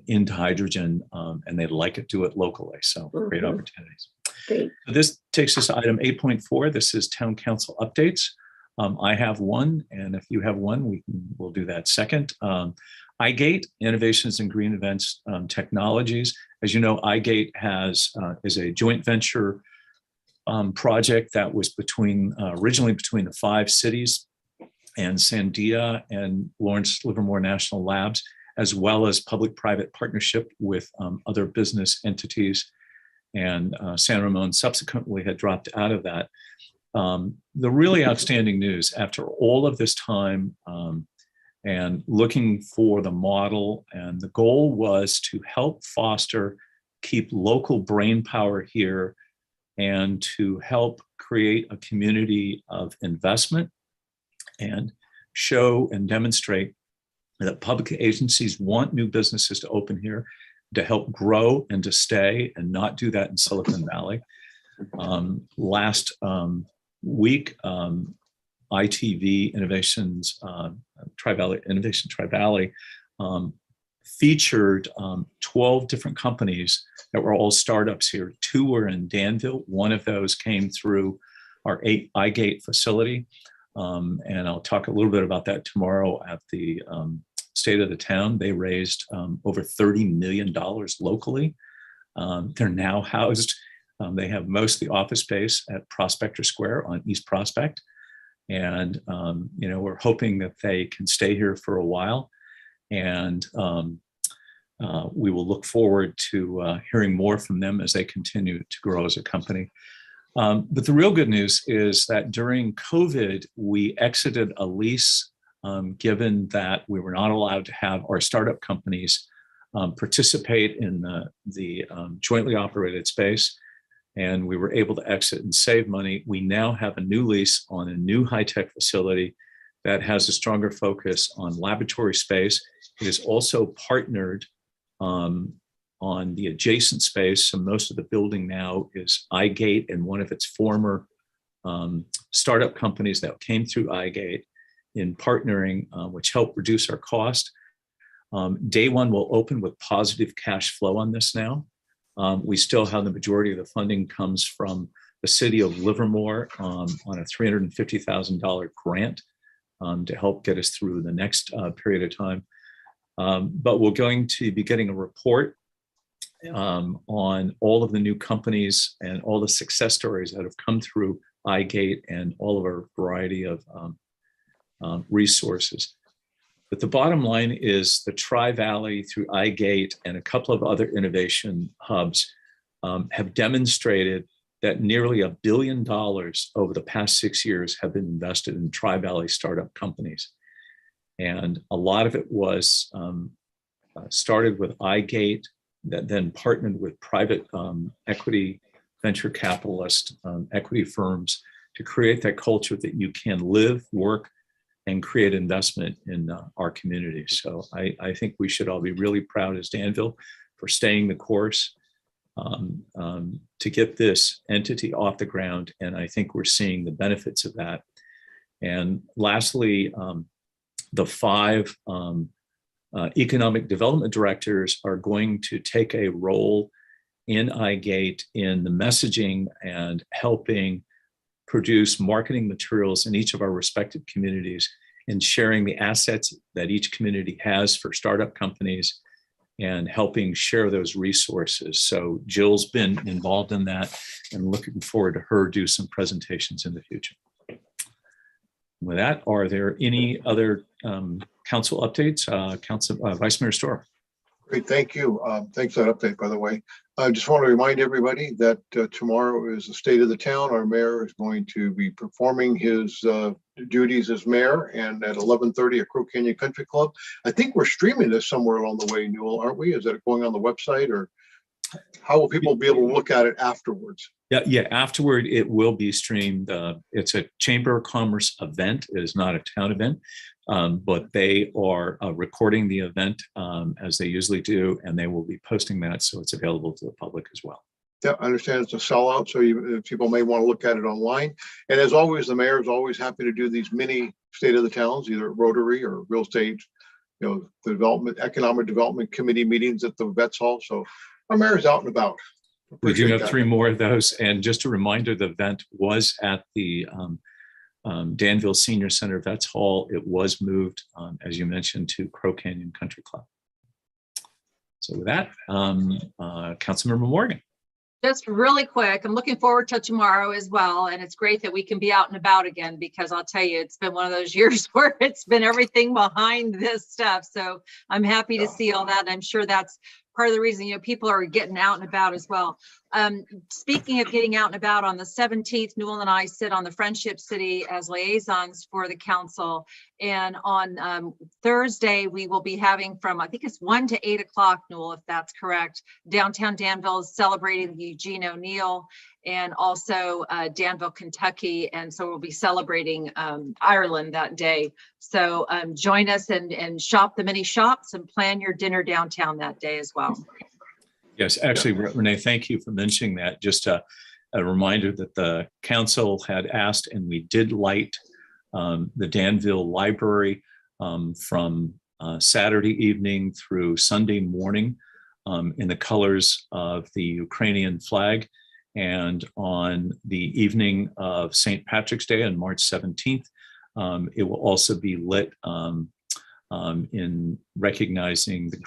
Speaker 3: into hydrogen, and they'd like to do it locally. So great opportunities.
Speaker 16: Great.
Speaker 3: So this takes us to item 8.4. This is town council updates. I have one, and if you have one, we'll do that second. iGate, Innovations in Green Events Technologies. As you know, iGate is a joint venture project that was originally between the 5 cities and Sandia and Lawrence Livermore National Labs, as well as public-private partnership with other business entities. And San Ramon subsequently had dropped out of that. The really outstanding news after all of this time and looking for the model, and the goal was to help foster, keep local brain power here, and to help create a community of investment and show and demonstrate that public agencies want new businesses to open here, to help grow and to stay, and not do that in Silicon Valley. Last week, ITV Innovations, Innovation Tri-Valley featured 12 different companies that were all startups here. 2 were in Danville. One of those came through our iGate facility. And I'll talk a little bit about that tomorrow at the State of the Town. They raised over $30 million locally. They're now housed, they have most of the office space at Prospector Square on East Prospect. And, we're hoping that they can stay here for a while. And we will look forward to hearing more from them as they continue to grow as a company. But the real good news is that during COVID, we exited a lease, given that we were not allowed to have our startup companies participate in the jointly operated space. And we were able to exit and save money. We now have a new lease on a new high-tech facility that has a stronger focus on laboratory space. It is also partnered on the adjacent space. So most of the building now is iGate and one of its former startup companies that came through iGate in partnering, which helped reduce our cost. Day one will open with positive cash flow on this now. We still have the majority of the funding comes from the city of Livermore on a $350,000 grant to help get us through the next period of time. But we're going to be getting a report on all of the new companies and all the success stories that have come through iGate and all of our variety of resources. But the bottom line is the Tri-Valley through iGate and a couple of other innovation hubs have demonstrated that nearly $1 billion over the past 6 years have been invested in Tri-Valley startup companies. And a lot of it was started with iGate, that then partnered with private equity, venture capitalist, equity firms to create that culture that you can live, work, and create investment in our community. So I think we should all be really proud as Danville for staying the course to get this entity off the ground. And I think we're seeing the benefits of that. And lastly, the 5 economic development directors are going to take a role in iGate in the messaging and helping produce marketing materials in each of our respective communities and sharing the assets that each community has for startup companies and helping share those resources. So Jill's been involved in that and looking forward to her do some presentations in the future. With that, are there any other council updates? Vice Mayor Storr.
Speaker 17: Great, thank you. Thanks for that update, by the way. I just want to remind everybody that tomorrow is the State of the Town. Our mayor is going to be performing his duties as mayor, and at 11:30 at Crow Canyon Country Club. I think we're streaming this somewhere along the way, Newell, aren't we? Is that going on the website, or how will people be able to look at it afterwards?
Speaker 3: Yeah. Afterward, it will be streamed. It's a Chamber of Commerce event. It is not a town event, but they are recording the event as they usually do, and they will be posting that, so it's available to the public as well.
Speaker 17: Yeah, I understand it's a sellout, so people may want to look at it online. And as always, the mayor is always happy to do these mini state of the towns, either Rotary or real estate, economic development committee meetings at the Vets Hall. So our mayor's out and about.
Speaker 3: We do
Speaker 17: Appreciate
Speaker 3: have
Speaker 17: that.
Speaker 3: 3 more of those. And just a reminder, the event was at the Danville Senior Center Vets Hall. It was moved, as you mentioned, to Crow Canyon Country Club. So with that, Councilmember Morgan.
Speaker 5: Just really quick, I'm looking forward to tomorrow as well. And it's great that we can be out and about again, because I'll tell you, it's been one of those years where it's been everything behind this stuff. So I'm happy to see all that. I'm sure that's part of the reason, people are getting out and about as well. Speaking of getting out and about, on the 17th, Newell and I sit on the Friendship City as liaisons for the council. And on Thursday, we will be having from, I think it's 1 to 8 o'clock, Newell, if that's correct. Downtown Danville is celebrating Eugene O'Neill, and also Danville, Kentucky. And so we'll be celebrating Ireland that day. So join us and shop the mini shops and plan your dinner downtown that day as well.
Speaker 3: Yes, actually, Renee, thank you for mentioning that. Just a reminder that the council had asked, and we did light the Danville Library from Saturday evening through Sunday morning in the colors of the Ukrainian flag. And on the evening of St. Patrick's Day on March 17th, it will also be lit in recognizing the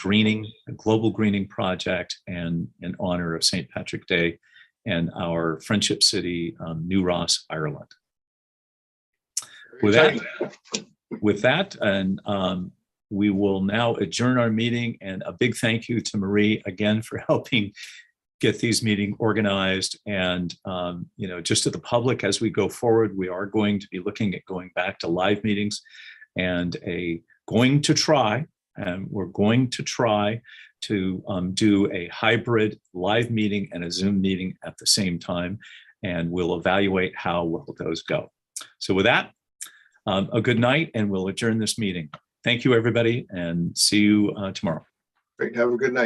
Speaker 3: Global Greening Project, and in honor of St. Patrick's Day and our Friendship City, New Ross, Ireland. With that, and we will now adjourn our meeting, and a big thank you to Marie again for helping get these meetings organized. And just to the public, as we go forward, we are going to be looking at going back to live meetings, and we're going to try to do a hybrid live meeting and a Zoom meeting at the same time, and we'll evaluate how well those go. So with that, a good night, and we'll adjourn this meeting. Thank you, everybody, and see you tomorrow.
Speaker 17: Great. Have a good night.